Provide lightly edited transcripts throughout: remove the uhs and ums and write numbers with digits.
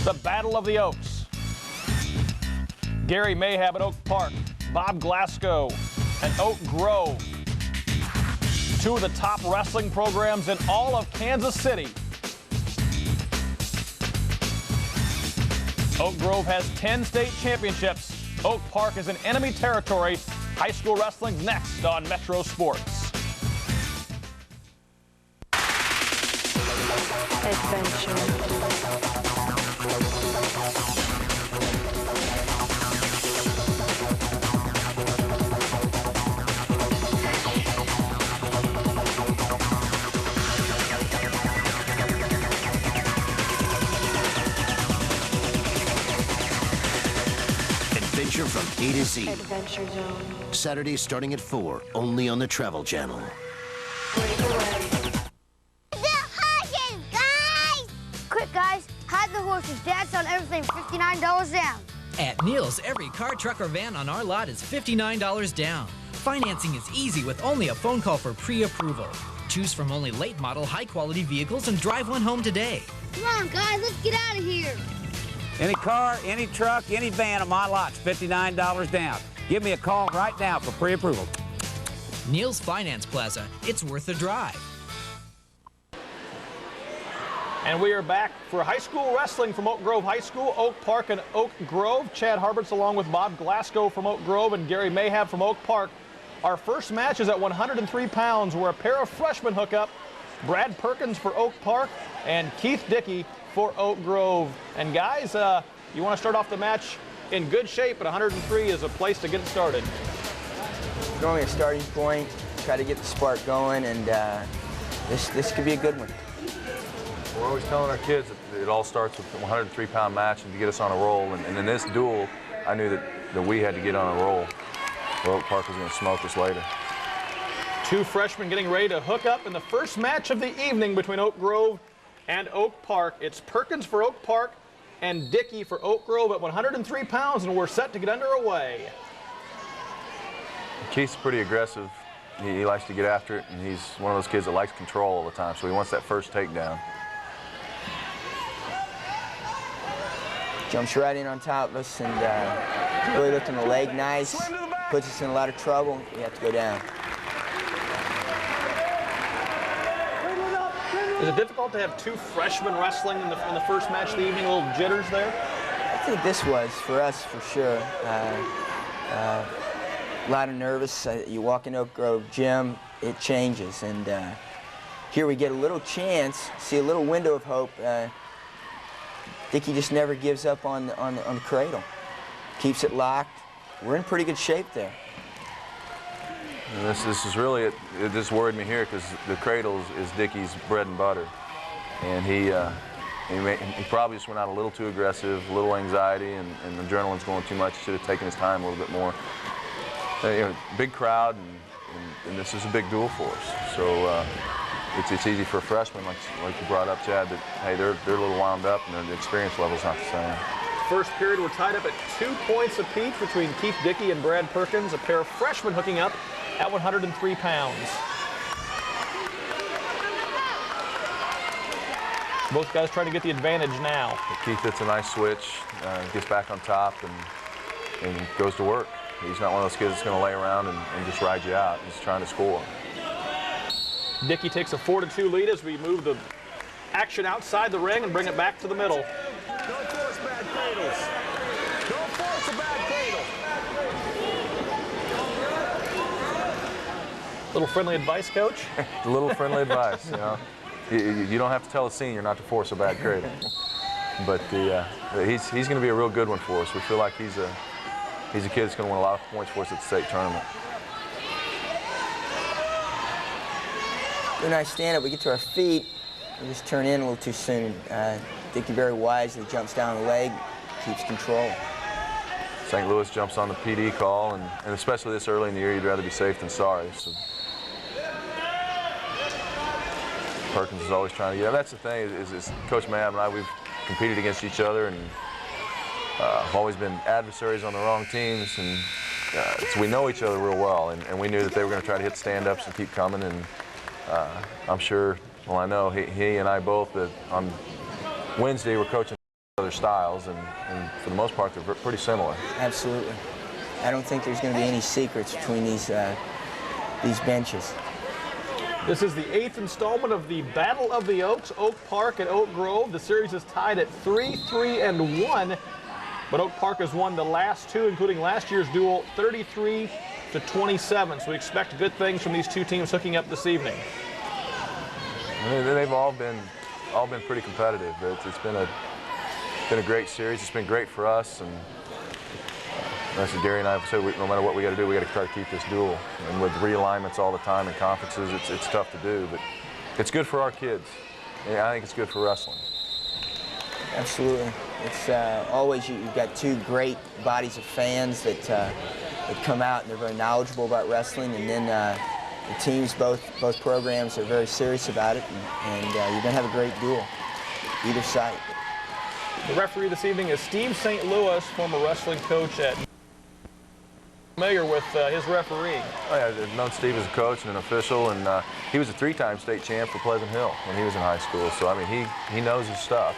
The Battle of the Oaks. Gary Mayhab at Oak Park, Bob Glasgow and Oak Grove. Two of the top wrestling programs in all of Kansas City. Oak Grove has 10 state championships. Oak Park is in enemy territory. High school wrestling's next on Metro Sports. Adventure from A to Z. Adventure Zone. Saturdays starting at 4, only on the Travel Channel. Quick, guys, hide the horses. Dad's on everything $59 down. At Neil's, every car, truck, or van on our lot is $59 down. Financing is easy with only a phone call for pre-approval. Choose from only late model, high-quality vehicles and drive one home today. Come on, guys, let's get out of here. Any car, any truck, any van on my lot's $59 down. Give me a call right now for pre-approval. Neil's Finance Plaza. It's worth the drive. And we are back for high school wrestling from Oak Grove High School, Oak Park and Oak Grove. Chad Harberts along with Bob Glasgow from Oak Grove and Gary Mayhab from Oak Park. Our first match is at 103 pounds where a pair of freshmen hook up. Brad Perkins for Oak Park and Keith Dickey for Oak Grove. And guys, you want to start off the match in good shape, but 103 is a place to get it started. Going a starting point, try to get the spark going, and this could be a good one. We're always telling our kids that it all starts with a 103-pound match and to get us on a roll. And in this duel, I knew that we had to get on a roll. Or Oak Park was going to smoke us later. Two freshmen getting ready to hook up in the first match of the evening between Oak Grove and Oak Park. It's Perkins for Oak Park and Dickey for Oak Grove at 103 pounds, and we're set to get underway. Keith's pretty aggressive. He likes to get after it, and he's one of those kids that likes control all the time, so he wants that first takedown. Jumps right in on top of us and really lifting the leg nice. Puts us in a lot of trouble. We have to go down. Is it difficult to have two freshmen wrestling in the first match of the evening? A little jitters there? I think this was, for us, for sure. A lot of nervous. You walk in Oak Grove Gym, it changes. And here we get a little chance, see a little window of hope. Dickey just never gives up on the cradle. Keeps it locked. We're in pretty good shape there. And this is really, it just worried me here because the cradle is Dickey's bread and butter. And he probably just went out a little too aggressive, a little anxiety, and the adrenaline's going too much. He should have taken his time a little bit more. You know, big crowd, and this is a big duel for us. So it's easy for a freshman, like you brought up, Chad, that, hey, they're a little wound up and the experience level's not the same. First period, we're tied up at 2 points apiece between Keith Dickey and Brad Perkins, a pair of freshmen hooking up at 103 pounds. Both guys trying to get the advantage now. Keith hits a nice switch, gets back on top, and goes to work. He's not one of those kids that's going to lay around and just ride you out. He's trying to score. Dickey takes a 4-2 lead as we move the action outside the ring and bring it back to the middle. Don't force bad cradles. Don't force a bad cradle. Little friendly advice, Coach? A little friendly advice, you know. You don't have to tell a senior not to force a bad cradle. But he's going to be a real good one for us. We feel like he's a kid that's going to win a lot of points for us at the state tournament. Good nice stand up. We get to our feet. We just turn in a little too soon. Dickey very wisely jumps down the leg, keeps control. St. Louis jumps on the PD call, and especially this early in the year, you'd rather be safe than sorry. So Perkins is always trying to get. That's the thing is Coach Mayhab and I, we've competed against each other, and have always been adversaries on the wrong teams, and so we know each other real well, and we knew that they were going to try to hit stand-ups and keep coming, and I'm sure, well, I know he and I both, that on Wednesday we're coaching similar styles, and for the most part, they're pretty similar. Absolutely. I don't think there's going to be any secrets between these benches. This is the 8th installment of the Battle of the Oaks, Oak Park and Oak Grove. The series is tied at 3-3-1, but Oak Park has won the last two, including last year's duel, 33-27. So we expect good things from these two teams hooking up this evening. They've all been pretty competitive. It's been a great series. It's been great for us, and as Gary and I have said, no matter what we got to do, we got to try to keep this duel. And with realignments all the time in conferences, it's tough to do, but it's good for our kids. And I think it's good for wrestling. Absolutely. It's always you've got two great bodies of fans that come out and they're very knowledgeable about wrestling, and then the teams, both programs, are very serious about it, and you're going to have a great duel, either side. The referee this evening is Steve St. Louis, former wrestling coach at. Familiar with his refereeing. Oh, yeah, I've known Steve as a coach and an official, and he was a 3-time state champ for Pleasant Hill when he was in high school. So I mean, he knows his stuff.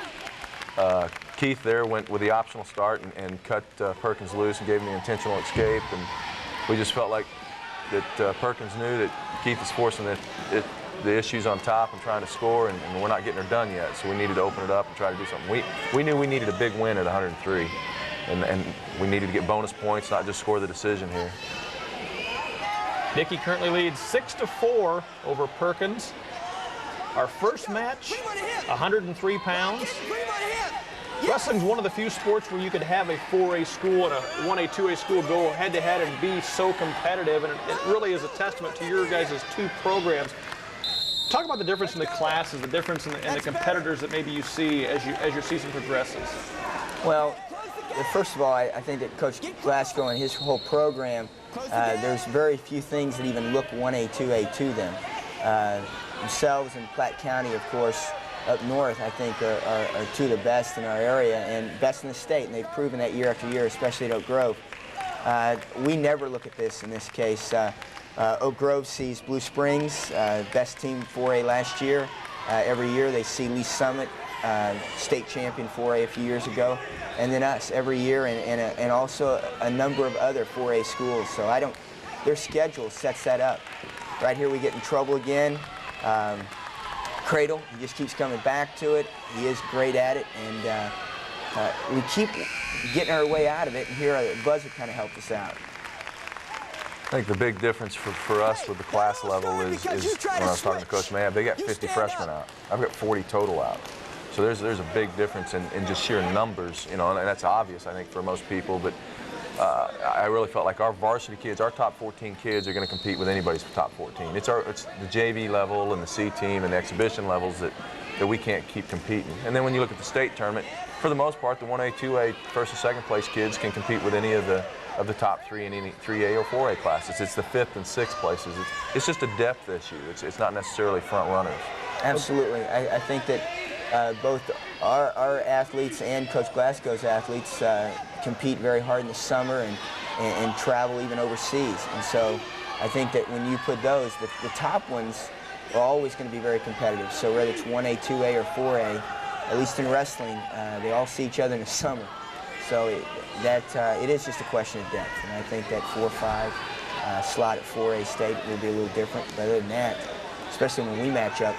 Keith there went with the optional start and cut Perkins loose and gave him the intentional escape, and we just felt like that Perkins knew that Keith is forcing the issues on top and trying to score, and we're not getting her done yet. So we needed to open it up and try to do something. We knew we needed a big win at 103. And we needed to get bonus points, not just score the decision here. Dickey currently leads 6-4 over Perkins. Our first match, 103 pounds. Wrestling's one of the few sports where you could have a 4A school and a 1A, 2A school go head-to-head and be so competitive, and it really is a testament to your guys' two programs. Talk about the difference in the classes, the difference in the competitors that maybe you see as your season progresses. Well, first of all, I think that Coach Glasgow and his whole program, there's very few things that even look 1A, 2A to them. Themselves and Platte County, of course, up north, I think are two of the best in our area and best in the state, and they've proven that year after year, especially at Oak Grove. We never look at this in this case. Oak Grove sees Blue Springs, best team 4A last year. Every year they see Lee Summit, state champion 4A a few years ago, and then us every year, and also a number of other 4A schools. So their schedule sets that up. Right here we get in trouble again. Cradle, he just keeps coming back to it. He is great at it, and we keep getting our way out of it, and here the buzzer kind of helped us out. I think the big difference for us with the class level is when I was talking to Coach Mayab, they got 50 freshmen out. I've got 40 total out. So there's a big difference in just sheer numbers, you know, and that's obvious, I think, for most people. But I really felt like our varsity kids, our top 14 kids, are going to compete with anybody's top 14. It's the JV level and the C team and the exhibition levels that we can't keep competing. And then when you look at the state tournament, for the most part, the 1A, 2A, first and second place kids can compete with any of the top three in any 3A or 4A classes. It's the 5th and 6th places. It's just a depth issue. It's not necessarily front runners. Absolutely. I think that both our athletes and Coach Glasgow's athletes compete very hard in the summer and travel even overseas. And so I think that when you put those, the top ones are always going to be very competitive. So whether it's 1A, 2A, or 4A, at least in wrestling, they all see each other in the summer. So it is just a question of depth. And I think that 4-5 slot at 4A state will be a little different. But other than that, especially when we match up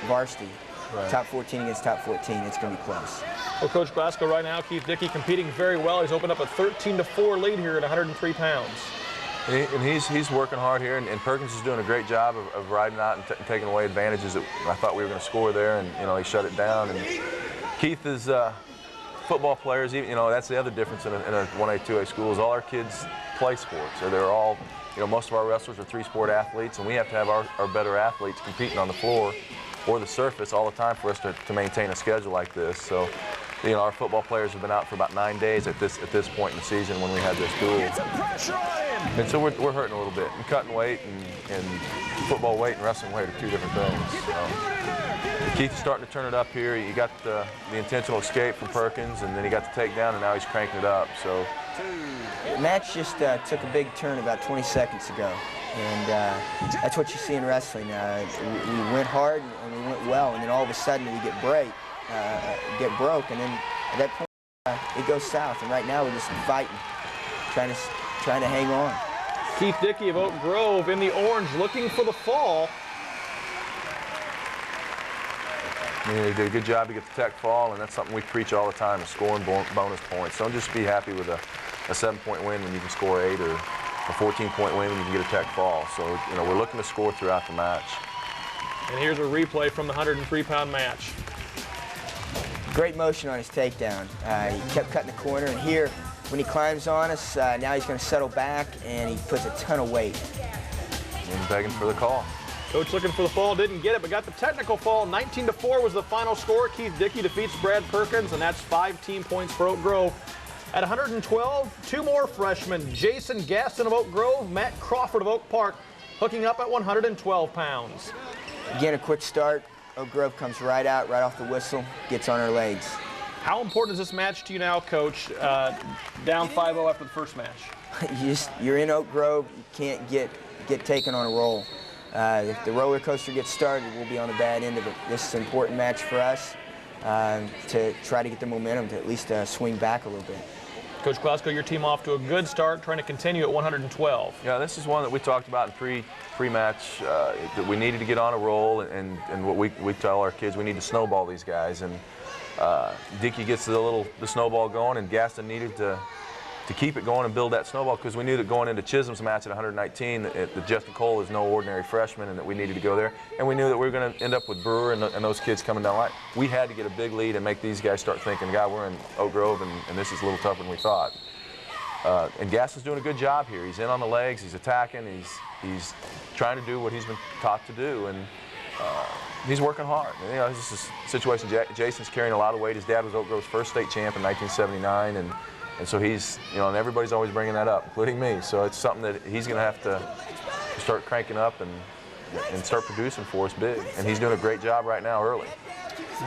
varsity, right, top 14 against top 14, it's going to be close. Well, Coach Glasgow right now, Keith Dickey competing very well. He's opened up a 13-4 lead here at 103 pounds. And he's working hard here, and Perkins is doing a great job of riding out and taking away advantages that I thought we were going to score there, and you know, he shut it down. And Keith is football players. You know, that's the other difference in a 1A, 2A school is all our kids play sports. So they're all, you know, most of our wrestlers are 3-sport athletes, and we have to have our better athletes competing on the floor or the surface all the time for us to maintain a schedule like this. So, you know, our football players have been out for about 9 days at this point in the season when we had this duel. And so we're hurting a little bit. And cutting weight and football weight and wrestling weight are two different things. So Keith's starting to turn it up here. You got the intentional escape from Perkins, and then he got the takedown, and now he's cranking it up. So the match just took a big turn about 20 seconds ago. And that's what you see in wrestling. We went hard and we went well, and then all of a sudden we get broke, and then at that point it goes south. And right now we're just fighting, trying to hang on. Keith Dickey of Oak Grove in the orange looking for the fall. They did a good job to get the tech fall, and that's something we preach all the time, is scoring bonus points. Don't just be happy with a 7-point win when you can score 8, or a 14-point win when you can get a tech fall. So, you know, we're looking to score throughout the match. And here's a replay from the 103-pound match. Great motion on his takedown. He kept cutting the corner, and here, when he climbs on us, now he's going to settle back, and he puts a ton of weight. And begging for the call. Coach looking for the fall, didn't get it, but got the technical fall. 19-4 was the final score. Keith Dickey defeats Brad Perkins, and that's 5 team points for Oak Grove. At 112, 2 more freshmen, Jason Gaston of Oak Grove, Matt Crawford of Oak Park, hooking up at 112 pounds. Again, a quick start. Oak Grove comes right out, right off the whistle, gets on her legs. How important is this match to you now, Coach, down 5-0 after the first match? You're in Oak Grove, you can't get taken on a roll. If the roller coaster gets started, we'll be on the bad end of it. This is an important match for us to try to get the momentum to at least swing back a little bit. Coach Glasgow, your team off to a good start, trying to continue at 112. Yeah, this is one that we talked about in pre-match, that we needed to get on a roll, and what we tell our kids, we need to snowball these guys. And Dickey gets the snowball going, and Gaston needed to keep it going and build that snowball, because we knew that going into Chisholm's match at 119 that Justin Cole is no ordinary freshman, and that we needed to go there. And we knew that we were going to end up with Brewer and those kids coming down line. We had to get a big lead and make these guys start thinking, God, we're in Oak Grove, and this is a little tougher than we thought. And Gaston's doing a good job here. He's in on the legs, he's attacking, he's trying to do what he's been taught to do, and he's working hard. And, you know, this is a situation. Jason's carrying a lot of weight. His dad was Oak Grove's first state champ in 1979, and so he's, you know, and everybody's always bringing that up, including me. So it's something that he's going to have to start cranking up and start producing for us big. And he's doing a great job right now early.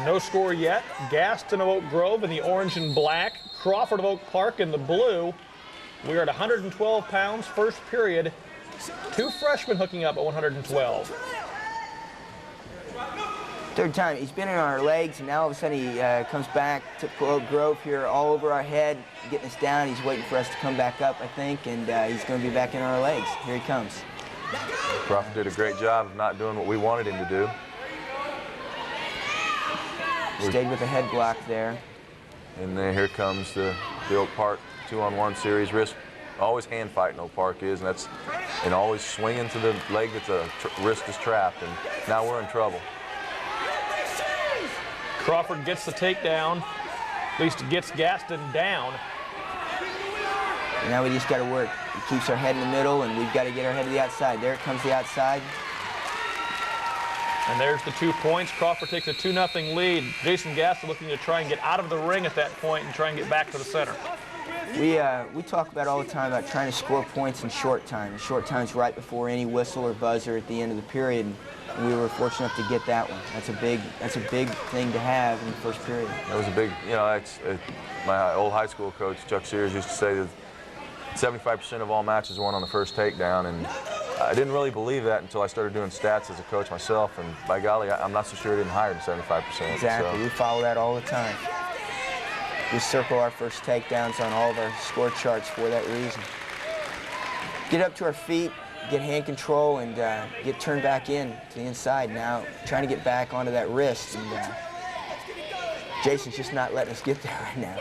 No score yet. Gaston of Oak Grove in the orange and black. Crawford of Oak Park in the blue. We are at 112 pounds, first period. 2 freshmen hooking up at 112. Third time, he's been in our legs, and now all of a sudden he comes back to Oak Grove here all over our head, getting us down. He's waiting for us to come back up, I think, and he's going to be back in our legs. Here he comes. Crawford did a great job of not doing what we wanted him to do. Stayed with the head block there. And then here comes the Oak Park 2-on-1 series. Wrist, always hand fighting Oak Park is, and always swinging to the leg that the wrist is trapped, and now we're in trouble. Crawford gets the takedown, at least gets Gaston down. And now we just got to work. He keeps our head in the middle, and we've got to get our head to the outside. There it comes the outside. And there's the 2 points. Crawford takes a 2-0 lead. Jason Gaston looking to try and get out of the ring at that point and try and get back to the center. We talk about all the time about trying to score points in short time. Short time's right before any whistle or buzzer at the end of the period. And we were fortunate enough to get that one. That's a big thing to have in the first period. That was a big, you know, my old high school coach, Chuck Sears, used to say that 75% of all matches are won on the first takedown, and I didn't really believe that until I started doing stats as a coach myself, and by golly, I'm not so sure it didn't higher than 75%. Exactly, so. We follow that all the time. We circle our first takedowns on all of our score charts for that reason. Get up to our feet, get hand control, and get turned back in to the inside. Now trying to get back onto that wrist, and Jason's just not letting us get there right now.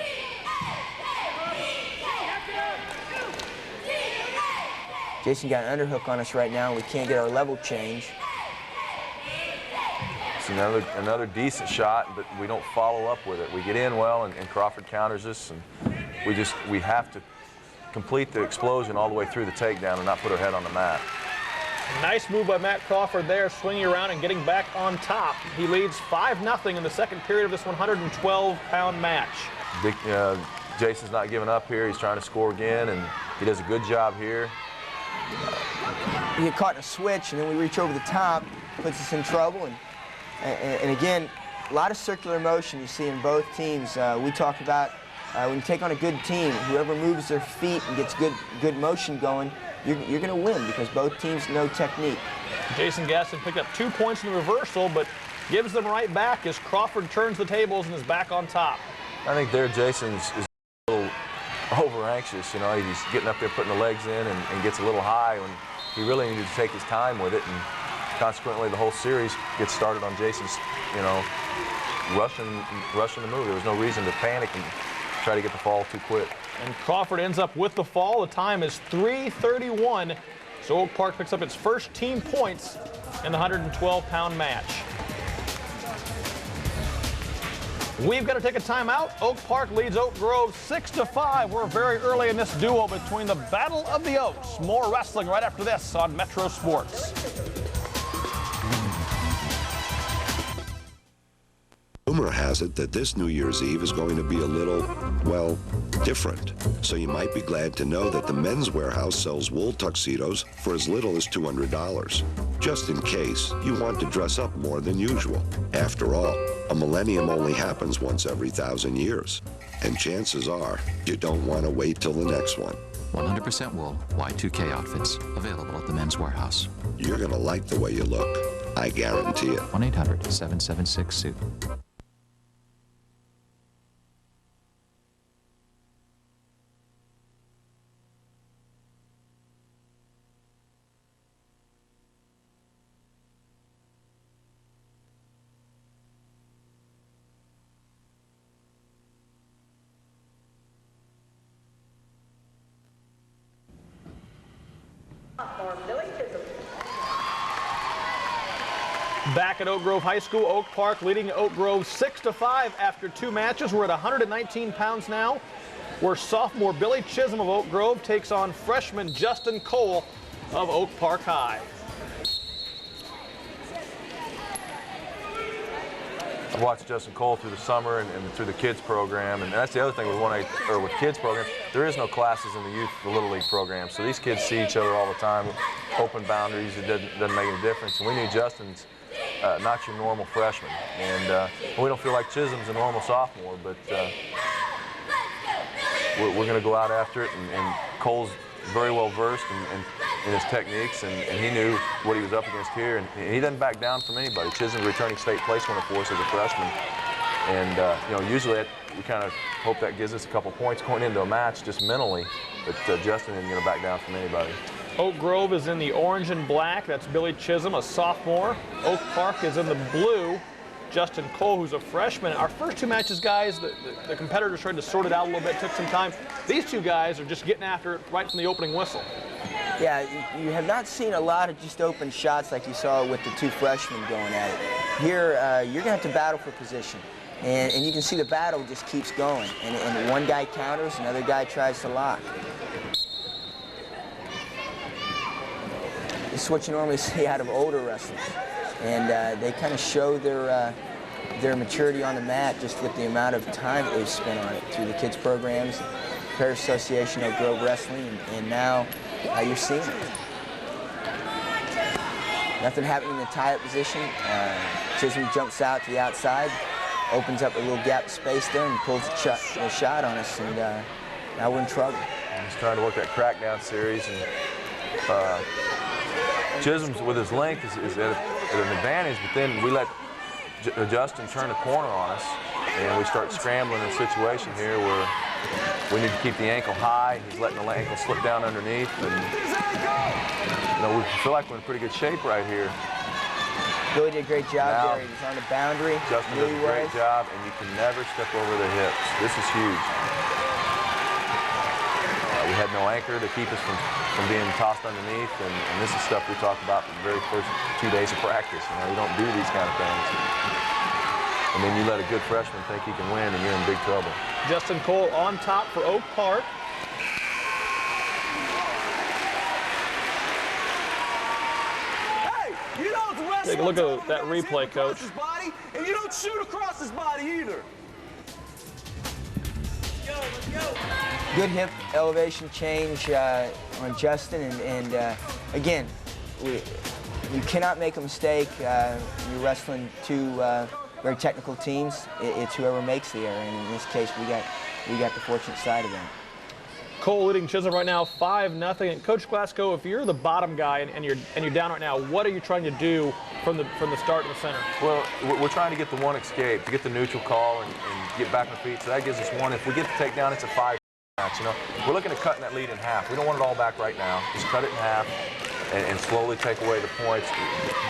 Jason got an underhook on us right now, and we can't get our level change. It's another decent shot, but we don't follow up with it. We get in well, and Crawford counters us, and we have to complete the explosion all the way through the takedown and not put our head on the mat. Nice move by Matt Crawford there, swinging around and getting back on top. He leads 5-0 in the second period of this 112-pound match. Jason's not giving up here. He's trying to score again, and he does a good job here. We get caught in a switch, and then we reach over the top, puts us in trouble. And again, a lot of circular motion you see in both teams. We talk about when you take on a good team, whoever moves their feet and gets good motion going, you're going to win because both teams know technique. Jason Gaston picked up 2 points in the reversal, but gives them right back as Crawford turns the tables and is back on top. I think there Jason's over anxious. You know, he's getting up there, putting the legs in, and gets a little high when he really needed to take his time with it. And consequently, the whole series gets started on Jason's, you know, rushing the move. There was no reason to panic and try to get the fall too quick. And Crawford ends up with the fall. The time is 3:31. So Oak Park picks up its first team points in the 112-pound match. We've got to take a timeout. Oak Park leads Oak Grove 6-5. We're very early in this duel between the Battle of the Oaks. More wrestling right after this on Metro Sports. Rumor has it that this New Year's Eve is going to be a little, well, different. So you might be glad to know that the Men's Warehouse sells wool tuxedos for as little as $200, just in case you want to dress up more than usual. After all, a millennium only happens once every 1,000 years, and chances are you don't want to wait till the next one. 100% wool Y2K outfits available at the Men's Warehouse. You're going to like the way you look. I guarantee it. 1-800-776-SUIT. Back at Oak Grove High School, Oak Park leading Oak Grove 6-5 after 2 matches. We're at 119 pounds now, where sophomore Billy Chisholm of Oak Grove takes on freshman Justin Cole of Oak Park High. I've watched Justin Cole through the summer and through the kids program, and that's the other thing with with kids program. There is no classes in the Little League program, so these kids see each other all the time. Open boundaries, it doesn't make any difference. And we knew Justin's not your normal freshman, and we don't feel like Chisholm's a normal sophomore, but we're going to go out after it. And Cole's very well versed in his techniques, and he knew what he was up against here, and he doesn't back down from anybody. Chisholm's a returning state place winner for us as a freshman, and you know, usually we kind of hope that gives us a couple points going into a match just mentally, but Justin isn't going to back down from anybody. Oak Grove is in the orange and black. That's Billy Chisholm, a sophomore. Oak Park is in the blue. Justin Cole, who's a freshman. Our first 2 matches, guys, the competitors tried to sort it out a little bit, took some time. These 2 guys are just getting after it right from the opening whistle. Yeah, you have not seen a lot of just open shots like you saw with the 2 freshmen going at it. Here, you're going to have to battle for position. And you can see the battle just keeps going. And one guy counters, another guy tries to lock. This is what you normally see out of older wrestlers. And they kind of show their maturity on the mat just with the amount of time that they've spent on it through the kids programs, Parish Association, Oak Grove Wrestling, and now you're seeing it. Nothing happening in the tie-up position. Chisholm jumps out to the outside, opens up a little gap of space there, and pulls a shot on us, and now we're in trouble. He's trying to work that crackdown series, and Chisholm's with his length is at an advantage, but then we let Justin turn a corner on us, and we start scrambling in a situation here where we need to keep the ankle high. He's letting the ankle slip down underneath, and you know, we feel like we're in pretty good shape right here. Billy did a great job there. He was on the boundary. Justin did a great job, and you can never step over the hips. This is huge. We had no anchor to keep us from being tossed underneath, and this is stuff we talked about the very first 2 days of practice. You know, you don't do these kind of things. And then you let a good freshman think he can win, and you're in big trouble. Justin Cole on top for Oak Park. Hey, you don't wrestle. Take a look at that replay, Coach. His body, and you don't shoot across his body either. Good hip elevation change on Justin, and again, we cannot make a mistake. You're wrestling 2 very technical teams. It's whoever makes the error, and in this case, we got the fortunate side of that. Cole leading Chisholm right now 5-0. And Coach Glasgow, if you're the bottom guy and you're down right now, what are you trying to do from the start to the center? Well, we're trying to get the one escape, to get the neutral call and get back on the feet. So that gives us 1. If we get the takedown, it's a 5. You know, we're looking at cutting that lead in half. We don't want it all back right now. Just cut it in half and slowly take away the points.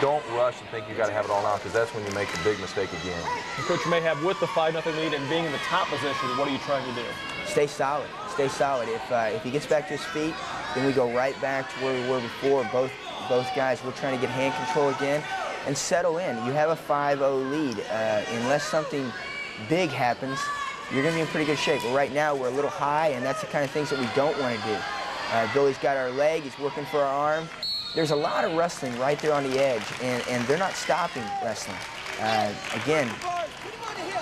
Don't rush and think you got to have it all now, because that's when you make the big mistake again. And Coach Mayhab, with the 5-0 lead and being in the top position, what are you trying to do? Stay solid. Stay solid. If he gets back to his feet, then we go right back to where we were before. Both guys, we're trying to get hand control again and settle in. You have a 5-0 lead. Unless something big happens, you're going to be in pretty good shape. But right now, we're a little high, and that's the kind of things that we don't want to do. Billy's got our leg. He's working for our arm. There's a lot of wrestling right there on the edge, and they're not stopping wrestling. Again,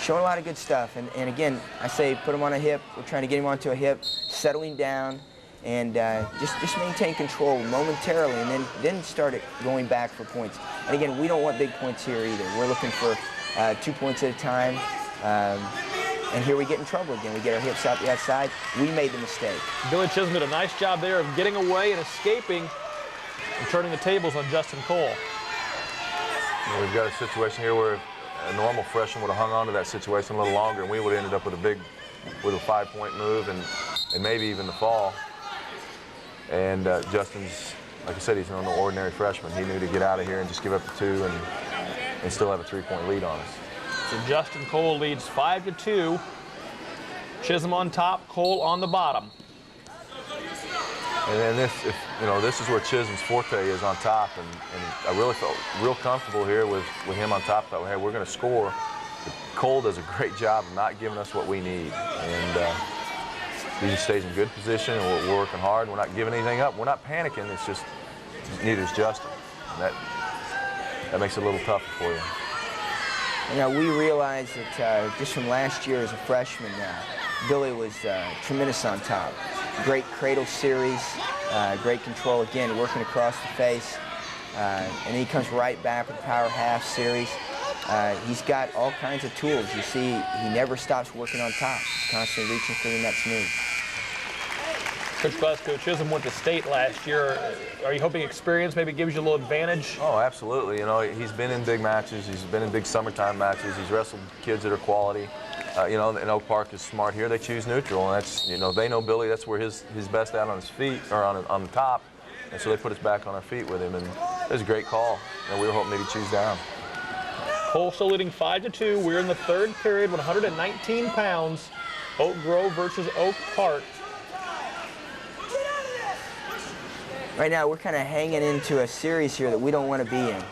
showing a lot of good stuff. And again, I say put him on a hip. We're trying to get him onto a hip, settling down, and just maintain control momentarily, and then start it going back for points. And again, we don't want big points here either. We're looking for 2 points at a time. And here we get in trouble again. We get our hips out the outside. We made the mistake. Billy Chisholm did a nice job there of getting away and escaping and turning the tables on Justin Cole. Well, we've got a situation here where a normal freshman would have hung on to that situation a little longer, and we would have ended up with a 5-point move and maybe even the fall. And Justin's, like I said, he's no ordinary freshman. He knew to get out of here and just give up the 2 and still have a 3-point lead on us. So Justin Cole leads 5-2. Chisholm on top, Cole on the bottom. And then this is where Chisholm's forte is, on top, and I really felt real comfortable here with him on top. Thought, hey, we're going to score. But Cole does a great job of not giving us what we need, and he just stays in good position, and we're working hard. We're not giving anything up. We're not panicking. It's just neither is Justin. And that makes it a little tougher for you. You know, we realized that just from last year as a freshman, Billy was tremendous on top. Great cradle series, great control, again, working across the face. And then he comes right back with power half series. He's got all kinds of tools. You see, he never stops working on top. He's constantly reaching for the next move. Coach Buzz, Coach Chisholm went to state last year. Are you hoping experience maybe gives you a little advantage? Oh, absolutely. You know, he's been in big matches. He's been in big summertime matches. He's wrestled kids that are quality. You know, and Oak Park is smart here. They choose neutral, and that's, you know, they know Billy. That's where his best out on his feet, or on the top, and so they put us back on our feet with him, and it was a great call. You know, we were hoping he'd choose down. Cole still leading 5-2. We're in the third period, 119 pounds. Oak Grove versus Oak Park. Right now, we're kind of hanging into a series here that we don't want to be in.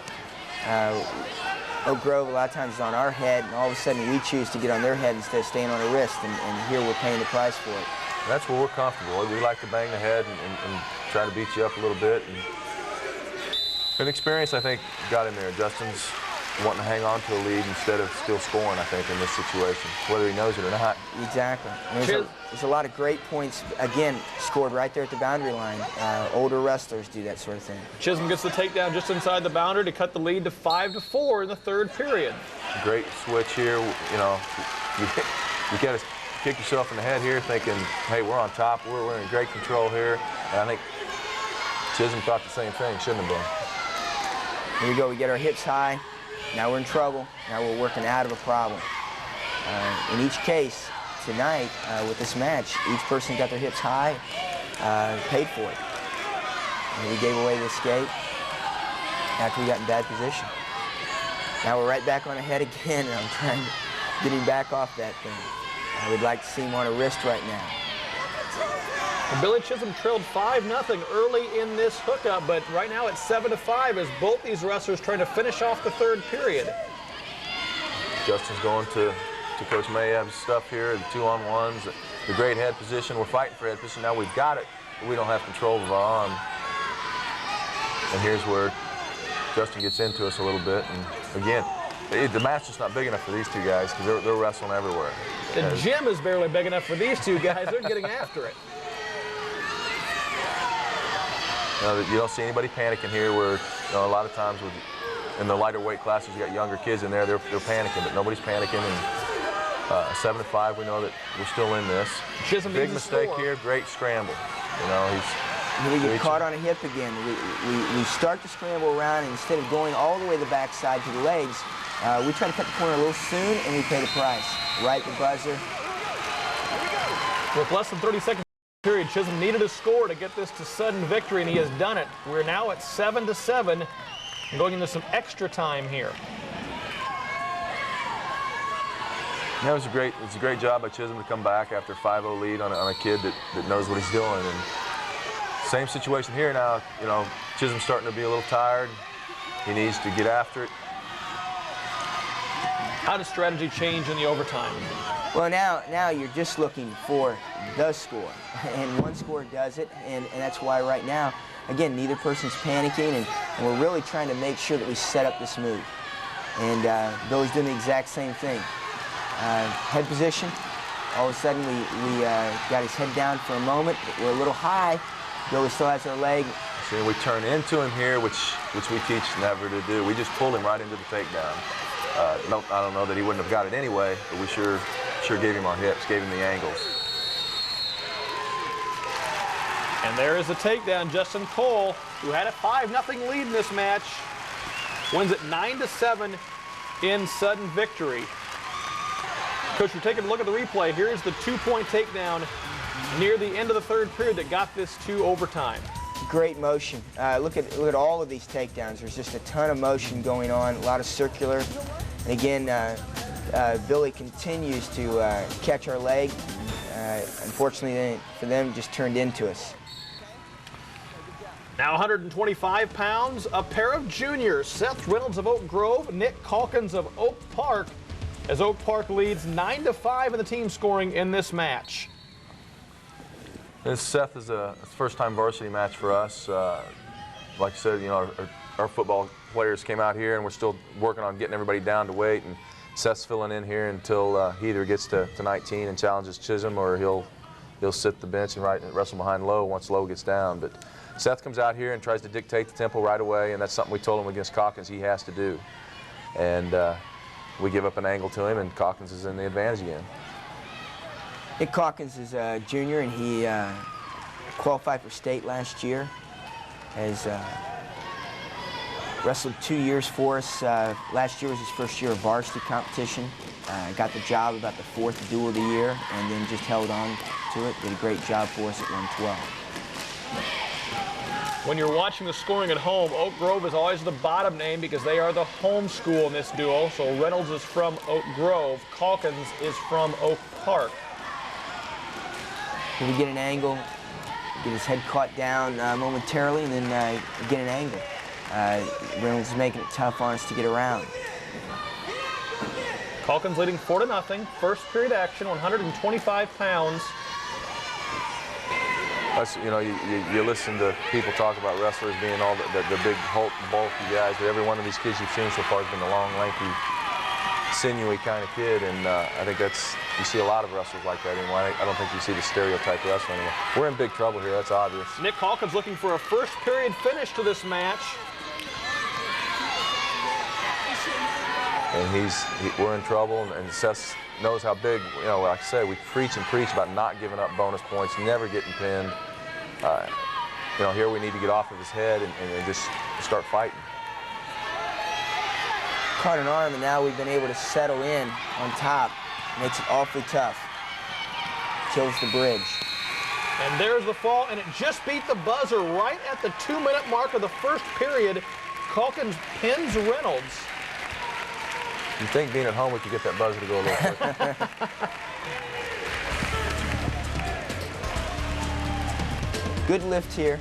Oak Grove, a lot of times, is on our head, and all of a sudden we choose to get on their head instead of staying on our wrist, and here we're paying the price for it. And that's where we're comfortable. We like to bang the head and try to beat you up a little bit. And experience, I think, got in there. Justin's wanting to hang on to a lead instead of still scoring, I think, in this situation, whether he knows it or not. Exactly. There's a lot of great points, again, scored right there at the boundary line. Older wrestlers do that sort of thing. Chisholm gets the takedown just inside the boundary to cut the lead to 5-4 in the third period. Great switch here. You know, you got to kick yourself in the head here thinking, hey, we're on top. We're in great control here. And I think Chisholm thought the same thing, shouldn't have been. Here we go. We get our hips high. Now we're in trouble. Now we're working out of a problem. In each case, tonight, with this match, each person got their hips high, paid for it. And we gave away the escape after we got in bad position. Now we're right back on ahead again, and I'm trying to get him back off that thing. I would like to see him on a wrist right now. Well, Billy Chisholm trailed 5-0 early in this hookup, but right now it's 7-5 as both these wrestlers trying to finish off the third period. Justin's going to Coach Mayhab's stuff here, the 2-on-1s, the great head position. We're fighting for head position. Now we've got it, but we don't have control of our arm. And here's where Justin gets into us a little bit. And again, the mat's just not big enough for these two guys because they're wrestling everywhere. The gym is barely big enough for these two guys. They're getting after it. You don't see anybody panicking here where, a lot of times in the lighter weight classes, you got younger kids in there, they're panicking, but nobody's panicking. And 7-5, we know that we're still in this. Chisholm big mistake here, great scramble. You know, we get caught on a hip again. We start to scramble around, and instead of going all the way to the backside to the legs, we try to cut the corner a little soon, and we pay the price. Right, the buzzer. With less than 30 seconds period, Chisholm needed a score to get this to sudden victory, and he has done it. We're now at 7-7 and going into some extra time here. Yeah, it's a great job by Chisholm to come back after 5-0 lead on a kid that knows what he's doing. And same situation here now. You know, Chisholm's starting to be a little tired. He needs to get after it. How does strategy change in the overtime? Well, now you're just looking for the score, and one score does it, and that's why right now, again, neither person's panicking, and we're really trying to make sure that we set up this move. And Billy's doing the exact same thing. Head position, all of a sudden we got his head down for a moment. We're a little high. Billy still has our leg. See, we turn into him here, which we teach never to do. We just pulled him right into the takedown. No, I don't know that he wouldn't have got it anyway, but we sure gave him our hips, gave him the angles. And there is the takedown. Justin Cole, who had a 5-0 lead in this match, wins it 9-7 in sudden victory. Coach, we're taking a look at the replay. Here's the 2-point takedown near the end of the third period that got this to overtime. Great motion. Look at all of these takedowns. There's just a ton of motion going on, a lot of circular. And again, Billy continues to catch our leg. Unfortunately for them, just turned into us. Now 125 pounds, a pair of juniors, Seth Reynolds of Oak Grove, Nick Calkins of Oak Park, as Oak Park leads 9-5 in the team scoring in this match. This Seth is a first-time varsity match for us. Like I said, you know, our football players came out here, and we're still working on getting everybody down to weight. And Seth's filling in here until he either gets to 19 and challenges Chisholm, or he'll sit the bench and wrestle behind Lowe once Lowe gets down. But Seth comes out here and tries to dictate the tempo right away, and that's something we told him against Calkins he has to do. And we give up an angle to him, and Calkins is in the advantage again. Nick Calkins is a junior, and he qualified for state last year. Has wrestled 2 years for us. Last year was his first year of varsity competition. Got the job about the 4th duel of the year, and then just held on to it. Did a great job for us at 112. When you're watching the scoring at home, Oak Grove is always the bottom name because they are the home school in this duel. So Reynolds is from Oak Grove, Calkins is from Oak Park. Can we get an angle, get his head caught down momentarily, and then get an angle. Reynolds is making it tough on us to get around. Calkins leading 4-0. First period action, 125 pounds. That's, you know, you listen to people talk about wrestlers being all the big bulky guys, but every one of these kids you've seen so far has been a long, lanky, sinewy kind of kid, and I think you see a lot of wrestlers like that anymore. I don't think you see the stereotype wrestler anymore. We're in big trouble here, that's obvious. Nick Calkins looking for a first period finish to this match. And we're in trouble, and Seth knows how big, you know, like I said, we preach and preach about not giving up bonus points, never getting pinned. You know, here we need to get off of his head and just start fighting. Caught an arm, and now we've been able to settle in on top. Makes it awfully tough. Kills the bridge. And there's the fall, and it just beat the buzzer right at the 2-minute mark of the first period. Calkins pins Reynolds. You think being at home we could get that buzzer to go a little quicker? Good lift here.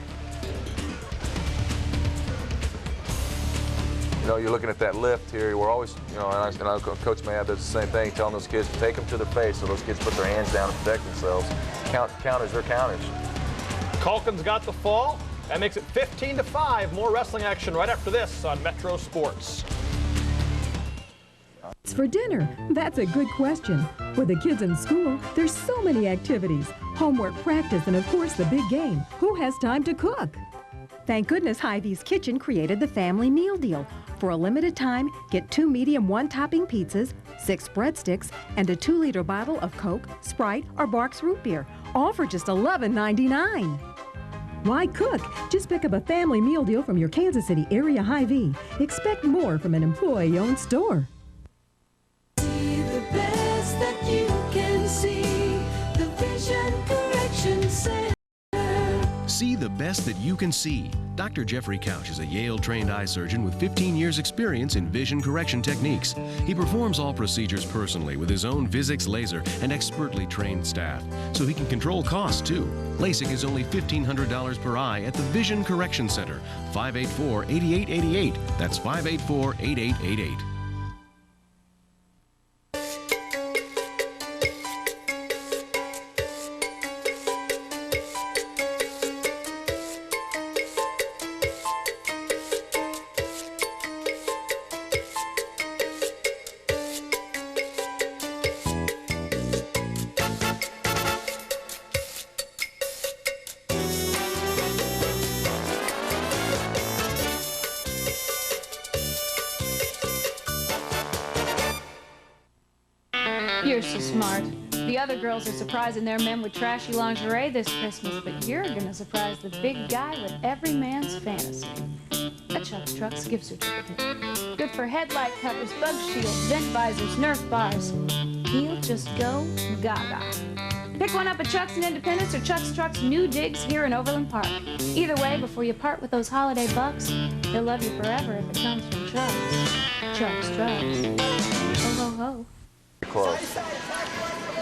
You know, you're looking at that lift here. We're always, you know, and Coach Mayab does the same thing, telling those kids to take them to their face so those kids put their hands down and protect themselves. Counters are counters. Calkins got the fall. That makes it 15-5. More wrestling action right after this on Metro Sports. For dinner? That's a good question. With the kids in school, there's so many activities. Homework, practice, and of course the big game. Who has time to cook? Thank goodness Hy-Vee's Kitchen created the family meal deal. For a limited time, get 2 medium 1-topping pizzas, 6 breadsticks, and a 2-liter bottle of Coke, Sprite, or Barks root beer, all for just $11.99. Why cook? Just pick up a family meal deal from your Kansas City area Hy-Vee. Expect more from an employee-owned store. The best that you can see, the vision. See the best that you can see. Dr. Jeffrey Couch is a Yale-trained eye surgeon with 15 years' experience in vision correction techniques. He performs all procedures personally with his own Vizix laser and expertly trained staff, so he can control costs too. LASIK is only $1,500 per eye at the Vision Correction Center, 584-8888. That's 584-8888. You're so smart. The other girls are surprising their men with trashy lingerie this Christmas, but you're gonna surprise the big guy with every man's fantasy. A Chuck's Trucks gift certificate. Good for headlight covers, bug shields, vent visors, Nerf bars. He'll just go gaga. Pick one up at Chuck's in Independence or Chuck's Trucks New Digs here in Overland Park. Either way, before you part with those holiday bucks, they'll love you forever if it comes from Chuck's. Chuck's Trucks. Ho, ho, ho. Close.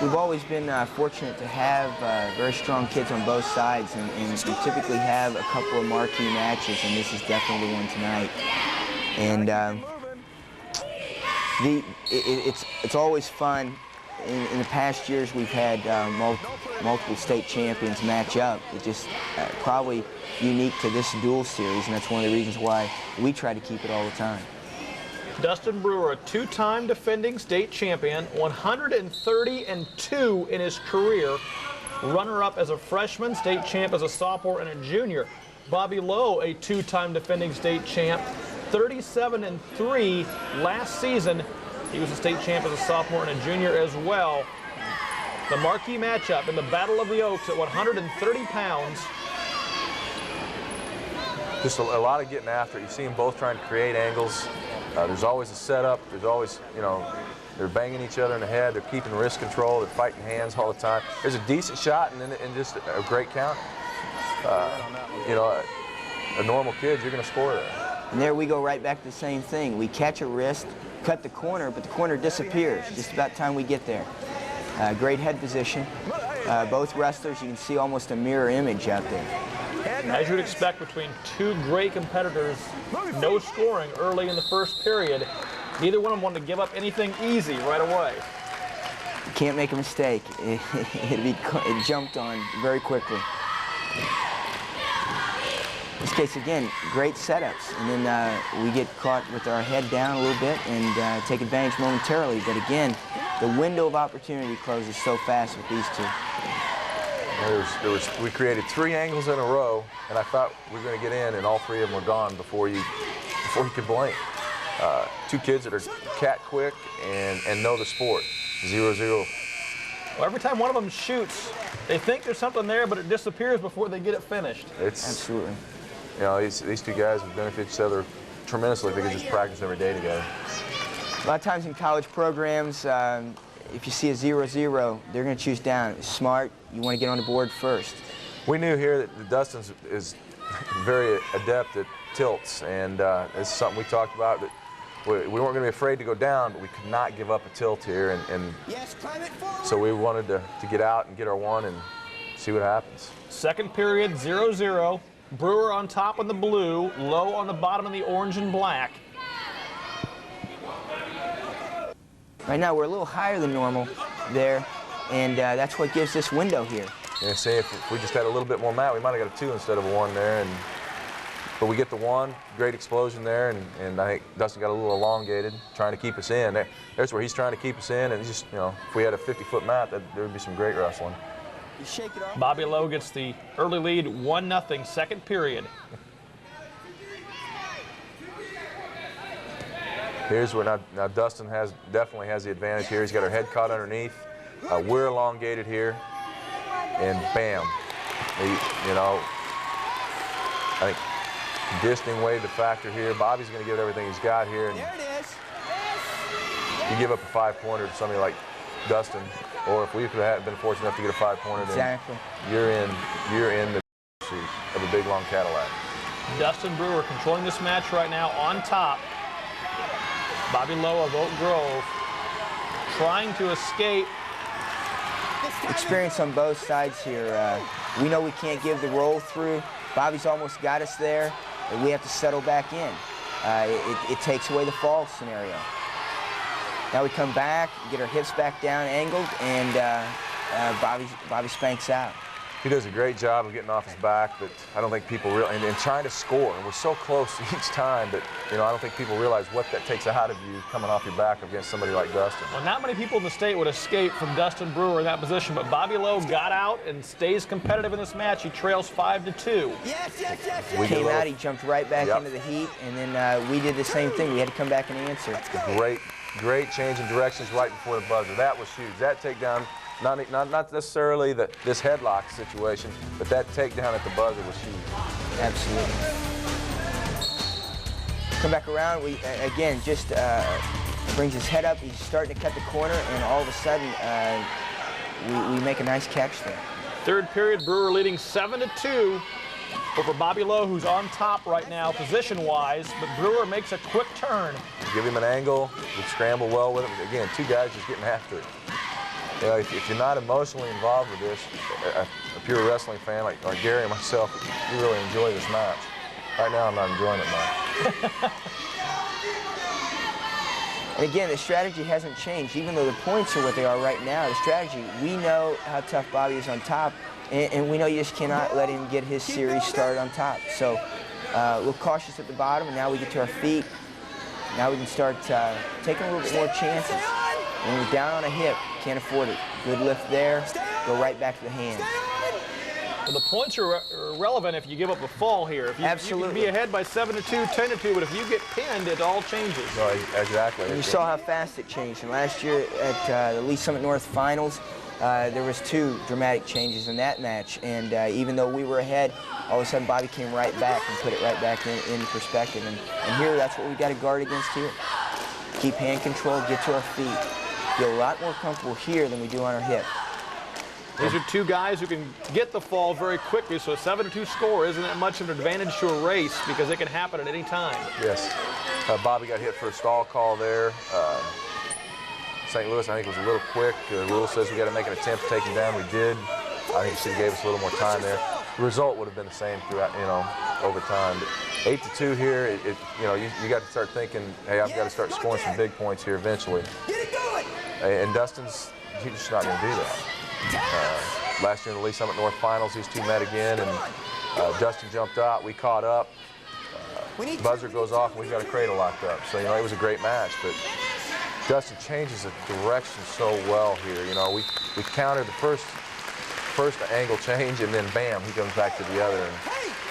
We've always been fortunate to have very strong kids on both sides, and we typically have a couple of marquee matches, and this is definitely one tonight. And it's always fun. In the past years, we've had multiple state champions match up. It's just probably unique to this dual series, and that's one of the reasons why we try to keep it all the time. Dustin Brewer, a two-time defending state champion, 130-2 in his career. Runner-up as a freshman, state champ as a sophomore and a junior. Bobby Lowe, a two-time defending state champ, 37-3 last season. He was a state champ as a sophomore and a junior as well. The marquee matchup in the Battle of the Oaks at 130 pounds. Just a lot of getting after it. You see them both trying to create angles. There's always a setup. There's always, you know, they're banging each other in the head. They're keeping wrist control. They're fighting hands all the time. There's a decent shot and just a great count. You know, a normal kid, you're going to score there. And there we go right back to the same thing. We catch a wrist, cut the corner, but the corner disappears just about the time we get there. Great head position. Both wrestlers, you can see almost a mirror image out there. As you would expect between two great competitors, no scoring early in the first period. Neither one of them wanted to give up anything easy right away. You can't make a mistake. It jumped on very quickly. In this case, again, great setups. And then we get caught with our head down a little bit and take advantage momentarily. But again, the window of opportunity closes so fast with these two. We created 3 angles in a row, and I thought we were going to get in, and all 3 of them were gone before you could blink. 2 kids that are cat quick and know the sport. 0-0. Well, every time one of them shoots, they think there's something there, but it disappears before they get it finished. Absolutely. You know, these 2 guys would benefit each other tremendously if they could just practice every day together. A lot of times in college programs, if you see a 0-0, they're going to choose down. It's smart. You want to get on the board first. We knew here that Dustin is very adept at tilts, and it's something we talked about. That we weren't going to be afraid to go down, but we could not give up a tilt here, and so we wanted to get out and get our one and see what happens. Second period, 0-0. Brewer on top in the blue, Lowe on the bottom in the orange and black. Right now, we're a little higher than normal there, and that's what gives this window here. Yeah, see, if we just had a little bit more mat, we might have got a 2 instead of a 1 there. But we get the 1, great explosion there, and I think Dustin got a little elongated, trying to keep us in. There's where he's trying to keep us in, and just, you know, if we had a 50-foot mat, there would be some great wrestling. You shake it off. Bobby Lowe gets the early lead, 1-0, second period. Here's where now Dustin definitely has the advantage here. He's got her head caught underneath. We're elongated here, and bam. You know, I think conditioning weighed the factor here. Bobby's going to give it everything he's got here. And there it is. you give up a 5-pointer to somebody like Dustin, or if we've been fortunate enough to get a 5-pointer, then you're in the seat of a big long Cadillac. Dustin Brewer controlling this match right now on top. Bobby Lowe of Oak Grove trying to escape. Experience on both sides here. We know we can't give the roll through. Bobby's almost got us there, and we have to settle back in. It takes away the fall scenario. Now we come back, get our hips back down angled, and Bobby spanks out. He does a great job of getting off his back, but I don't think people really, and trying to score, and we're so close each time, but I don't think people realize what that takes out of you coming off your back against somebody like Dustin. Well, not many people in the state would escape from Dustin Brewer in that position, but Bobby Lowe got out and stays competitive in this match. He trails 5-2. We came out, he jumped right back into the heat, and then we did the same thing. We had to come back and answer. Great change in directions right before the buzzer. That was huge. That takedown, not necessarily this headlock situation, but that takedown at the buzzer was huge. Absolutely. Come back around. We again just brings his head up. He's starting to cut the corner, and all of a sudden we make a nice catch there. Third period, Brewer leading 7-2 over Bobby Lowe, who's on top right now position-wise, but Brewer makes a quick turn. Give him an angle, we scramble well with him. Again, two guys just getting after it. If you're not emotionally involved with this, a pure wrestling fan like Gary and myself, you really enjoy this match. Right now, I'm not enjoying it much. And again, the strategy hasn't changed. Even though the points are what they are right now, the strategy, we know how tough Bobby is on top, and we know you just cannot let him get his series started on top. So a little cautious at the bottom, and now we get to our feet. Now we can start taking a little bit more chances. When we're down on a hip, can't afford it. Good lift there, go right back to the hands. Well, the points are irrelevant if you give up a fall here. If you, Absolutely. You can be ahead by 7-2, 10-2, but if you get pinned, it all changes. No, exactly. And you saw how fast it changed. And last year at the Lee Summit North Finals, there was 2 dramatic changes in that match. And even though we were ahead, all of a sudden Bobby came right back and put it right back in perspective. And here, that's what we got to guard against here. Keep hand control, get to our feet. Feel a lot more comfortable here than we do on our hip. These are two guys who can get the fall very quickly, so a 7-2 score isn't that much of an advantage to a race because it can happen at any time. Yes. Bobby got hit for a stall call there. St. Louis, I think, was a little quick. Rule says we got to make an attempt to take him down. We did. I think he should have gave us a little more time there. The result would have been the same throughout, over time. But 8-2 here, you got to start thinking, hey, I've got to start scoring some big points here eventually. And Dustin's, he's just not going to do that. Last year in the Lee Summit North Finals, these two met again, and Dustin jumped out. We caught up. Buzzer goes off, and we've got a cradle locked up. So, it was a great match, but Dustin changes the direction so well here. We countered the first angle change, and then bam, he comes back to the other. And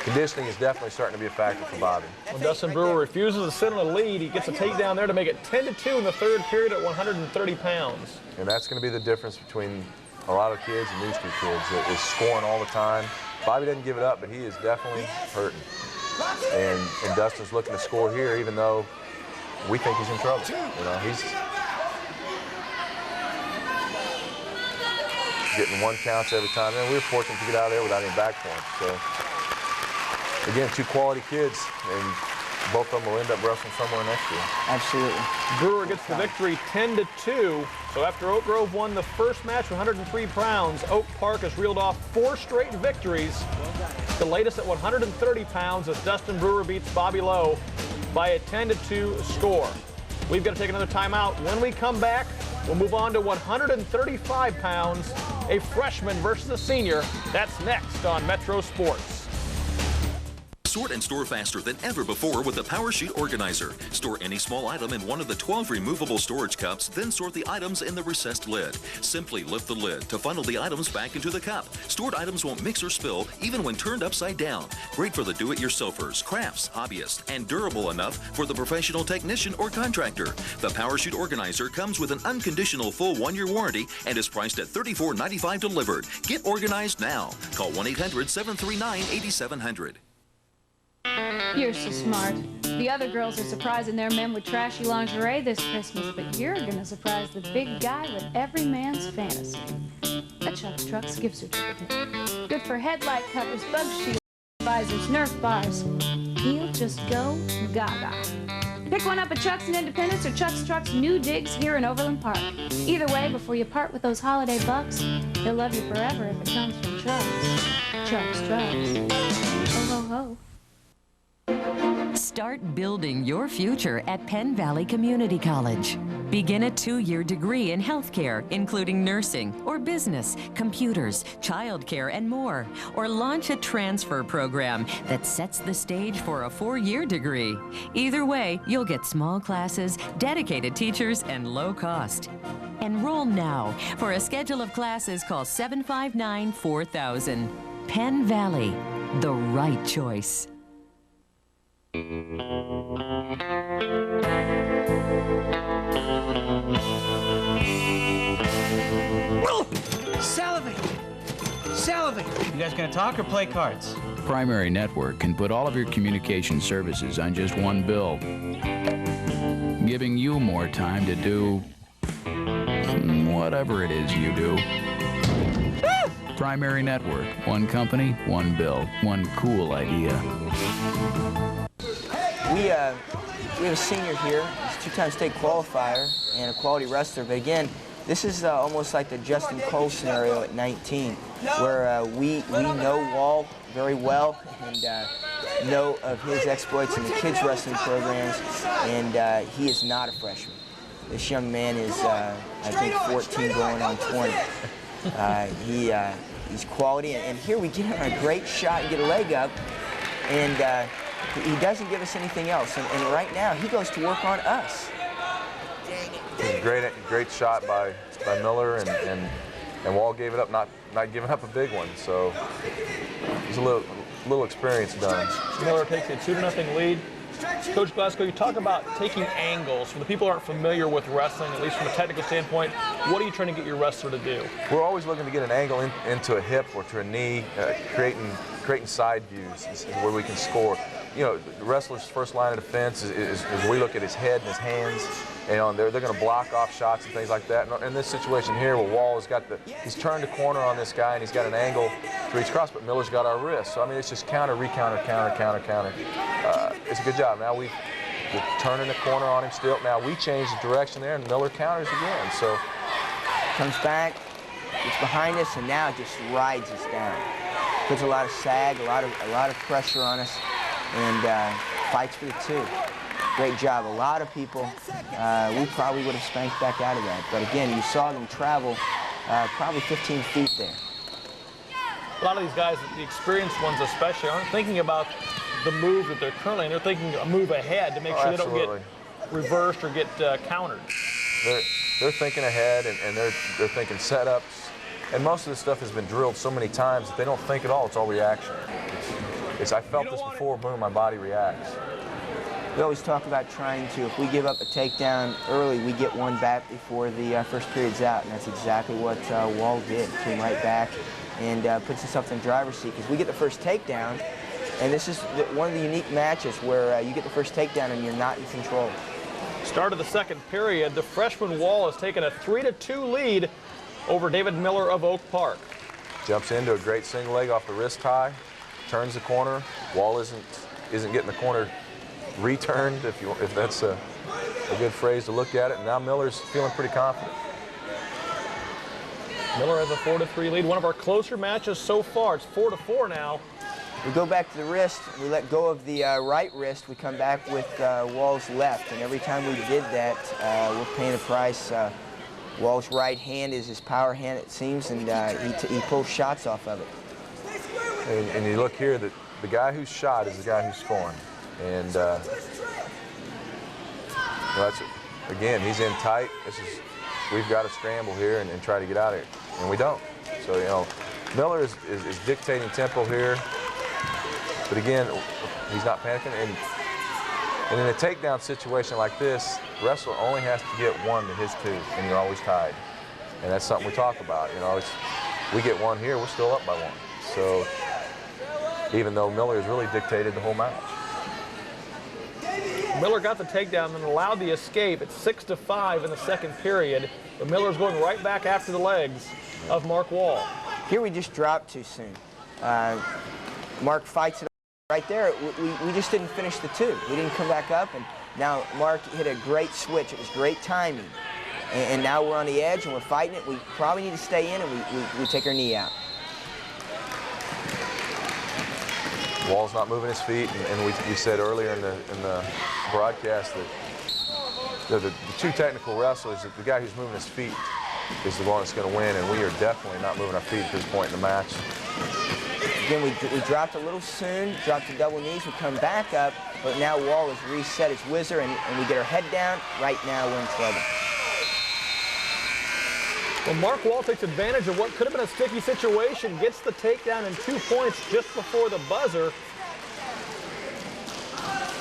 conditioning is definitely starting to be a factor for Bobby. Well, Dustin Brewer refuses to sit on a lead. He gets a takedown there to make it 10-2 in the third period at 130 pounds. And that's going to be the difference between a lot of kids and these two kids that is scoring all the time. Bobby doesn't give it up, but he is definitely hurting. And Dustin's looking to score here, even though we think he's in trouble. He's getting 1 counts every time. And we were fortunate to get out of there without any back points. So, again, 2 quality kids, and both of them will end up wrestling somewhere next year. Absolutely. Brewer gets the victory 10-2. So after Oak Grove won the first match with 103 pounds, Oak Park has reeled off 4 straight victories. The latest at 130 pounds as Dustin Brewer beats Bobby Lowe by a 10-2 score. We've got to take another timeout. When we come back, we'll move on to 135 pounds, a freshman versus a senior. That's next on Metro Sports. Sort and store faster than ever before with the Power Sheet Organizer. Store any small item in one of the 12 removable storage cups, then sort the items in the recessed lid. Simply lift the lid to funnel the items back into the cup. Stored items won't mix or spill even when turned upside down. Great for the do-it-yourselfers, crafts, hobbyists, and durable enough for the professional technician or contractor. The Power Sheet Organizer comes with an unconditional full 1-year warranty and is priced at $34.95 delivered. Get organized now. Call 1-800-739-8700. You're so smart. The other girls are surprising their men with trashy lingerie this Christmas, but you're gonna surprise the big guy with every man's fantasy. A Chuck's Trucks gift certificate. Good for headlight covers, bug shields, visors, Nerf bars. He'll just go gaga. Pick one up at Chuck's in Independence or Chuck's Trucks New Digs here in Overland Park. Either way, before you part with those holiday bucks, he'll love you forever if it comes from Chuck's. Chuck's Trucks. Ho, ho, ho. Start building your future at Penn Valley Community College. Begin a 2-year degree in healthcare, including nursing or business, computers, childcare, and more. Or launch a transfer program that sets the stage for a 4-year degree. Either way, you'll get small classes, dedicated teachers, and low cost. Enroll now. For a schedule of classes, call 759-4000. Penn Valley, the right choice. Salivate! Salivate! You guys gonna talk or play cards? Primary Network can put all of your communication services on just one bill, giving you more time to do whatever it is you do. Primary Network, one company, one bill, one cool idea. We have a senior here. He's a 2-time state qualifier and a quality wrestler. But again, this is almost like the Justin Cole scenario at 19, where we know Wall very well and know of his exploits in the kids wrestling programs, and he is not a freshman. This young man is, I think, 14 going on 20. He's quality, and here we get him a great shot and get a leg up, and he doesn't give us anything else. And right now, he goes to work on us. Great shot by Miller, and Wall gave it up, not giving up a big one. So there's a little experience done. Miller takes a 2-0 lead. Coach Glasgow, you talk about taking angles. For the people who aren't familiar with wrestling, at least from a technical standpoint, what are you trying to get your wrestler to do? We're always looking to get an angle into a hip or to a knee, creating side views is where we can score. You know, the wrestler's first line of defense is we look at his head and his hands, and they're going to block off shots and things like that. And in this situation here, where Wall has got he's turned a corner on this guy and he's got an angle to reach across, but Miller's got our wrist. So I mean, it's just counter, recounter, counter. It's a good job. Now we're turning the corner on him still. Now we change the direction there, and Miller counters again. So comes back, gets behind us, and now just rides us down. Puts a lot of sag, a lot of pressure on us, and fights for the 2. Great job. A lot of people, we probably would have spanked back out of that. But again, you saw them travel probably 15 feet there. A lot of these guys, the experienced ones especially, aren't thinking about the move that they're currently in. They're thinking a move ahead to make sure they don't get reversed or get countered. They're thinking ahead, and they're thinking setups. And most of this stuff has been drilled so many times that they don't think at all. It's all reaction. I felt this before, boom, my body reacts. We always talk about trying to, if we give up a takedown early, we get one back before the first period's out, and that's exactly what Wall did. Came right back and puts himself in the driver's seat, because we get the first takedown, and this is one of the unique matches where you get the first takedown and you're not in control. Start of the second period, the freshman Wall has taken a 3-2 lead over David Miller of Oak Park. Jumps into a great single leg off the wrist tie, turns the corner. Wall isn't getting the corner returned, if that's a good phrase to look at it. And now Miller's feeling pretty confident. Miller has a 4-3 lead. One of our closer matches so far. It's 4-4 now. We go back to the wrist. We let go of the right wrist. We come back with Wall's left. And every time we did that, we're paying a price. Wall's right hand is his power hand, it seems, and he pulls shots off of it. And you look here, that the guy who's shot is the guy who's scoring. And again, he's in tight. We've got to scramble here and try to get out of here, and we don't. So, you know, Miller is dictating tempo here, but again, he's not panicking. And in a takedown situation like this, the wrestler only has to get 1 to his 2, and you're always tied. And that's something we talk about. You know, we get 1 here, we're still up by 1. So even though Miller has really dictated the whole match. Miller got the takedown and allowed the escape. It's 6-5 in the second period. But Miller's going right back after the legs of Mark Wall. Here we just dropped too soon. Mark fights it right there. We just didn't finish the two. We didn't come back up, and now Mark hit a great switch. It was great timing. And now we're on the edge and we're fighting it. We probably need to stay in, and we take our knee out. Wall's not moving his feet, and we said earlier in the broadcast that the two technical wrestlers, the guy who's moving his feet is the one that's going to win, and we are definitely not moving our feet at this point in the match. Again, we dropped a little soon, dropped the double knees, we come back up, but now Wall has reset his whizzer, and we get our head down. Right now, we're in trouble. Well, Mark Wall takes advantage of what could have been a sticky situation, gets the takedown and 2 points just before the buzzer.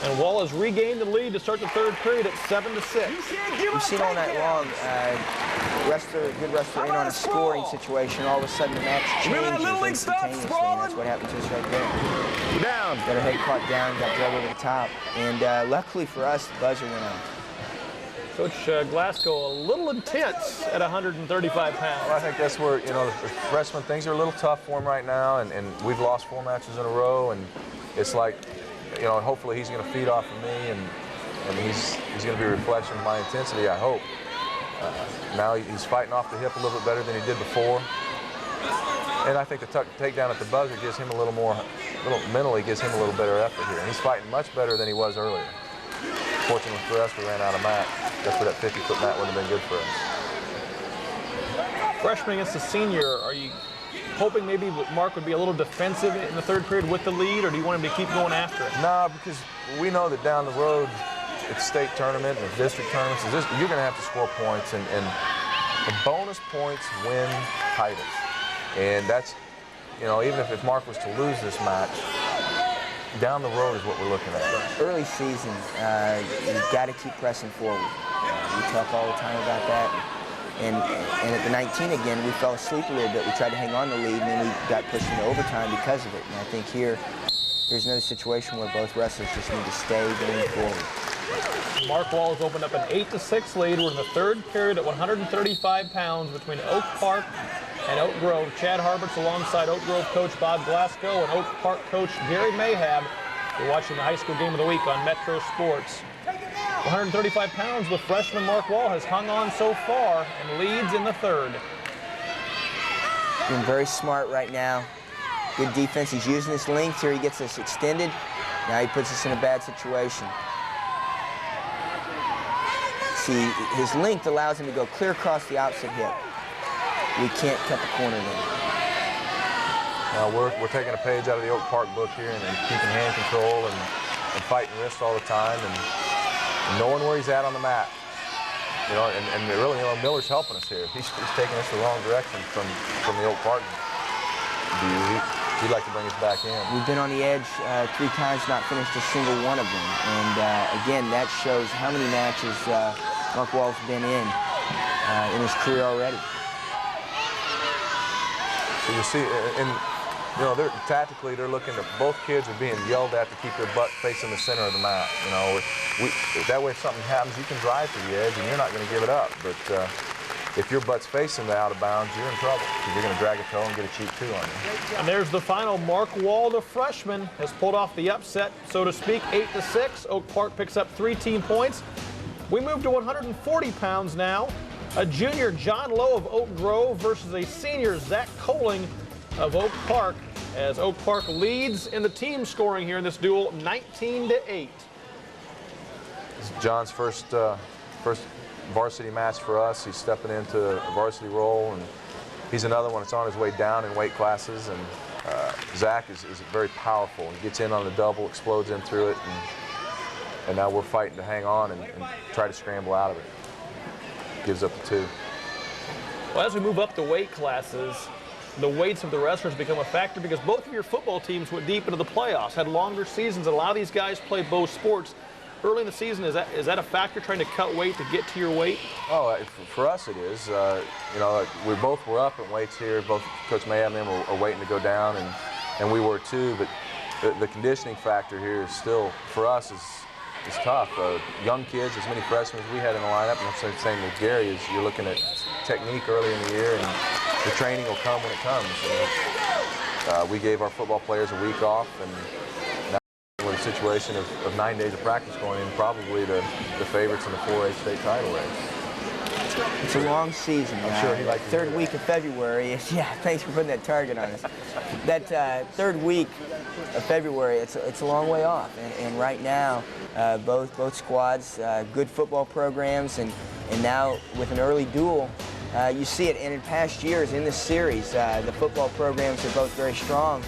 And Wall has regained the lead to start the third period at 7-6. We've seen all night long, good wrestler in on a scoring situation. All of a sudden, the match changes instantaneously, and that's what happened to us right there. Down. Got our head caught down, got drug over the top, and luckily for us, the buzzer went off. Coach Glasgow a little intense at 135 pounds. Well, I think that's where, you know, the freshman things are a little tough for him right now, and we've lost 4 matches in a row, and it's like, you know, hopefully he's going to feed off of me, and he's going to be a reflection of my intensity, I hope. Now he's fighting off the hip a little bit better than he did before. And I think the takedown at the buzzer gives him mentally gives him a little better effort here. And he's fighting much better than he was earlier. Fortunately for us, we ran out of mat. That's where that 50-foot mat wouldn't have been good for us. Freshman against the senior, are you hoping maybe Mark would be a little defensive in the third period with the lead, or do you want him to keep going after it? No, because we know that down the road, at the state tournament and the district tournaments, you're going to have to score points, and the bonus points win titles. And that's, you know, even if Mark was to lose this match, down the road is what we're looking at. Early season, you've got to keep pressing forward. We talk all the time about that. And at the 19 again, we fell asleep a little bit. We tried to hang on the lead, and then we got pushed into overtime because of it. And I think here, there's another situation where both wrestlers just need to stay going forward. Mark Wall has opened up an 8-6 lead. We're in the third period at 135 pounds between Oak Park and Oak Grove. Chad Harberts alongside Oak Grove coach Bob Glasgow and Oak Park coach Gary Mayhab. You're watching the high school game of the week on Metro Sports. 135 pounds with freshman Mark Wall has hung on so far and leads in the third. Being very smart right now. Good defense. He's using his length here. He gets us extended. Now he puts us in a bad situation. See, his length allows him to go clear across the opposite hip. We can't cut the corner there. Now we're taking a page out of the Oak Park book here and keeping hand control and fighting wrist all the time and knowing where he's at on the mat. You know, and really, you know, Miller's helping us here. He's taking us the wrong direction from the Oak Park view. He'd like to bring us back in. We've been on the edge 3 times, not finished a single one of them. And again, that shows how many matches Mark Wall's been in his career already. So you see, and you know, tactically they're looking to, both kids are being yelled at to keep their butt facing the center of the mat. You know, that way if something happens, you can drive to the edge and you're not going to give it up. But if your butt's facing the out of bounds, you're in trouble because you're going to drag a toe and get a cheap 2 on you. And there's the final. Mark Wall, the freshman, has pulled off the upset, so to speak, 8-6. Oak Park picks up 3 team points. We move to 140 pounds now. A junior, John Lowe of Oak Grove versus a senior, Zach Coling of Oak Park, as Oak Park leads in the team scoring here in this duel, 19-8. This is John's first varsity match for us. He's stepping into a varsity role, and he's another one that's on his way down in weight classes. And Zach is very powerful. He gets in on the double, explodes in through it, and now we're fighting to hang on and try to scramble out of it. Gives up the 2. Well, as we move up the weight classes, the weights of the wrestlers become a factor because both of your football teams went deep into the playoffs, had longer seasons, and a lot of these guys play both sports. Early in the season, is that a factor, trying to cut weight to get to your weight? Oh, for us it is. You know, we both were up in weights here. Both Coach Mayhab and them are waiting to go down, and we were too. But the conditioning factor here is still, for us, is is tough. Young kids, as many freshmen as we had in the lineup, and that's the same with Gary, is you're looking at technique early in the year, and the training will come when it comes. And, we gave our football players a week off, and now we're in a situation of 9 days of practice going in, probably the favorites in the 4A state title race. It's a long season. I'm sure he likes third week of February. Yeah, thanks for putting that target on us. That third week of February, it's a long way off. And right now, both squads, good football programs, and now with an early duel, you see it. And in past years in this series, the football programs are both very strong,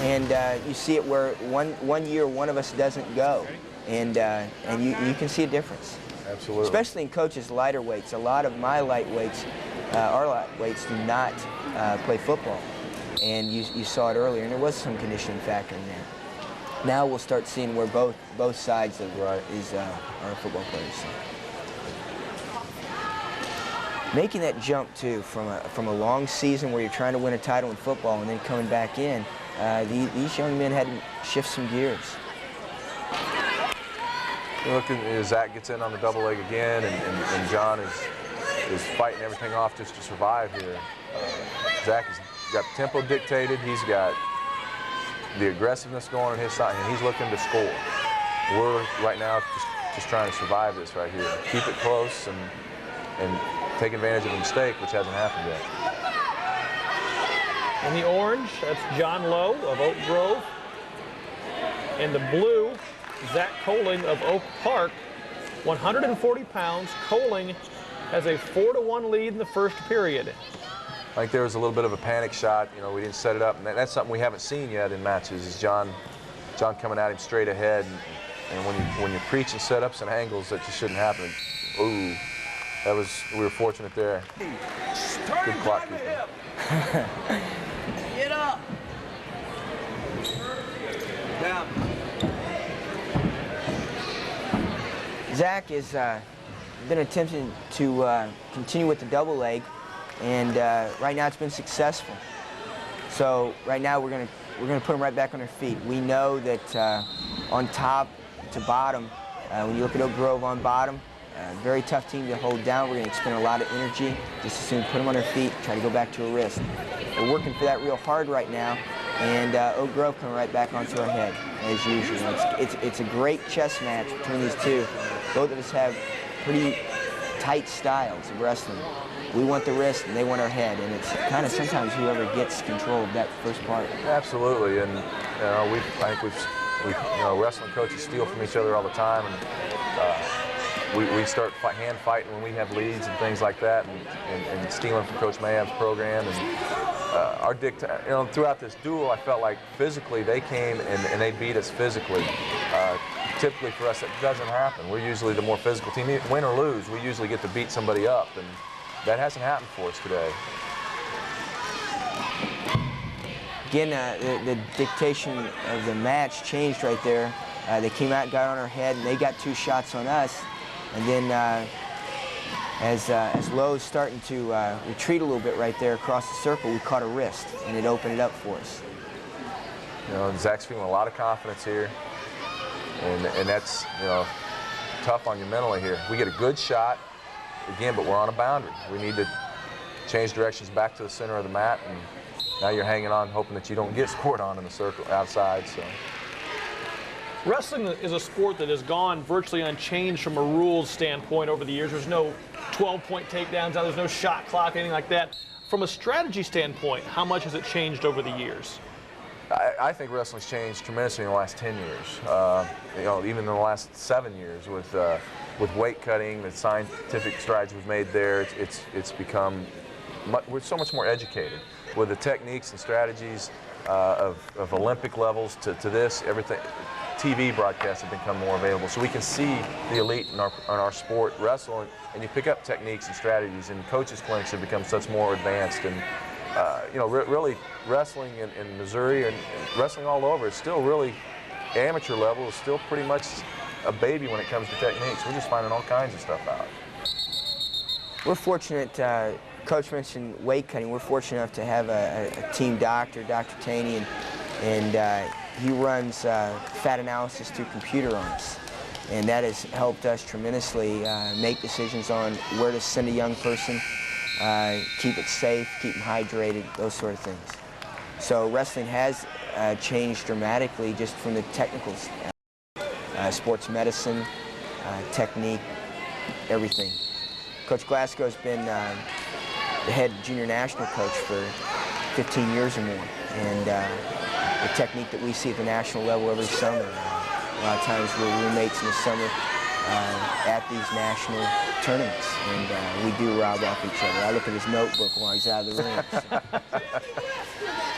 and you see it where one year one of us doesn't go, and you can see a difference. Absolutely. Especially in coaches' lighter weights. A lot of my lightweights, our lightweights, do not play football. And you saw it earlier, and there was some conditioning factor in there. Now we'll start seeing where both sides of are football players. So. Making that jump too from a long season where you're trying to win a title in football and then coming back in, these young men had to shift some gears. Looking, Zach gets in on the double leg again, and John is fighting everything off just to survive here. Zach has got tempo dictated. He's got the aggressiveness going on his side, and he's looking to score. We're right now just trying to survive this right here. Keep it close and take advantage of a mistake, which hasn't happened yet. In the orange, that's John Lowe of Oak Grove. In the blue, Zach Coling of Oak Park, 140 pounds. Coling has a 4-1 lead in the first period. I think there was a little bit of a panic shot. You know, we didn't set it up, and that's something we haven't seen yet in matches. Is John coming at him straight ahead, and when you preach and set ups and angles, that just shouldn't happen. Ooh, we were fortunate there. Good clock keeping. Get up. Down. Zach has been attempting to continue with the double leg, and right now it's been successful. So right now we're gonna put him right back on their feet. We know that on top to bottom, when you look at Oak Grove on bottom, very tough team to hold down. We're going to expend a lot of energy just as soon as put them on their feet, try to go back to a wrist. We're working for that real hard right now, and Oak Grove coming right back onto our head as usual. It's a great chess match between these two. Both of us have pretty tight styles of wrestling. We want the wrist and they want our head, and it's kind of sometimes whoever gets control of that first part. Absolutely, and I think we've wrestling coaches steal from each other all the time, and we start hand fighting when we have leads and things like that, and stealing from Coach Mahab's program. And throughout this duel, I felt like physically they came and they beat us physically. Typically for us, that doesn't happen. We're usually the more physical team. Win or lose, we usually get to beat somebody up, and that hasn't happened for us today. Again, the dictation of the match changed right there. They came out and got on our head, and they got 2 shots on us. And then as Lowe's starting to retreat a little bit right there across the circle, we caught a wrist, and it opened it up for us. Zach's feeling a lot of confidence here, and that's tough on you mentally here. We get a good shot again, but we're on a boundary. We need to change directions back to the center of the mat, and now you're hanging on, hoping that you don't get scored on in the circle outside. So. Wrestling is a sport that has gone virtually unchanged from a rules standpoint over the years. There's no 12-point takedowns now. There's no shot clock, anything like that. From a strategy standpoint, how much has it changed over the years? I think wrestling's changed tremendously in the last 10 years. Even in the last 7 years with weight cutting, the scientific strides we've made there, it's become we're so much more educated with the techniques and strategies of Olympic levels to this. Everything. TV broadcasts have become more available, so we can see the elite in our sport wrestle, and you pick up techniques and strategies, and coaches' clinics have become such more advanced. And really wrestling in Missouri and wrestling all over is still really amateur level, is still pretty much a baby when it comes to techniques. We're just finding all kinds of stuff out. We're fortunate. Coach mentioned weight cutting. We're fortunate enough to have a team doctor, Dr. Taney, and he runs fat analysis through computer on us. And that has helped us tremendously make decisions on where to send a young person, keep it safe, keep them hydrated, those sort of things. So wrestling has changed dramatically just from the technicals, sports medicine, technique, everything. Coach Glasgow's been the head junior national coach for 15 years or more, and the technique that we see at the national level every summer, a lot of times we're roommates in the summer at these national tournaments, and we do rob off each other. I look at his notebook while he's out of the ring. So.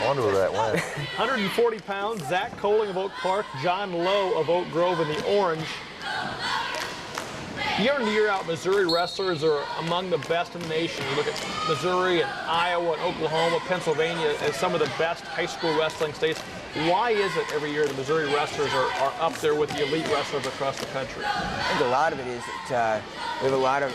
I wonder where that went. 140 pounds, Zach Coling of Oak Park, John Lowe of Oak Grove in the orange. Year in and year out, Missouri wrestlers are among the best in the nation. You look at Missouri and Iowa and Oklahoma, Pennsylvania as some of the best high school wrestling states. Why is it every year the Missouri wrestlers are up there with the elite wrestlers across the country? I think a lot of it is that we have a lot of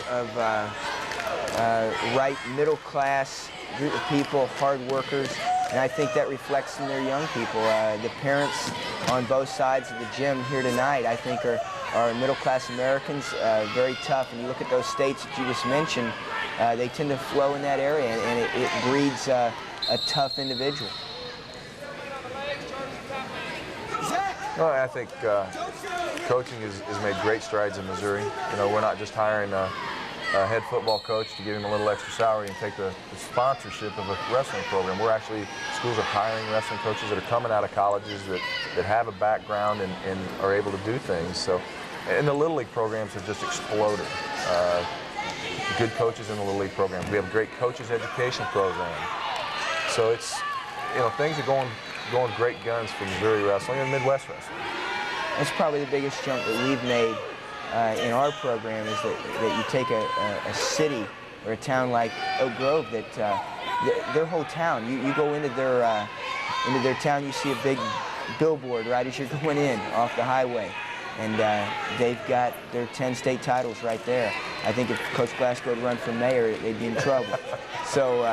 right middle class group of people, hard workers, and I think that reflects in their young people. The parents on both sides of the gym here tonight, I think, are middle-class Americans, very tough. And you look at those states that you just mentioned, they tend to flow in that area, and it breeds a tough individual. No, I think coaching has made great strides in Missouri. You know, we're not just hiring a head football coach to give him a little extra salary and take the sponsorship of a wrestling program. We're actually, schools are hiring wrestling coaches that are coming out of colleges that have a background and are able to do things. So, and the Little League programs have just exploded. Good coaches in the Little League program. We have a great coaches education program. So it's, you know, things are going great guns for Missouri wrestling and Midwest wrestling. That's probably the biggest jump that we've made in our program, is that you take a city or a town like Oak Grove, that their whole town, you go into their town, you see a big billboard right as you're going in off the highway, and they've got their 10 state titles right there. I think if Coach Glasgow would run for mayor, they'd be in trouble. So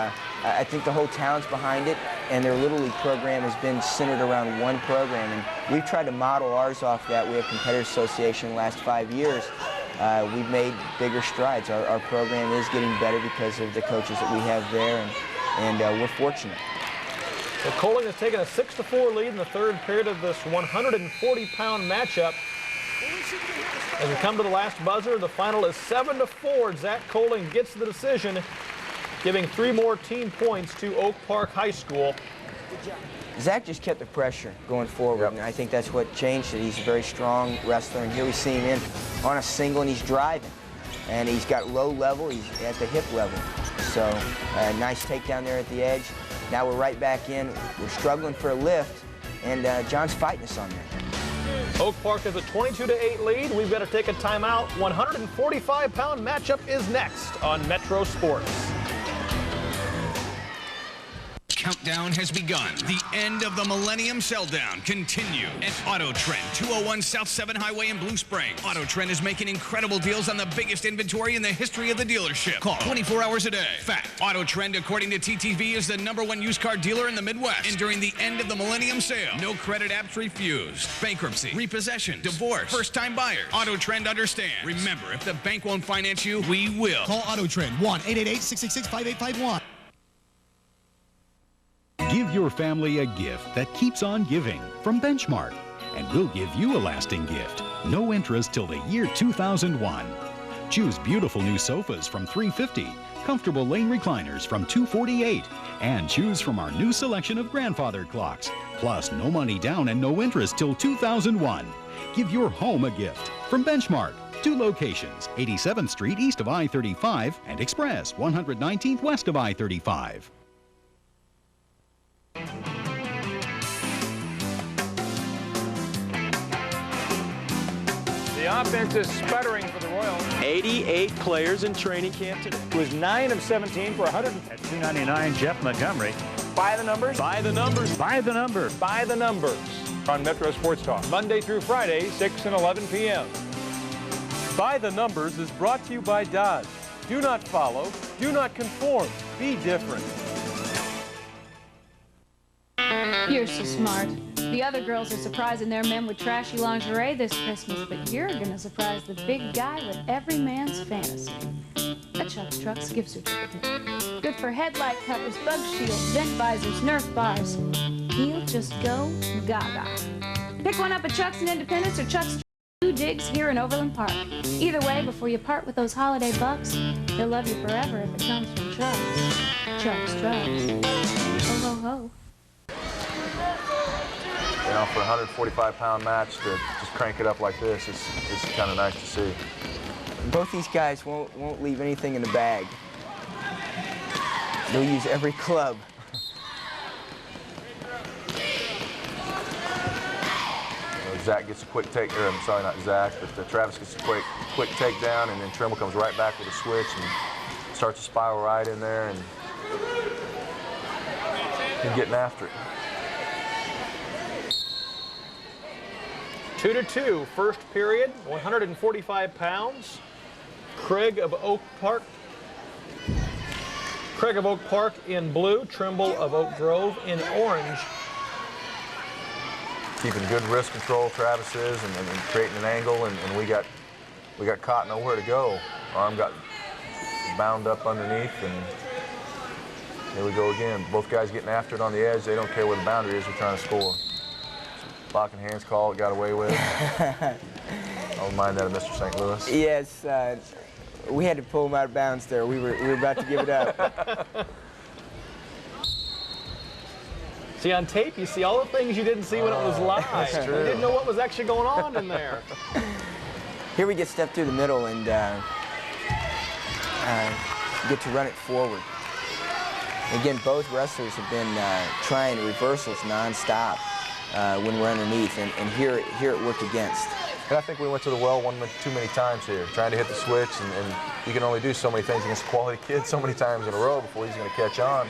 I think the whole town's behind it, and their Little League program has been centered around one program, and we've tried to model ours off that. We have Competitive Association in the last 5 years. We've made bigger strides. Our program is getting better because of the coaches that we have there, and we're fortunate. Well, Coling has taken a 6-4 lead in the third period of this 140-pound matchup. As we come to the last buzzer, the final is 7-4. Zach Coling gets the decision, giving 3 more team points to Oak Park High School. Zach just kept the pressure going forward, and I think that's what changed it. He's a very strong wrestler, and here we see him in on a single, and he's driving. And he's got low level, he's at the hip level. So nice takedown there at the edge. Now we're right back in. We're struggling for a lift, and John's fighting us on that. Oak Park has a 22-8 lead. We've got to take a timeout. 145-pound matchup is next on Metro Sports. Countdown has begun. The end of the Millennium Selldown continue at Auto Trend, 201 South 7 Highway in Blue Springs. Auto Trend is making incredible deals on the biggest inventory in the history of the dealership. Call 24 hours a day. Fact, Auto Trend, according to TTV, is the #1 used car dealer in the Midwest. And during the end of the Millennium Sale, no credit apps refused. Bankruptcy, repossession, divorce, first-time buyers. Auto Trend understands. Remember, if the bank won't finance you, we will. Call Auto Trend, 1-888-666-5851. Give your family a gift that keeps on giving from Benchmark, and we'll give you a lasting gift. No interest till the year 2001. Choose beautiful new sofas from $350, comfortable lane recliners from $248, and choose from our new selection of grandfather clocks. Plus, no money down and no interest till 2001. Give your home a gift from Benchmark. 2 locations, 87th Street east of I-35 and Express 119th west of I-35. The offense is sputtering for the Royals. 88 players in training camp today. It was 9 of 17 for 100. At 299, Jeff Montgomery. By the numbers. By the numbers. By the numbers. By the numbers. On Metro Sports Talk, Monday through Friday, 6 and 11 p.m. By the Numbers is brought to you by Dodge. Do not follow. Do not conform. Be different. You're so smart. The other girls are surprising their men with trashy lingerie this Christmas, but you're gonna surprise the big guy with every man's fantasy. A Chuck's Trucks gift certificate. Good for headlight covers, bug shields, vent visors, Nerf bars. He'll just go gaga. Pick one up at Chuck's in Independence or Chuck's Two Digs here in Overland Park. Either way, before you part with those holiday bucks, he'll love you forever if it comes from Chuck's. Chuck's Trucks. Ho, ho, ho. You know, for a 145-pound match to just crank it up like this is kind of nice to see. Both these guys won't leave anything in the bag. They'll use every club. Zach gets a quick take, or I'm sorry, not Zach, but Travis gets a quick takedown, and then Trimble comes right back with a switch and starts to spiral right in there and getting after it. 2-2, first period, 145 pounds. Craig of Oak Park in blue, Trimble of Oak Grove in orange. Keeping good wrist control, Travis is, and creating an angle, and we got caught nowhere to go. Arm got bound up underneath, and here we go again. Both guys getting after it on the edge. They don't care where the boundary is. They're trying to score. Locking hands call, got away with. I don't mind that of Mr. St. Louis. Yes, we had to pull him out of bounds there. We were about to give it up. See, on tape, you see all the things you didn't see when it was live. That's true. You didn't know what was actually going on in there. Here we get stepped through the middle and get to run it forward. Again, both wrestlers have been trying reversals nonstop when we're underneath, and here it worked against. And I think we went to the well one too many times here, trying to hit the switch, and you can only do so many things against quality kids so many times in a row before he's going to catch on.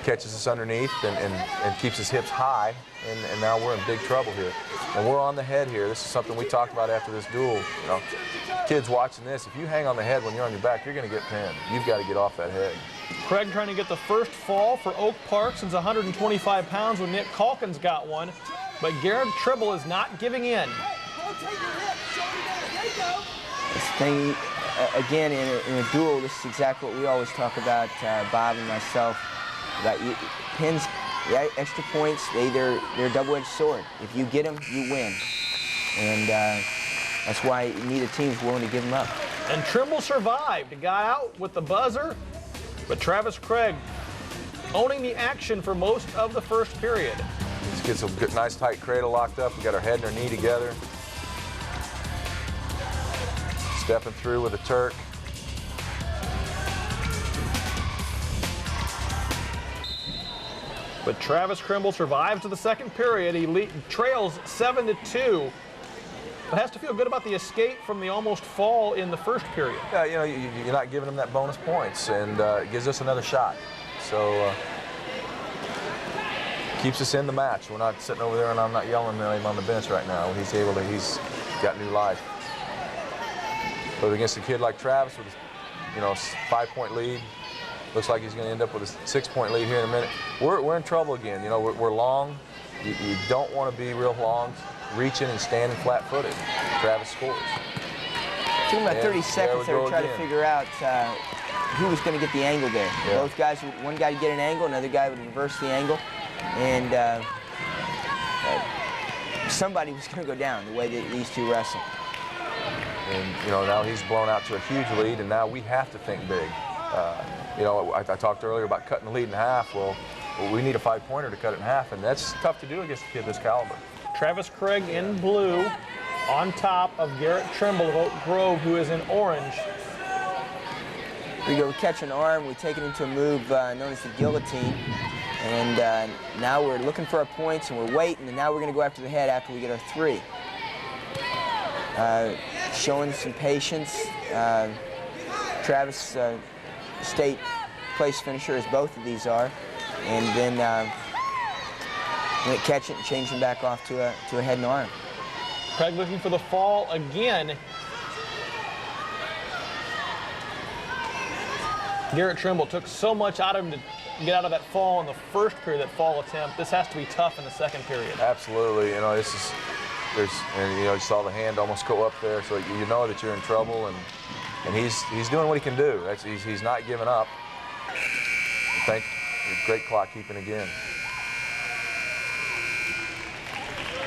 Catches us underneath and keeps his hips high, and now we're in big trouble here. And we're on the head here. This is something we talked about after this duel. You know, kids watching this, if you hang on the head when you're on your back, you're going to get pinned. You've got to get off that head. Craig trying to get the first fall for Oak Park since 125 pounds when Nick Calkins got one, but Garrett Trimble is not giving in. This thing, again, in a duel, this is exactly what we always talk about, Bob and myself. About pins, extra points, they're a double-edged sword. If you get them, you win. And that's why neither team's willing to give them up. And Trimble survived. He got out with the buzzer, but Travis Craig owning the action for most of the first period. Let's get some good, nice tight cradle locked up. We got our head and our knee together. Stepping through with a Turk. But Travis Trimble survives to the second period. He trails 7-2, but has to feel good about the escape from the almost fall in the first period. Yeah, you know, you're not giving him that bonus points, and it gives us another shot. So keeps us in the match. We're not sitting over there, and I'm not yelling at him on the bench right now. He's got new life. But against a kid like Travis with, you know, 5-point lead. Looks like he's going to end up with a 6-point lead here in a minute. We're in trouble again. You know, we're long. You don't want to be real long, reaching and standing flat-footed. Travis scores. Took about 30 seconds there to try to figure out who was going to get the angle there. Yeah. Both guys, one guy would get an angle, another guy would reverse the angle, and somebody was going to go down the way that these two wrestle. And you know, now he's blown out to a huge lead, and now we have to think big. You know, I talked earlier about cutting the lead in half. Well, we need a 5-pointer to cut it in half, and that's tough to do against a kid this caliber. Travis Craig in blue on top of Garrett Trimble of Oak Grove, who is in orange. We go catch an arm. We take it into a move known as the guillotine. And now we're looking for our points, and we're waiting, and now we're going to go after the head after we get our 3. Showing some patience. Travis, state place finisher, as both of these are, and then catch it and change them back off to a head and arm. Craig looking for the fall again. Garrett Trimble took so much out of him get out of that fall in the first period, that fall attempt. This has to be tough in the second period. Absolutely. You know, this is, and you know, you saw the hand almost go up there, so you know that you're in trouble, and he's doing what he can do. He's not giving up. Great clock keeping again.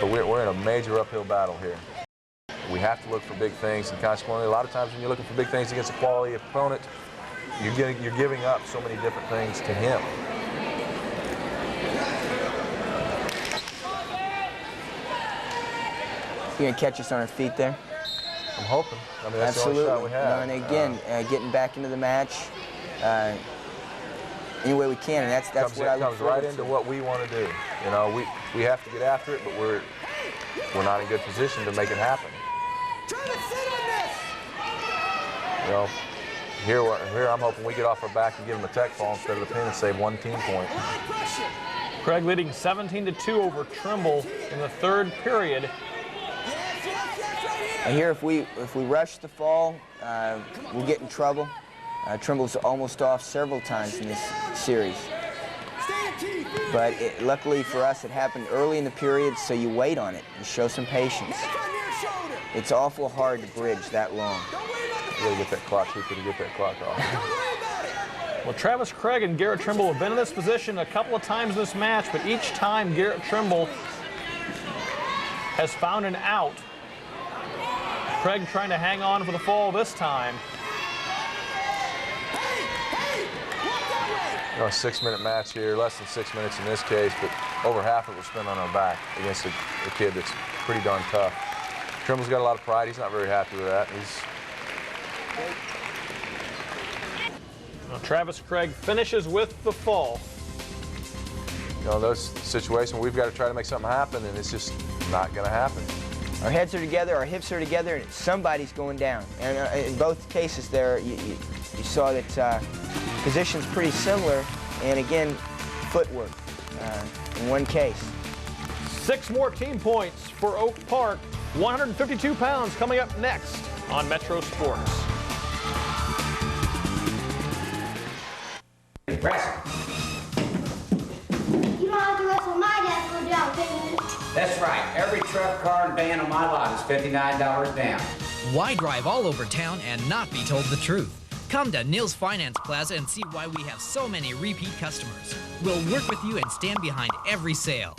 But we're in a major uphill battle here. We have to look for big things, and consequently, a lot of times when you're looking for big things against a quality opponent, you're giving up so many different things to him. You gonna catch us on our feet there? I'm hoping. I mean, that's Absolutely. the only shot we have. No, and again, getting back into the match any way we can, and that's what I look comes right forward into to. what we want to do. You know, we have to get after it, but we're not in good position to make it happen. You know, here I'm hoping we get off our back and give them a tech ball instead of the pin and save one team point. Craig leading 17-2 over Trimble in the third period. And here, if we rush the fall, we'll get in trouble. Trimble's almost off several times in this series. But luckily for us, it happened early in the period, so you wait on it and show some patience. It's awful hard to bridge that long. You gotta get that clock, we could get that clock off. Well, Travis Craig and Garrett Trimble have been in this position a couple of times in this match, but each time Garrett Trimble has found an out. Craig trying to hang on for the fall this time. You know, a 6-minute match here, less than 6 minutes in this case, but over half of it was spent on our back against a kid that's pretty darn tough. Trimble's got a lot of pride. He's not very happy with that. Well, Travis Craig finishes with the fall. You know, those situations we've got to try to make something happen, and it's just not going to happen. Our heads are together, our hips are together, and somebody's going down. And in both cases there, you saw that position's pretty similar, and again, footwork in one case. 6 more team points for Oak Park. 152 pounds coming up next on Metro Sports. You don't have to wrestle my dad for down payment. That's right. Every truck, car, and van on my lot is $59 down. Why drive all over town and not be told the truth? Come to Neil's Finance Plaza and see why we have so many repeat customers. We'll work with you and stand behind every sale.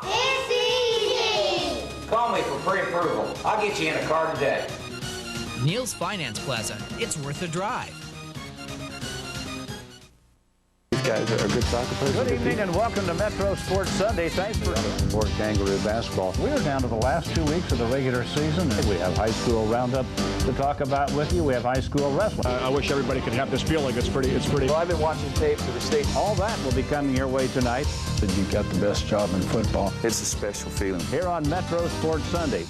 It's easy! Call me for pre-approval. I'll get you in a car today. Neil's Finance Plaza. It's worth a drive. These guys are a good soccer players. Good evening and welcome to Metro Sports Sunday. Thanks for Fort Kangaroo basketball. We're down to the last 2 weeks of the regular season. We have high school roundup to talk about with you. We have high school wrestling. I wish everybody could have this feeling. It's pretty. Well, I've been watching tapes of the state. All that will be coming your way tonight. You got the best job in football. It's a special feeling. Here on Metro Sports Sunday.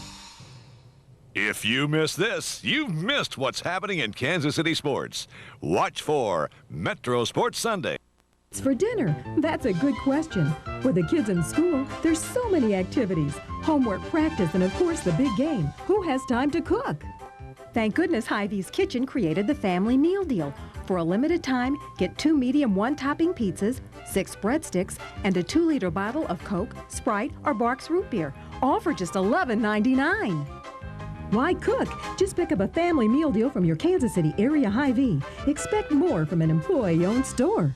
If you missed this, you've missed what's happening in Kansas City sports. Watch for Metro Sports Sunday. For dinner? That's a good question. With the kids in school, there's so many activities. Homework, practice, and of course the big game. Who has time to cook? Thank goodness Hy-Vee's Kitchen created the family meal deal. For a limited time, get 2 medium 1-topping pizzas, 6 breadsticks, and a 2-liter bottle of Coke, Sprite, or Barks root beer, all for just $11.99. Why cook? Just pick up a family meal deal from your Kansas City area Hy-Vee. Expect more from an employee-owned store.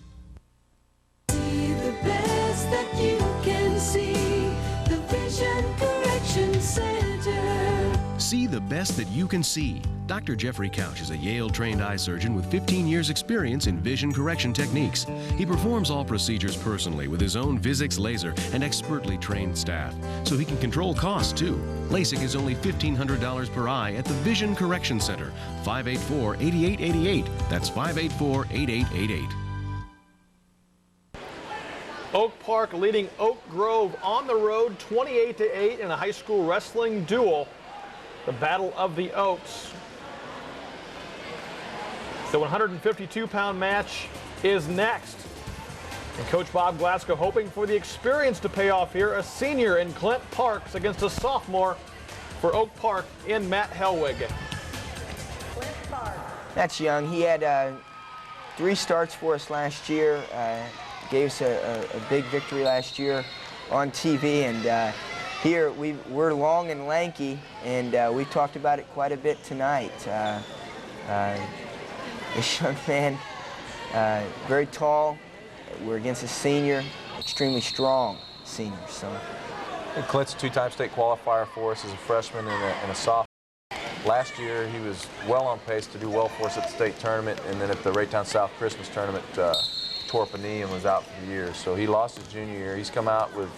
See the best that you can see, the Vision Correction Center. See the best that you can see. Dr. Jeffrey Couch is a Yale-trained eye surgeon with 15 years experience in vision correction techniques. He performs all procedures personally with his own Vizix laser and expertly trained staff, so he can control costs too. LASIK is only $1,500 per eye at the Vision Correction Center, 584-8888. That's 584-8888. Oak Park leading Oak Grove on the road 28-8 in a high school wrestling duel. The Battle of the Oaks. The 152-pound match is next. And Coach Bob Glasgow hoping for the experience to pay off here. A senior in Clint Parks against a sophomore for Oak Park in Matt Helwig. That's young. He had 3 starts for us last year. gave us a big victory last year on TV, and here we're long and lanky, and we've talked about it quite a bit tonight. This young man, very tall. We're against a senior, extremely strong senior. So, Clint's a two-time state qualifier for us as a freshman and a sophomore. Last year, he was well on pace to do well for us at the state tournament, and then at the Raytown South Christmas tournament, tore up a knee and was out for the year. So he lost his junior year. He's come out with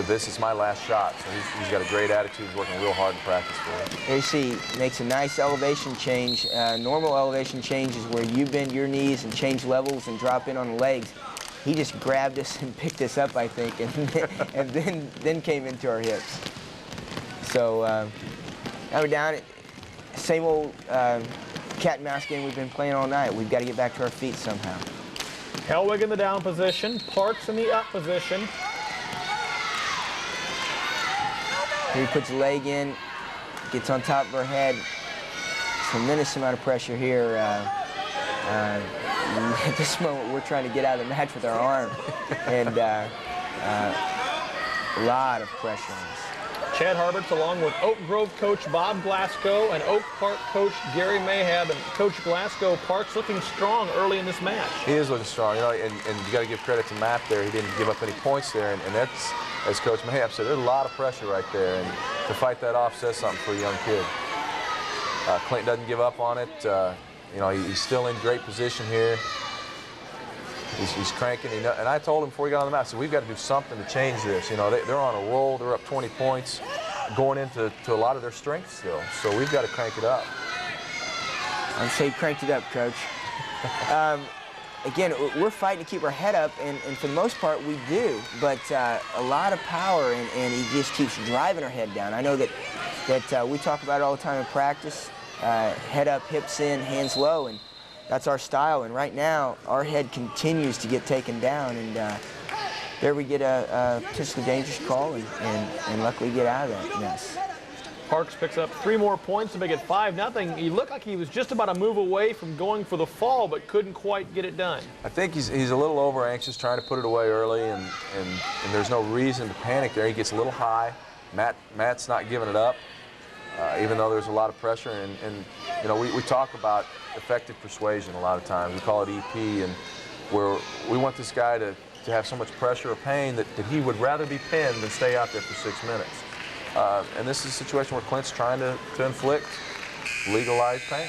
this is my last shot. So he's got a great attitude. He's working real hard in practice for it. AC makes a nice elevation change. Normal elevation change is where you bend your knees and change levels and drop in on the legs. He just grabbed us and picked us up, I think, and then came into our hips. So now we're down. Same old cat and mouse game we've been playing all night. We've got to get back to our feet somehow. Hellwig in the down position, Parks in the up position. Here he puts a leg in, gets on top of her head. Tremendous amount of pressure here. At this moment, we're trying to get out of the match with our arm, and a lot of pressure on us. Chad Harberts, along with Oak Grove coach Bob Glasgow and Oak Park coach Gary Mayhab, and Coach Glasgow. Parks looking strong early in this match. He is looking strong, you know, and you got to give credit to Matt there. He didn't give up any points there, and that's, as Coach Mayhab said, there's a lot of pressure right there, and to fight that off says something for a young kid. Clint doesn't give up on it. You know, he's still in great position here. He's cranking, and I told him before he got on the mat, so we've got to do something to change this. You know, they're on a roll. They're up 20 points, going into a lot of their strengths still. So we've got to crank it up. I'd say cranked it up, Coach. Again, we're fighting to keep our head up, and for the most part, we do. But a lot of power, and he just keeps driving our head down. I know that we talk about it all the time in practice. Head up, hips in, hands low, and that's our style. And right now, our head continues to get taken down, and there we get a potentially dangerous call, and luckily get out of that mess. Parks picks up 3 more points to make it 5-0. He looked like he was just about to move away from going for the fall, but couldn't quite get it done. I think he's a little over anxious, trying to put it away early, and there's no reason to panic there. He gets a little high. Matt's not giving it up, even though there's a lot of pressure. And you know, we talk about effective persuasion a lot of times. We call it EP, and where we want this guy to have so much pressure or pain that he would rather be pinned than stay out there for 6 minutes. And this is a situation where Clint's trying to inflict legalized pain.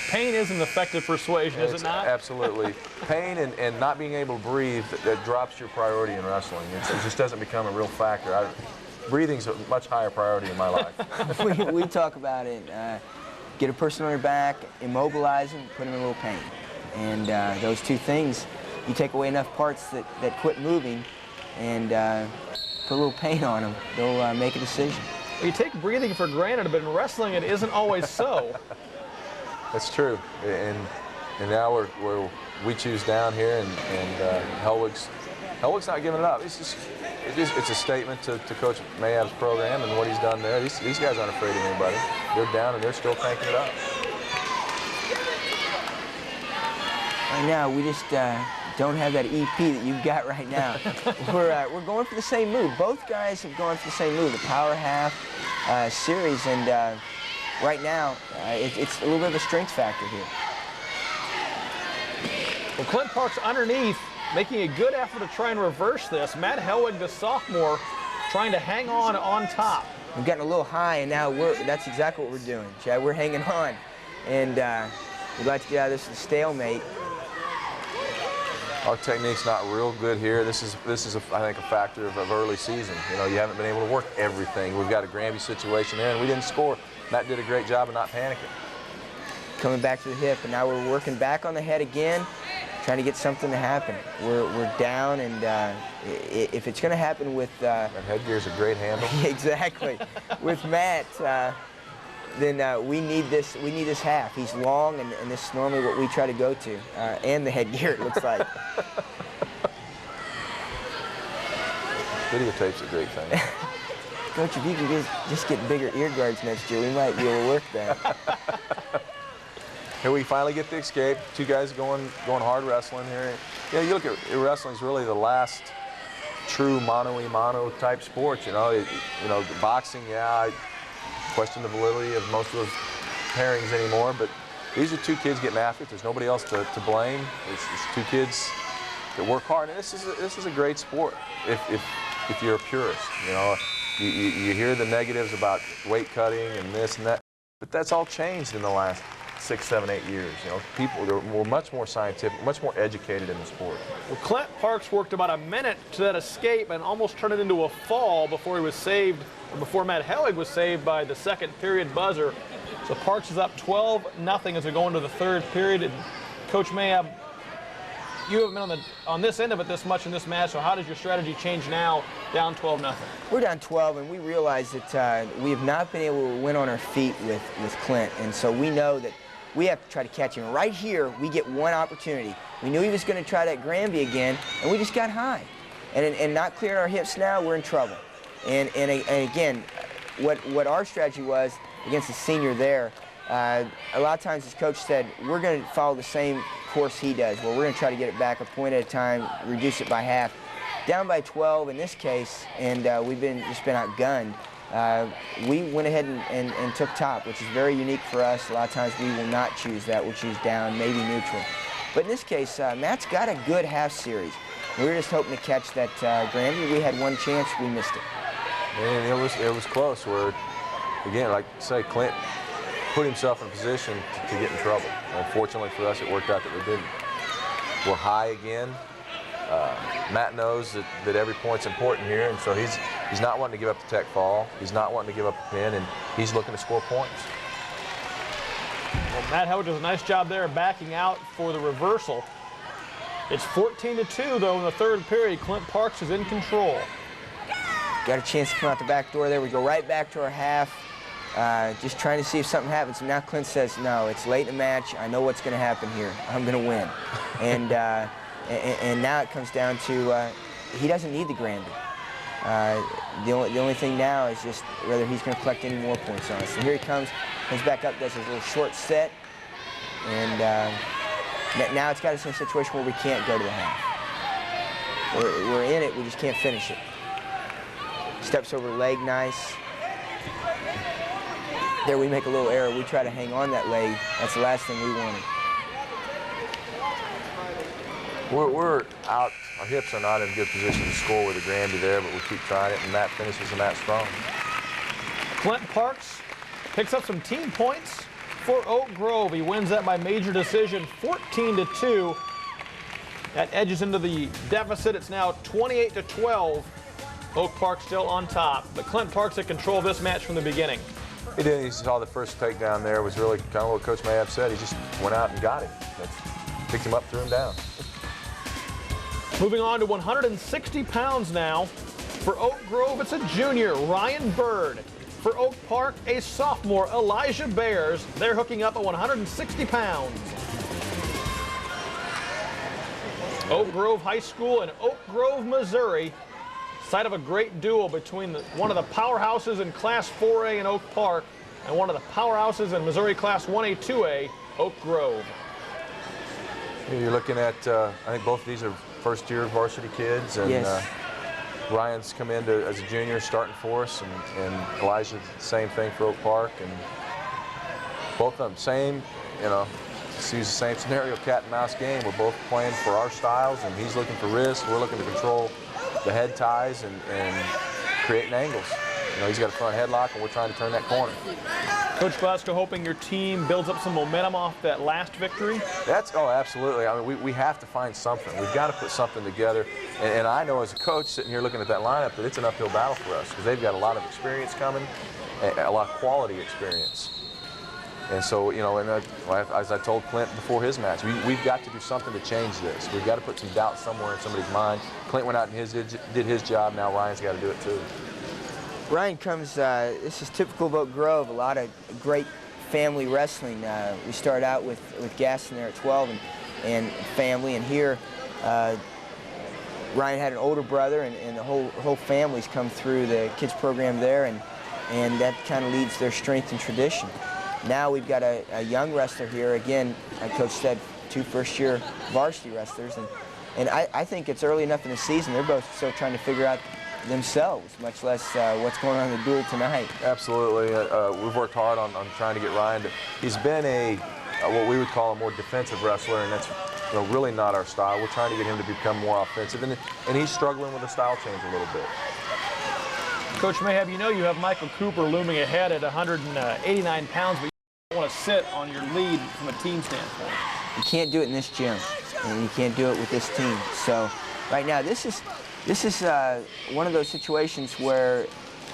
Pain is an effective persuasion, is it not? Absolutely. Pain and not being able to breathe, that drops your priority in wrestling. It just doesn't become a real factor. Breathing's a much higher priority in my life. we talk about it. Get a person on their back, immobilize them, put them in a little pain. And those two things, you take away enough parts that quit moving, and put a little pain on them, they'll make a decision. Well, you take breathing for granted, but in wrestling it isn't always so. That's true. And now we choose down here, and Hellwig's not giving it up. It's a statement to Coach Mayhab's program and what he's done there. These guys aren't afraid of anybody. They're down and they're still cranking it up. Right now, we just don't have that EP that you've got right now. We're going for the same move. Both guys have gone for the same move, the power half series, and right now, it's a little bit of a strength factor here. Well, Clint Parks underneath, making a good effort to try and reverse this. Matt Hellwig, the sophomore, trying to hang on top. We've gotten a little high, and now that's exactly what we're doing, Chad. We're hanging on, and we'd like to get out of this stalemate. Our technique's not real good here. This is I think, a factor of early season. You know, you haven't been able to work everything. We've got a Granby situation there, and we didn't score. Matt did a great job of not panicking. Coming back to the hip, and now we're working back on the head again, trying to get something to happen. We're down, and if it's going to happen with that headgear's a great handle. Exactly. With Matt, then we need this half. He's long, and this is normally what we try to go to, and the headgear, it looks like. Videotape's a great thing. Coach, if you can just get bigger ear guards next year, we might be able to work that. here we finally get the escape. Two guys going hard wrestling here. Yeah, you look at wrestling's really the last true mano-a-mano type sport. You know, boxing. Yeah, I question the validity of most of those pairings anymore, but these are two kids getting after it. There's nobody else to blame. It's two kids that work hard, and this is a great sport if you're a purist. You know, you hear the negatives about weight cutting and this and that, but that's all changed in the last 6, 7, 8 years. You know, people were much more scientific, much more educated in the sport. Well, Clint Parks worked about a minute to that escape and almost turned it into a fall before he was saved, or before Matt Hellig was saved by the second period buzzer. So Parks is up 12-0 as we go into the third period. And Coach Mayhab, you haven't been on this end of it this much in this match, so how does your strategy change now, down 12-0? We're down 12, and we realize that we have not been able to win on our feet with Clint, and so we know that we have to try to catch him. Right here, we get one opportunity. We knew he was going to try that Granby again, and we just got high. And not clearing our hips now, we're in trouble. And again, what our strategy was against the senior there, a lot of times, as Coach said, we're going to follow the same course he does, where we're going to try to get it back a point at a time, reduce it by half. Down by 12 in this case, and we've just been outgunned. We went ahead and took top, which is very unique for us. A lot of times we will not choose that. We'll choose down, maybe neutral. But in this case, Matt's got a good half series. We were just hoping to catch that Granby. We had one chance, we missed it. And it was close where, again, like I say, Clint put himself in a position to get in trouble. Unfortunately for us, it worked out that we didn't. We're high again. Matt knows that every point's important here, and so he's not wanting to give up the tech fall. He's not wanting to give up the pin, and he's looking to score points. Well, Matt Hellig does a nice job there backing out for the reversal. It's 14-2, though, in the third period. Clint Parks is in control. Got a chance to come out the back door there. We go right back to our half, just trying to see if something happens. And now Clint says, no, it's late in the match. I know what's going to happen here. I'm going to win. And now it comes down to he doesn't need the Granby. The only thing now is just whether he's going to collect any more points on us. And here he comes back up, does his little short set. And now it's got us in a situation where we can't go to the half. We're in it, we just can't finish it. Steps over the leg nice. There we make a little error. We try to hang on that leg. That's the last thing we wanted. We're out. Our hips are not in a good position to score with a Granby there, but we keep trying it, and Matt finishes the match strong. Clint Parks picks up some team points for Oak Grove. He wins that by major decision, 14-2. That edges into the deficit. It's now 28-12. Oak Park still on top, but Clint Parks had control of this match from the beginning. He did. He saw the first takedown there. Was really kind of what Coach Mayhab said. He just went out and got him. Picked him up, threw him down. Moving on to 160 pounds now. For Oak Grove, it's a junior, Ryan Bird. For Oak Park, a sophomore, Elijah Bears. They're hooking up at 160 pounds. Oak Grove High School in Oak Grove, Missouri. Site of a great duel between one of the powerhouses in Class 4A in Oak Park and one of the powerhouses in Missouri Class 1A, 2A, Oak Grove. You're looking at, I think both of these are first-year varsity kids, and yes. Ryan's come in as a junior starting for us, and Elijah's the same thing for Oak Park, and both of them same, you know, use the same scenario, cat and mouse game. We're both playing for our styles, and he's looking for wrist. We're looking to control the head ties and creating angles. You know, he's got a front headlock, and we're trying to turn that corner. Coach Glasgow hoping your team builds up some momentum off that last victory? Oh, absolutely. I mean, we have to find something. We've got to put something together. And I know as a coach sitting here looking at that lineup that it's an uphill battle for us because they've got a lot of experience coming, a lot of quality experience. And so, you know, as I told Clint before his match, we've got to do something to change this. We've got to put some doubt somewhere in somebody's mind. Clint went out and did his job. Now Ryan's got to do it too. Ryan comes, this is typical of Oak Grove, a lot of great family wrestling. We started out with Gaston there at 12 and family, and here Ryan had an older brother, and the whole family's come through the kids program there, and that kind of leads their strength and tradition. Now we've got a young wrestler here. Again, Coach said 2 first-year varsity wrestlers, and I think it's early enough in the season. They're both still trying to figure out themselves, much less what's going on in the duel tonight. Absolutely. We've worked hard on trying to get Ryan he's been what we would call a more defensive wrestler, and that's really not our style. We're trying to get him to become more offensive, and he's struggling with the style change a little bit. Coach Mayhab, you have Michael Cooper looming ahead at 189 pounds, but you don't want to sit on your lead from a team standpoint. You can't do it in this gym, and you can't do it with this team. So right now, this is one of those situations where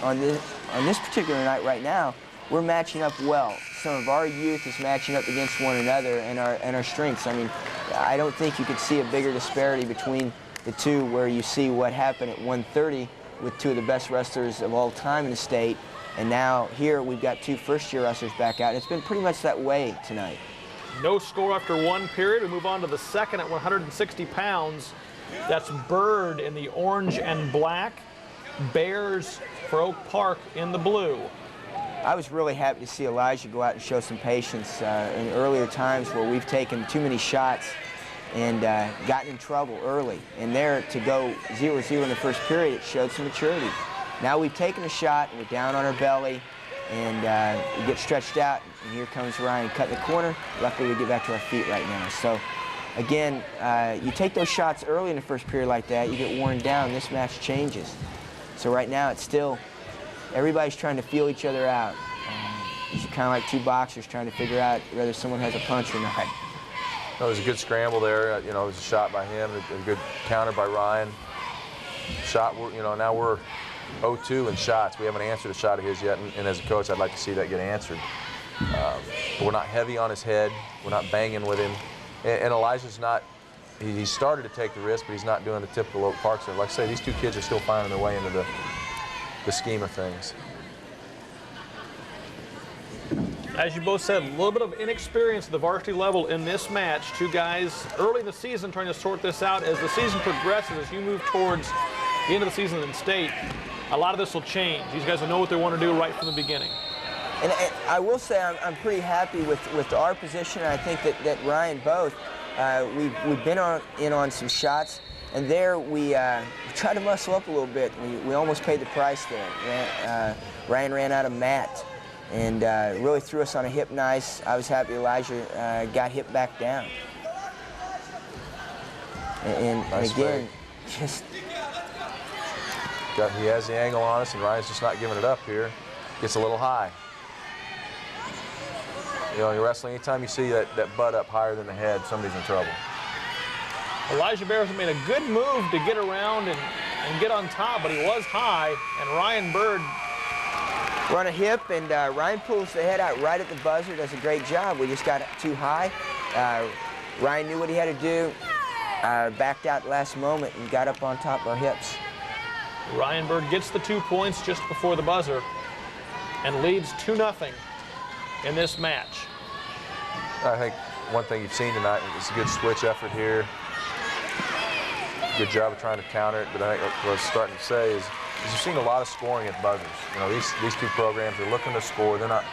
on this particular night right now, we're matching up well. Some of our youth is matching up against one another and our strengths. I mean, I don't think you could see a bigger disparity between the two where you see what happened at 130 with 2 of the best wrestlers of all time in the state, and now here we've got 2 first-year wrestlers back out. It's been pretty much that way tonight. No score after 1 period. We move on to the second at 160 pounds. That's Bird in the orange and black, Bears for Oak Park in the blue. I was really happy to see Elijah go out and show some patience in earlier times where we've taken too many shots and gotten in trouble early. And there, to go 0-0 in the first period, it showed some maturity. Now we've taken a shot, and we're down on our belly, and we get stretched out, and here comes Ryan cutting the corner. Luckily, we get back to our feet right now. So, again, you take those shots early in the first period like that, you get worn down, this match changes. So right now, it's still, everybody's trying to feel each other out. It's kind of like 2 boxers trying to figure out whether someone has a punch or not. It was a good scramble there. It was a shot by him, a good counter by Ryan. Shot, now we're 0-2 in shots. We haven't answered a shot of his yet, and as a coach, I'd like to see that get answered. But we're not heavy on his head. We're not banging with him. And Elijah's not, he started to take the risk, but he's not doing the typical Oak Park stuff. Like I say, these 2 kids are still finding their way into the scheme of things. As you both said, a little bit of inexperience at the varsity level in this match. 2 guys early in the season trying to sort this out. As the season progresses, as you move towards the end of the season in state, a lot of this will change. These guys will know what they want to do right from the beginning. And I will say I'm pretty happy with our position. I think that Ryan both, we've been in on some shots, and there we tried to muscle up a little bit. We almost paid the price there. Ryan ran out of mat and really threw us on a hip nice. I was happy Elijah got hip back down. And again, just... He has the angle on us, and Ryan's just not giving it up here. Gets a little high. In wrestling, anytime you see that butt up higher than the head, somebody's in trouble. Elijah Bears made a good move to get around and get on top, but he was high, and Ryan Bird... We're on a hip, and Ryan pulls the head out right at the buzzer, does a great job. We just got too high. Ryan knew what he had to do, backed out last moment, and got up on top of our hips. Ryan Bird gets the 2 points just before the buzzer and leads 2-0 in this match. I think one thing you've seen tonight is a good switch effort here. Good job of trying to counter it, but I think what I was starting to say is you've seen a lot of scoring at buzzers. These 2 programs are looking to score. They're not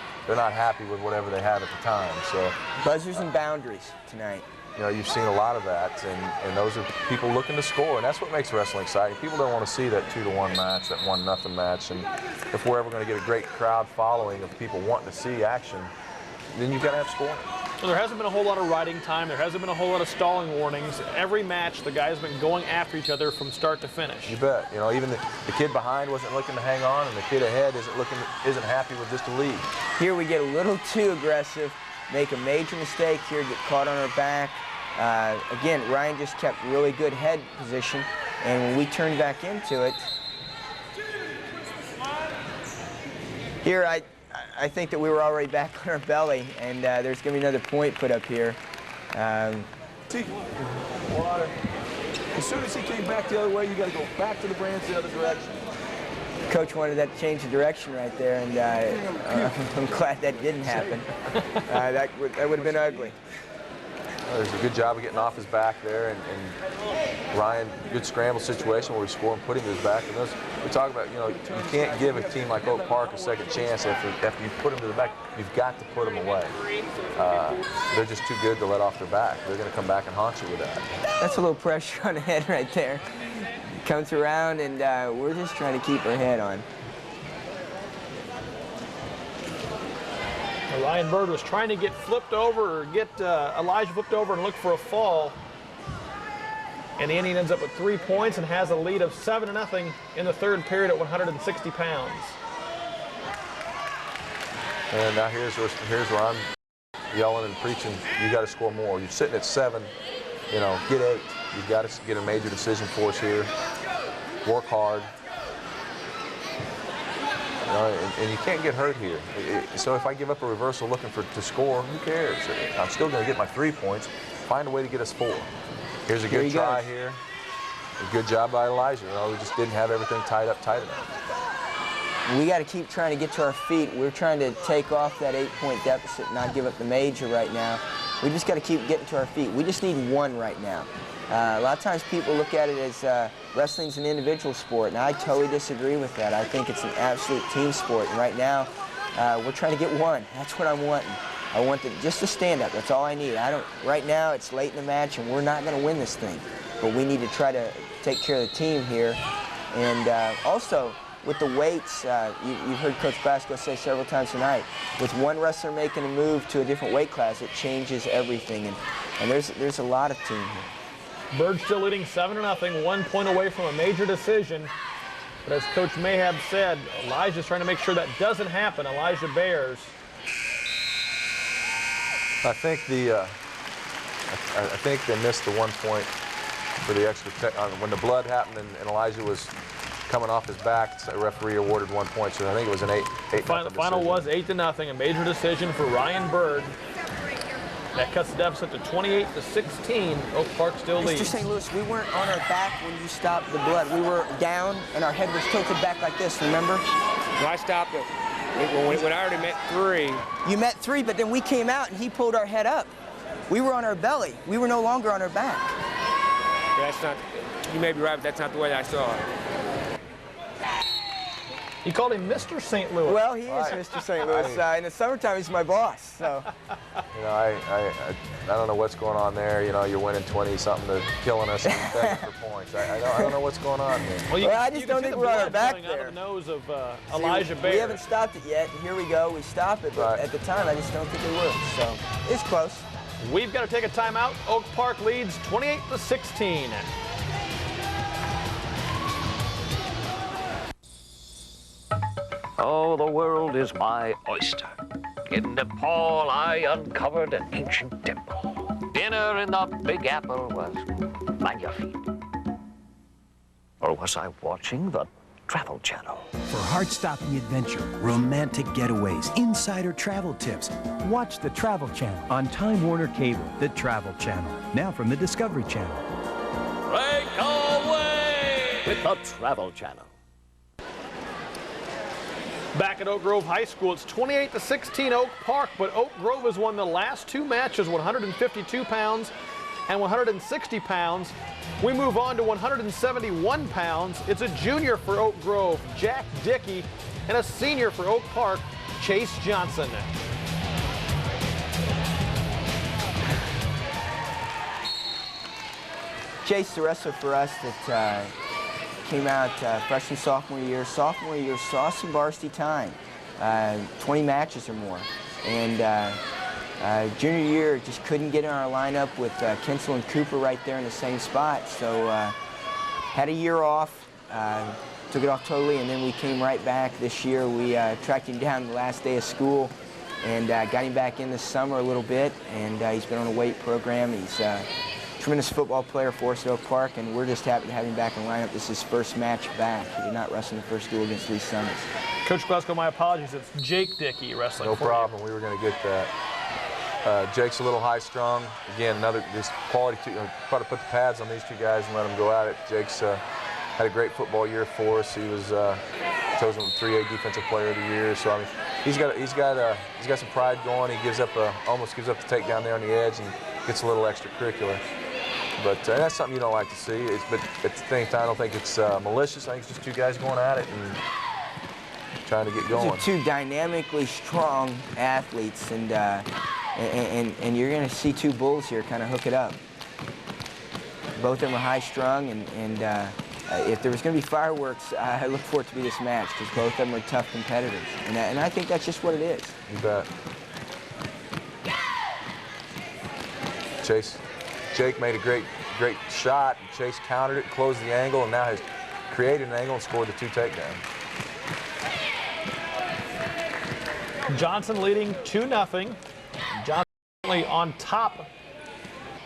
happy with whatever they have at the time. So buzzers and boundaries tonight. You've seen a lot of that, and those are people looking to score, and that's what makes wrestling exciting. People don't want to see that 2-1 match, that 1-0 match, and if we're ever going to get a great crowd following of people wanting to see action, then you've got to have scoring. Well, there hasn't been a whole lot of riding time. There hasn't been a whole lot of stalling warnings. Every match, the guys have been going after each other from start to finish. You bet. Even the kid behind wasn't looking to hang on, and the kid ahead isn't happy with just a lead. Here we get a little too aggressive, make a major mistake here, get caught on our back. Again, Ryan just kept really good head position, and when we turned back into it, here I think that we were already back on our belly, and there's going to be another point put up here. Water. As soon as he came back the other way, you got to go back to the branch the other direction. Coach wanted that to change the direction right there, and I'm glad that didn't happen. That would have been ugly. There's a good job of getting off his back there, and Ryan, good scramble situation where we score and put him to his back. And we talk about, you know, you can't give a team like Oak Park a second chance after you put them to the back. You've got to put them away. They're just too good to let off their back. They're going to come back and haunt you with that. That's a little pressure on the head right there. Comes around, and we're just trying to keep our head on. Ryan Bird was trying to get flipped over or get Elijah flipped over and look for a fall. And the Indian ends up with 3 points and has a lead of 7-0 in the third period at 160 pounds. And now here's where I'm yelling and preaching, you got to score more. You're sitting at 7, you know, get 8. You've got to get a major decision for us here. Work hard. And you can't get hurt here. So if I give up a reversal looking to score, who cares? I'm still going to get my 3 points. Find a way to get us 4. Here's a good try here. A good job by Elijah. You know, we just didn't have everything tied up tight enough. We got to keep trying to get to our feet. We're trying to take off that 8-point deficit, not give up the major right now. We just got to keep getting to our feet. We just need 1 right now. A lot of times people look at it as wrestling's an individual sport, and I totally disagree with that. I think it's an absolute team sport, and right now we're trying to get 1. That's what I'm wanting. I want just to stand up. That's all I need. Right now it's late in the match, and we're not going to win this thing, but we need to try to take care of the team here. And also with the weights, you've heard Coach Glasgow say several times tonight, with one wrestler making a move to a different weight class, it changes everything, and there's a lot of team here. Bird still leading 7-0, 1 point away from a major decision. But as Coach Mayhab said, Elijah's trying to make sure that doesn't happen. Elijah Bears. I think they missed the 1 point for the extra. When the blood happened and Elijah was coming off his back, the referee awarded 1 point. So I think it was an 8-0 The final was 8-0, a major decision for Ryan Bird. That cuts the deficit to 28-16. Oak Park still leads. Mr. St. Louis, we weren't on our back when you stopped the blood. We were down, and our head was tilted back like this, remember? No, I stopped it. When I already met 3. You met 3, but then we came out, and he pulled our head up. We were on our belly. We were no longer on our back. That's not, you may be right, but that's not the way I saw it. You called him Mr. St. Louis. Well, he is Mr. St. Louis. In the summertime, he's my boss. So. You know, I don't know what's going on there. You know, you're winning 20-something to killing us and begging for points. I don't know what's going on here. Well, I just don't think we're on our back there. Out of the nose of Elijah Bear. We haven't stopped it yet, and here we go. We stop it, but at the time, I just don't think we will. So it's close. We've got to take a timeout. Oak Park leads 28-16. Oh, the world is my oyster. In Nepal, I uncovered an ancient temple. Dinner in the Big Apple was magnifique. Or was I watching the Travel Channel? For heart-stopping adventure, romantic getaways, insider travel tips, watch the Travel Channel on Time Warner Cable. The Travel Channel, now from the Discovery Channel. Break away with the Travel Channel. Back at Oak Grove High School, it's 28-16 Oak Park, but Oak Grove has won the last 2 matches, 152 pounds and 160 pounds. We move on to 171 pounds. It's a junior for Oak Grove, Jack Dickey, and a senior for Oak Park, Chase Johnson. Chase, the wrestler for us that came out freshman, sophomore year, saw some varsity time, 20 matches or more. And junior year, just couldn't get in our lineup with Kinsel and Cooper right there in the same spot. So had a year off, took it off totally, and then we came right back this year. We tracked him down the last day of school and got him back in this summer a little bit, and he's been on a weight program. He's tremendous football player for us at Oak Park, and we're just happy to have him back in the lineup. This is his first match back. He did not wrestle in the first duel against Lee Summers. Coach Glasgow, my apologies. It's Jake Dickey wrestling. No problem. We were going to get that. Jake's a little high-strung. Again, this quality. Try to put the pads on these 2 guys and let them go at it. Jake's had a great football year for us. He was chosen 3A Defensive Player of the Year. So I mean, he's got some pride going. He almost gives up the takedown there on the edge, and gets a little extracurricular. But that's something you don't like to see. But at the same time, I don't think it's malicious. I think it's just two guys going at it and trying to get going. These are two dynamically strong athletes, and you're going to see two bulls here kind of hook it up. Both of them are high-strung, and if there was going to be fireworks, I look forward to this match because both of them are tough competitors, and I think that's just what it is. You bet. Jake made a great shot. Chase countered it, closed the angle, and now has created an angle and scored the 2 takedowns. Johnson leading 2-0. Johnson on top of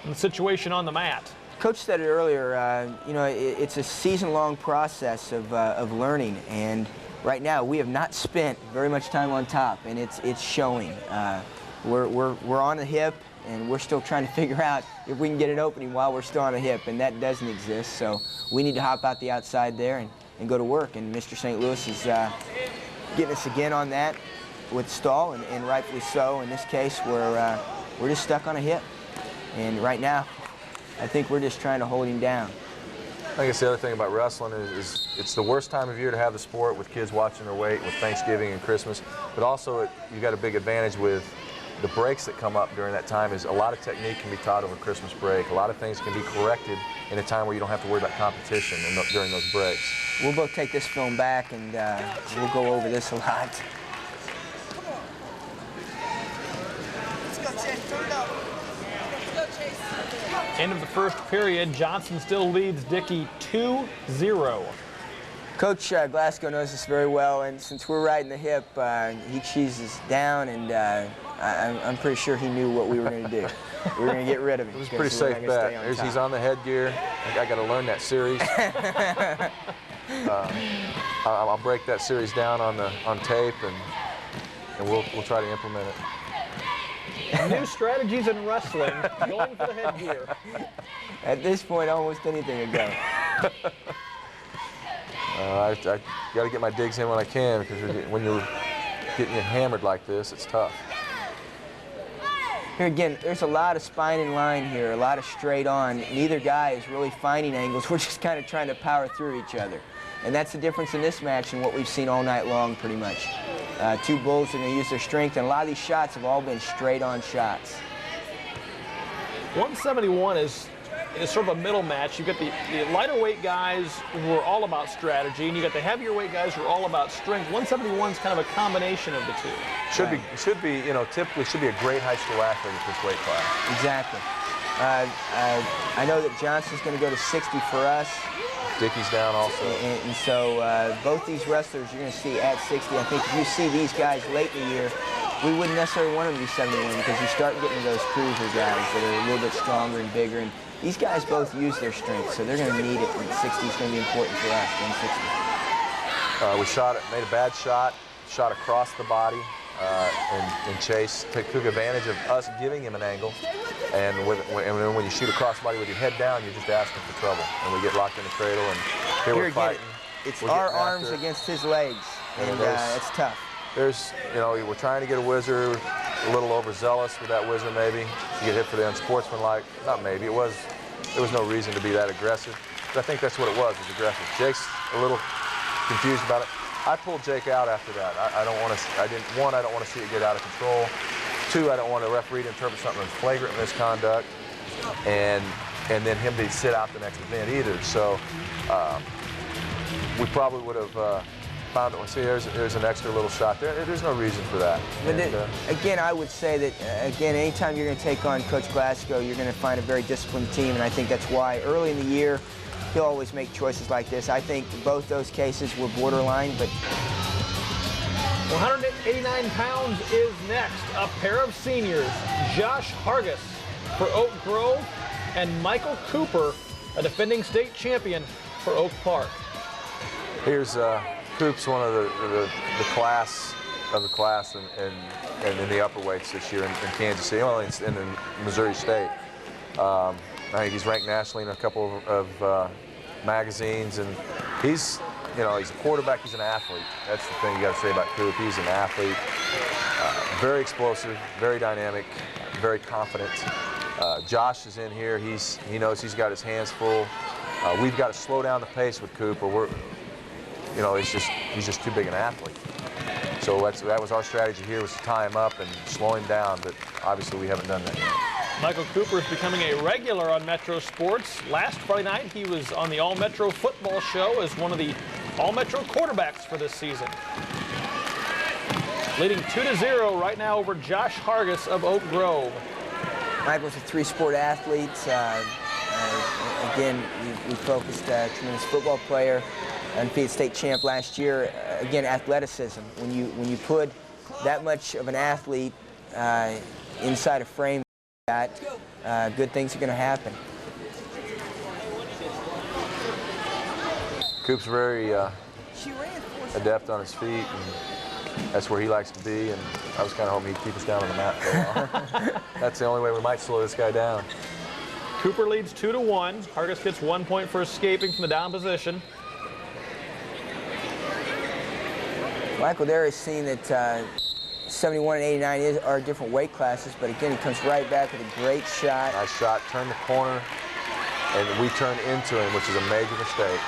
the situation on the mat. Coach said it earlier, you know, it's a season-long process of learning, and right now we have not spent very much time on top, and it's showing. We're on the hip, and we're still trying to figure out if we can get an opening while we're still on a hip, and that doesn't exist, so we need to hop out the outside there and go to work, and Mr. St. Louis is getting us again on that with stall, and rightfully so. In this case, we're just stuck on a hip, and right now, I think we're just trying to hold him down. I think it's the other thing about wrestling is it's the worst time of year to have the sport with kids watching their weight with Thanksgiving and Christmas, but also you got a big advantage with the breaks that come up during that time. Is a lot of technique can be taught over Christmas break. A lot of things can be corrected in a time where you don't have to worry about competition during those breaks. We'll both take this film back, and we'll go over this a lot. End of the first period, Johnson still leads Dickey 2-0. Coach Glasgow knows this very well, and since we're right in the hip, he cheeses down, and I'm pretty sure he knew what we were going to do. We were going to get rid of him. It was a pretty safe bet. He's on the headgear. I got to learn that series. I'll break that series down on tape, and we'll try to implement it. New strategies in wrestling, going for the headgear. At this point, almost anything will go. I got to get my digs in when I can, because when you're getting hammered like this, it's tough. Here again, there's a lot of spine and line here, a lot of straight on. Neither guy is really finding angles. We're just kind of trying to power through each other. And that's the difference in this match and what we've seen all night long, pretty much. Two bulls are going to use their strength, and a lot of these shots have all been straight-on shots. 171 is sort of a middle match. You've got the lighter weight guys who are all about strategy, and you got the heavier weight guys who are all about strength. 171 is kind of a combination of the two. Should be, you know, typically should be a great high school athlete at this weight class. Exactly. I know that Johnson's going to go to 60 for us. Dickey's down also. And so both these wrestlers you're going to see at 60. I think if you see these guys late in the year, we wouldn't necessarily want them to be 71 because you start getting those cruiser guys that are a little bit stronger and bigger. And these guys both use their strength, so they're going to need it. And 60 is going to be important for us, 160. We made a bad shot across the body, and Chase took advantage of us giving him an angle. And when you shoot across the body with your head down, you're just asking for trouble. And we get locked in the cradle, and here we're fighting. It's our arms against his legs, and it's tough. There's, you know, we're trying to get a whizzer, a little overzealous with that whizzer maybe. You get hit for the unsportsmanlike. Not maybe, there was no reason to be that aggressive. But I think that's what it was aggressive. Jake's a little confused about it. I pulled Jake out after that. I don't want to see it get out of control. Two, I don't want a referee to interpret something as flagrant misconduct, and then him to sit out the next event either. So we probably would have found it. See, there's an extra little shot there. There's no reason for that. But again, I would say that, again, anytime you're going to take on Coach Glasgow, you're going to find a very disciplined team, and I think that's why early in the year, he'll always make choices like this. I think both those cases were borderline, but 189 pounds is next. A pair of seniors, Josh Hargis for Oak Grove and Michael Cooper, a defending state champion for Oak Park. Here's Coops, one of the class of the class and in the upper weights this year in Kansas City, well, in Missouri State. I think he's ranked nationally in a couple of magazines, and he's a quarterback, he's an athlete. That's the thing you got to say about Coop. He's an athlete, very explosive, very dynamic, very confident. Josh is in here. He knows he's got his hands full. We've got to slow down the pace with Cooper. He's just too big an athlete. So that was our strategy here, was to tie him up and slow him down, but obviously we haven't done that yet. Michael Cooper is becoming a regular on Metro Sports. Last Friday night, he was on the All-Metro Football Show as one of the All-Metro quarterbacks for this season. Leading 2-0 right now over Josh Hargis of Oak Grove. Michael's a three-sport athlete. Again, we focused tremendous football player, undefeated state champ last year. Again, athleticism. When you put that much of an athlete inside a frame, good things are going to happen. Coop's very adept on his feet, and that's where he likes to be, and I was kind of hoping he'd keep us down on the mat for a while. That's the only way we might slow this guy down. Cooper leads 2-1. Hargis gets 1 point for escaping from the down position. Michael there has seen that 71 and 89 are different weight classes, but again, he comes right back with a great shot. Nice shot, turned the corner, and we turned into him, which is a major mistake.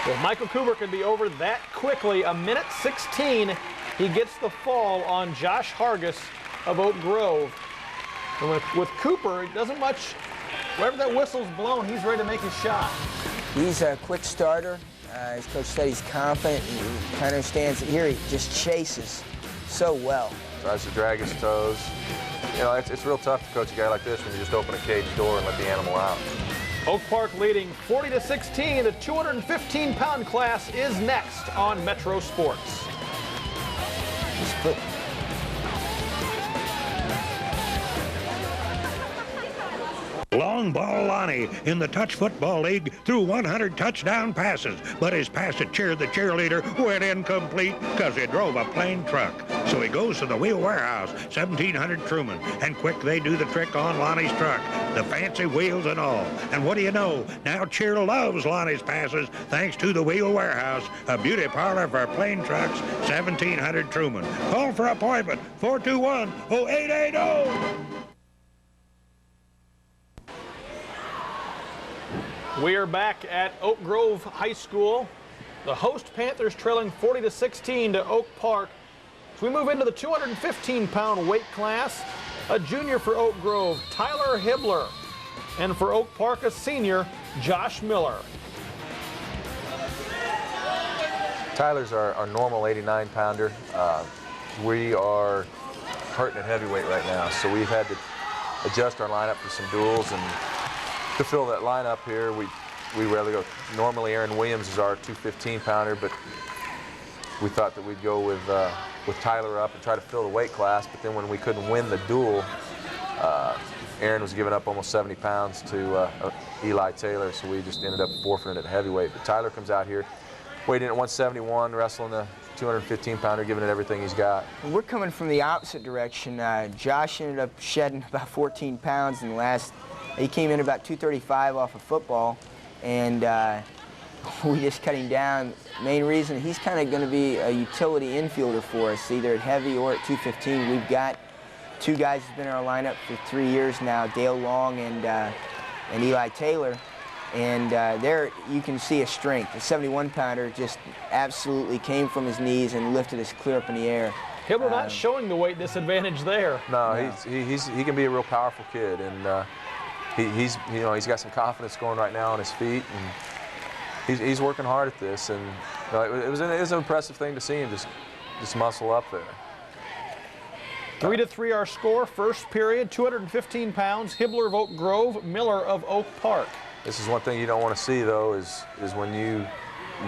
If Michael Cooper can be over that quickly, a minute 16, he gets the fall on Josh Hargis of Oak Grove. And with Cooper, it doesn't much, wherever that whistle's blown, he's ready to make his shot. He's a quick starter. As Coach said, he's confident. He kind of understands that here he just chases so well. Tries to drag his toes. You know, it's real tough to coach a guy like this when you just open a cage door and let the animal out. Oak Park leading 40-16. The 215-pound class is next on Metro Sports. Long Ball Lonnie in the Touch Football League threw 100 touchdown passes, but his pass to Cheer the Cheerleader went incomplete because he drove a plain truck. So he goes to the Wheel Warehouse, 1700 Truman, and quick they do the trick on Lonnie's truck, the fancy wheels and all. And what do you know? Now Cheer loves Lonnie's passes thanks to the Wheel Warehouse, a beauty parlor for plain trucks, 1700 Truman. Call for appointment, 421-0880. We are back at Oak Grove High School. The host Panthers trailing 40-16 to Oak Park. As we move into the 215-pound weight class, a junior for Oak Grove, Tyler Hibbler, and for Oak Park, a senior, Josh Miller. Tyler's our normal 89-pounder. We are hurting at heavyweight right now, so we've had to adjust our lineup for some duels, and to fill that lineup here, we rather go. Normally, Aaron Williams is our 215-pounder, but we thought that we'd go with Tyler up and try to fill the weight class. But then when we couldn't win the duel, Aaron was giving up almost 70 pounds to Eli Taylor, so we just ended up forfeiting at heavyweight. But Tyler comes out here, weighed in at 171, wrestling the 215-pounder, giving it everything he's got. We're coming from the opposite direction. Josh ended up shedding about 14 pounds in the last. He came in about 235 off of football, and we just cut him down. Main reason, he's kind of going to be a utility infielder for us, either at heavy or at 215. We've got two guys who've been in our lineup for 3 years now, Dale Long and Eli Taylor. And there you can see a strength. The 71-pounder just absolutely came from his knees and lifted us clear up in the air. Hibbler not showing the weight disadvantage there. No, he can be a real powerful kid, and he's got some confidence going right now on his feet, and he's working hard at this. And it was an impressive thing to see him just muscle up there. 3-3 our score. First period, 215 pounds. Hibbler of Oak Grove, Miller of Oak Park. This is one thing you don't want to see, though, is when you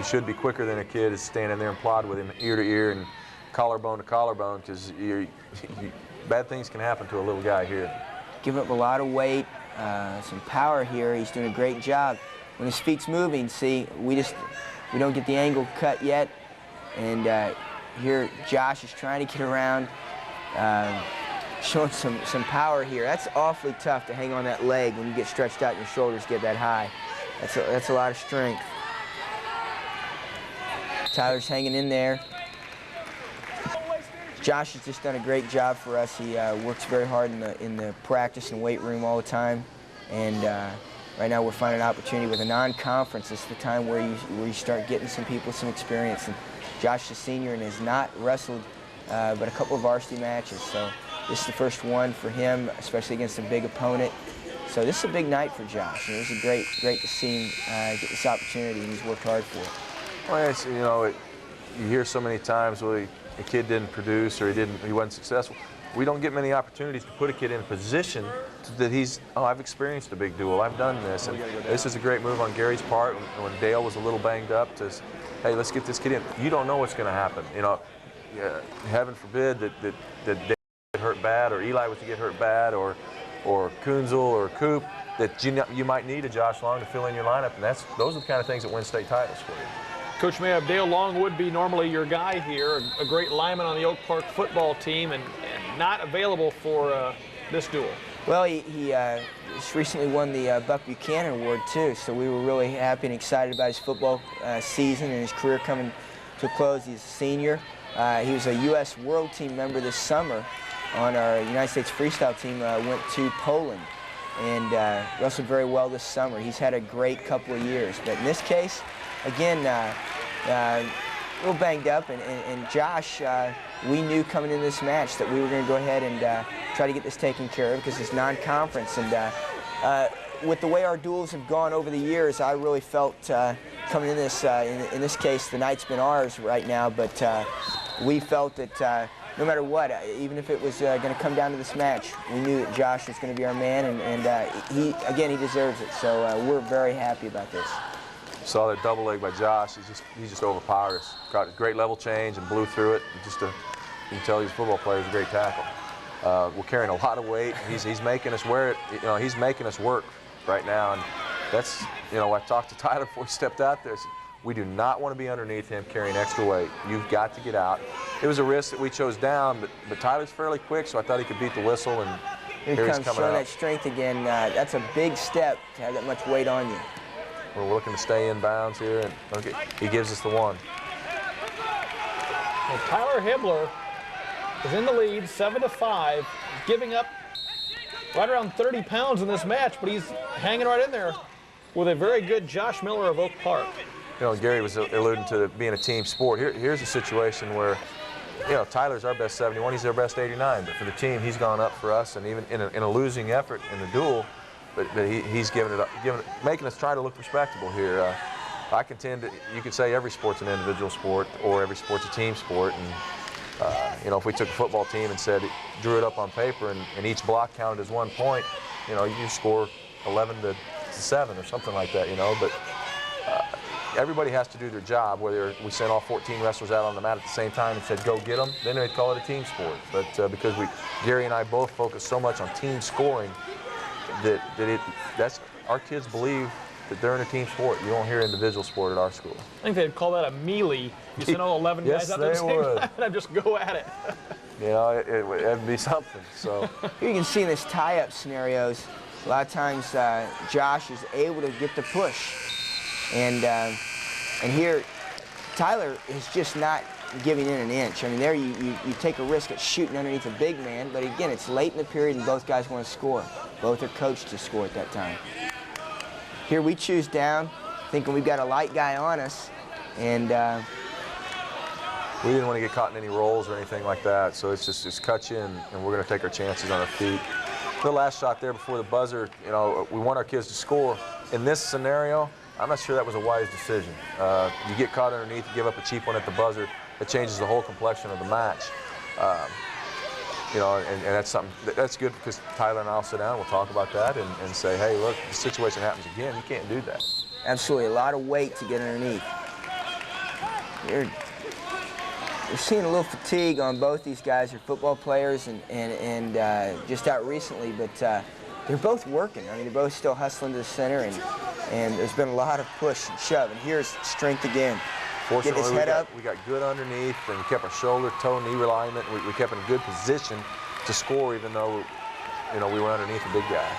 should be quicker than a kid, is standing there and plod with him ear to ear and collarbone to collarbone, because bad things can happen to a little guy here. Give up a lot of weight, some power here. He's doing a great job. When his feet's moving, see, we don't get the angle cut yet, and here Josh is trying to get around, showing some power here. That's awfully tough to hang on that leg when you get stretched out and your shoulders get that high. That's a lot of strength. Tyler's hanging in there. Josh has just done a great job for us. He works very hard in the practice and weight room all the time, and right now we're finding an opportunity with a non-conference. It's the time where you start getting some people some experience. And Josh is a senior and has not wrestled but a couple of varsity matches, so this is the first one for him, especially against a big opponent. So this is a big night for Josh, and it was great to see him get this opportunity, and he's worked hard for it. Well, it's, you know, you hear so many times, well, a kid didn't produce or he wasn't successful. We don't get many opportunities to put a kid in a position that I've experienced a big duel, I've done this. And this is a great move on Gary's part when Dale was a little banged up to, hey, let's get this kid in. You don't know what's going to happen. You know, heaven forbid that Dale get hurt bad, or Eli was to get hurt bad, or Kunzel or Coop, that you might need a Josh Long to fill in your lineup, and those are the kind of things that win state titles for you. Coach Mayhab, Dale Long would be normally your guy here, a great lineman on the Oak Park football team, and not available for this duel. Well, he just recently won the Buck Buchanan Award too, so we were really happy and excited about his football season and his career coming to a close. He's a senior. He was a U.S. World Team member this summer on our United States freestyle team. Went to Poland and wrestled very well this summer. He's had a great couple of years, but in this case, again, a little banged up, and Josh, we knew coming into this match that we were going to go ahead and try to get this taken care of because it's non-conference. And with the way our duels have gone over the years, I really felt coming in this case, the night's been ours right now, but we felt that no matter what, even if it was going to come down to this match, we knew that Josh was going to be our man, and he deserves it. So we're very happy about this. Saw that double leg by Josh. He just overpowered us. Got a great level change and blew through it. You can tell he's a football player. He's a great tackle. We're carrying a lot of weight. He's making us wear it. You know, he's making us work right now, and that's, you know, I talked to Tyler before he stepped out there. I said, we do not want to be underneath him carrying extra weight. You've got to get out. It was a risk that we chose down, but Tyler's fairly quick, so I thought he could beat the whistle, and here he comes, showing that strength again. That's a big step to have that much weight on you. We're looking to stay in bounds here, and okay, he gives us the one. Well, Tyler Hibbler is in the lead, 7-5, giving up right around 30 pounds in this match, but he's hanging right in there with a very good Josh Miller of Oak Park. You know, Gary was alluding to being a team sport. Here's a situation where, you know, Tyler's our best 71, he's our best 89, but for the team, he's gone up for us, and even in a losing effort in the duel, but he's giving it up, making us try to look respectable here. I contend that you could say every sport's an individual sport, or every sport's a team sport. And you know, if we took a football team and said, drew it up on paper, and each block counted as 1 point, you know, you score 11 to 7 or something like that, you know. But everybody has to do their job. Whether we sent all 14 wrestlers out on the mat at the same time and said, go get them, then they'd call it a team sport. But because Gary and I both focus so much on team scoring, that's our kids believe that they're in a team sport. You don't hear individual sport at our school. I think they'd call that a melee. You send all 11 guys out there at the same time and just go at it. You know, it'd be something. So here you can see in this tie-up scenarios, a lot of times Josh is able to get the push, and here Tyler is just not giving in an inch. I mean, there you take a risk at shooting underneath a big man, but again, it's late in the period and both guys want to score. Both are coached to score at that time. Here we choose down, thinking we've got a light guy on us, and we didn't want to get caught in any rolls or anything like that, so it's just cut you in, and we're going to take our chances on our feet. The last shot there before the buzzer, you know, we want our kids to score. In this scenario, I'm not sure that was a wise decision. You get caught underneath, you give up a cheap one at the buzzer, it changes the whole complexion of the match. You know, and that's something that's good, because Tyler and I'll sit down, we'll talk about that, and say, hey, look, the situation happens again, you can't do that. Absolutely, a lot of weight to get underneath. You're seeing a little fatigue on both these guys. They're football players and just out recently, but they're both working. I mean, they're both still hustling to the center, and there's been a lot of push and shove, and here's strength again. Fortunately, Get his head up. We got good underneath, and we kept our shoulder, toe, knee alignment. We kept in a good position to score, even though, you know, we were underneath a big guy.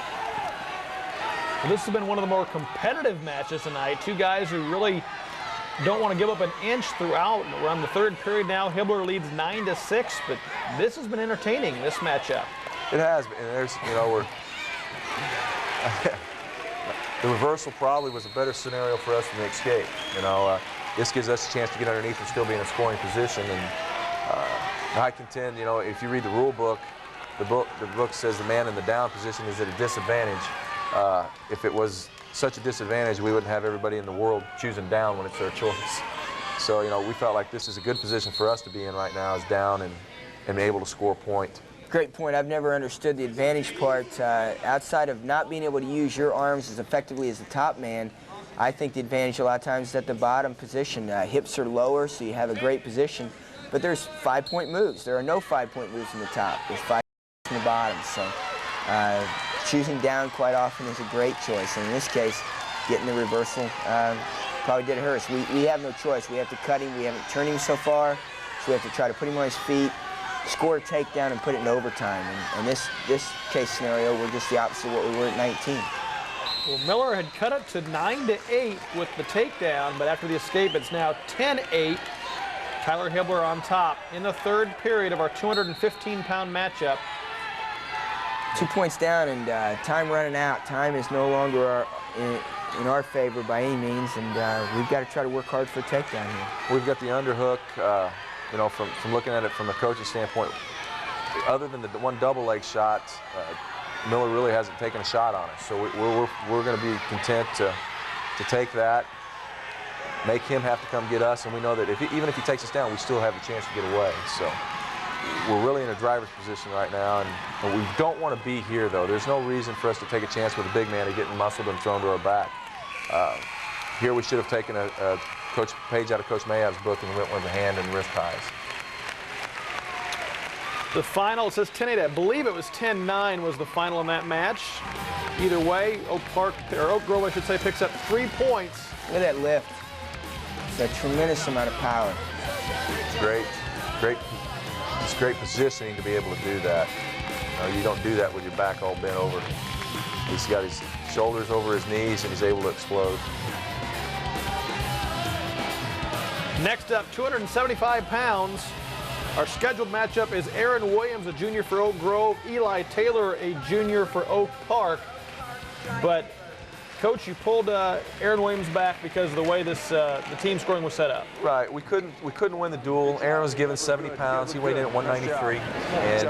Well, this has been one of the more competitive matches tonight. Two guys who really don't want to give up an inch throughout. We're on the third period now. Hibbler leads 9-6, but this has been entertaining, this matchup. It has been. There's, you know, we're the reversal probably was a better scenario for us than the escape. You know, this gives us a chance to get underneath and still be in a scoring position. And I contend, you know, if you read the rule book, the book says the man in the down position is at a disadvantage. If it was such a disadvantage, we wouldn't have everybody in the world choosing down when it's their choice. So, you know, we felt like this is a good position for us to be in right now, is down and able to score a point. Great point. I've never understood the advantage part. Outside of not being able to use your arms as effectively as the top man, I think the advantage a lot of times is at the bottom position. Hips are lower, so you have a great position. But there's 5-point moves. There are no 5-point moves in the top. There's 5 in the bottom. So choosing down quite often is a great choice. And in this case, getting the reversal probably did hurt us. We have no choice. We have to cut him. We haven't turned him so far, so we have to try to put him on his feet, score a takedown, and put it in overtime. And this case scenario, we're just the opposite of what we were at 19. Well, Miller had cut it to 9-8 with the takedown, but after the escape, it's now 10-8. Tyler Hibbler on top in the third period of our 215-pound matchup. 2 points down and time running out. Time is no longer in our favor by any means, and we've got to try to work hard for a takedown here. We've got the underhook. You know, from looking at it from a coaching standpoint, other than the one double leg shot, Miller really hasn't taken a shot on us. So we're going to be content to take that, make him have to come get us, and we know that even if he takes us down, we still have a chance to get away. So we're really in a driver's position right now, and we don't want to be here, though. There's no reason for us to take a chance with a big man to getting muscled and thrown to our back. Here we should have taken a page out of Coach Mayhav's book and went with the hand and wrist ties. The final, it says 10-8. I believe it was 10-9 was the final in that match. Either way, Oak Grove, I should say, picks up 3 points. Look at that lift. It's a tremendous amount of power. It's great positioning to be able to do that. You don't do that with your back all bent over. He's got his shoulders over his knees and he's able to explode. Next up, 275 pounds. Our scheduled matchup is Aaron Williams, a junior for Oak Grove, Eli Taylor, a junior for Oak Park. But Coach, you pulled Aaron Williams back because of the way the team scoring was set up. Right. We couldn't win the duel. Aaron was given 70 pounds. He weighed in at 193. And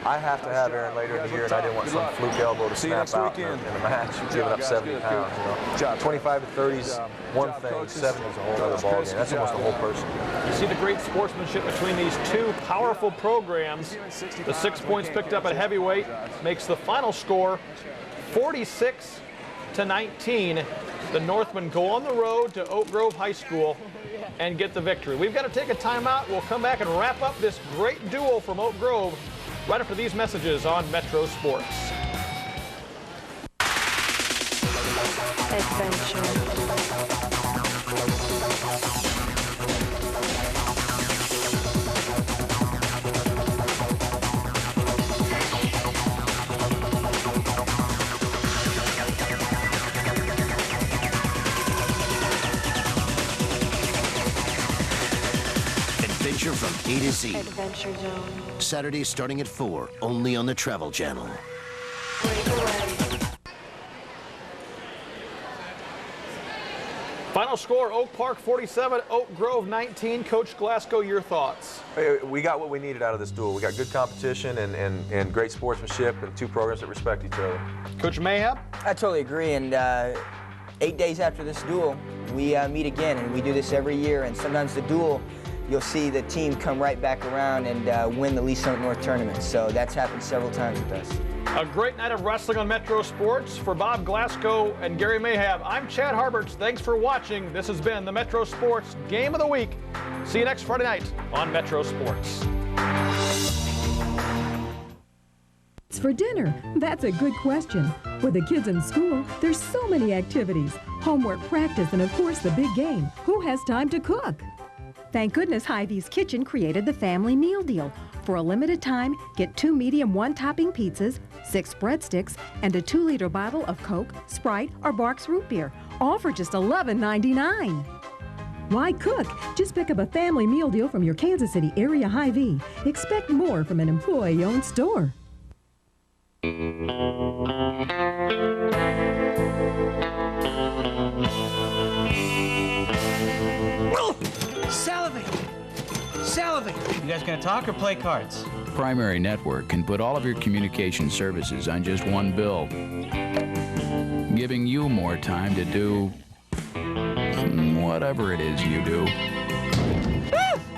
I have to have Aaron later in the year, and I didn't want some fluke elbow to snap out in the match. Giving up 70 pounds. You know, 25 to 30 is one thing. 70 is a whole other ballgame. That's almost a whole person. You see the great sportsmanship between these two powerful programs. The 6 points picked up at heavyweight makes the final score 46-19. The Northmen go on the road to Oak Grove High School and get the victory. We've got to take a timeout. We'll come back and wrap up this great duel from Oak Grove right after these messages on Metro Sports. Adventure from A to Z. Adventure Zone. Saturdays starting at 4, only on the Travel Channel. Final score, Oak Park 47, Oak Grove 19. Coach Glasgow, your thoughts? We got what we needed out of this duel. We got good competition and great sportsmanship and two programs that respect each other. Coach Mayhap? I totally agree, and 8 days after this duel, we meet again, and we do this every year, and sometimes the duel, you'll see the team come right back around and win the Lee Summit North tournament. So that's happened several times with us. A great night of wrestling on Metro Sports. For Bob Glasgow and Gary Mayhap, I'm Chad Harberts. Thanks for watching. This has been the Metro Sports Game of the Week. See you next Friday night on Metro Sports. It's for dinner. That's a good question. With the kids in school, there's so many activities. Homework, practice, and of course the big game. Who has time to cook? Thank goodness Hy-Vee's Kitchen created the family meal deal. For a limited time, get 2 medium 1-topping pizzas, 6 breadsticks, and a 2-liter bottle of Coke, Sprite, or Barks root beer, all for just $11.99. Why cook? Just pick up a family meal deal from your Kansas City area Hy-Vee. Expect more from an employee-owned store. Salivate! Salivate! You guys gonna talk or play cards? Primary Network can put all of your communication services on just one bill, giving you more time to do whatever it is you do.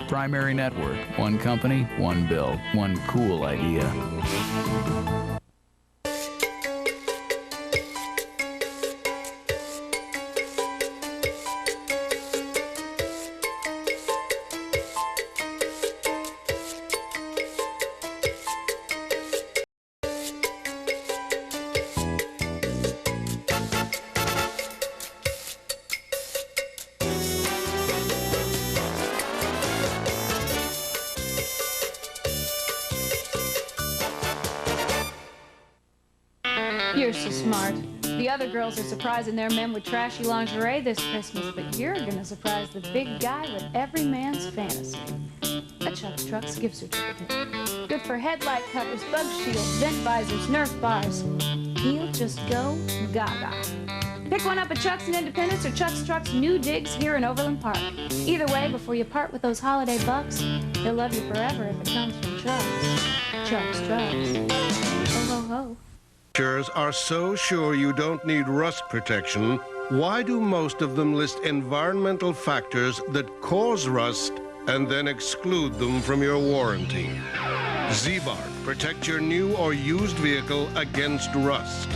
Primary Network, one company, one bill, one cool idea. You're so smart. The other girls are surprising their men with trashy lingerie this Christmas, but you're gonna surprise the big guy with every man's fantasy. A Chuck's Trucks gift certificate. Good for headlight covers, bug shields, vent visors, Nerf bars. He'll just go gaga. Pick one up at Chuck's in Independence or Chuck's Trucks New Digs here in Overland Park. Either way, before you part with those holiday bucks, they'll love you forever if it comes from Trucks. Chuck's Trucks. Ho, ho, ho. Are so sure you don't need rust protection, why do most of them list environmental factors that cause rust and then exclude them from your warranty? Z-Bart, protect your new or used vehicle against rust.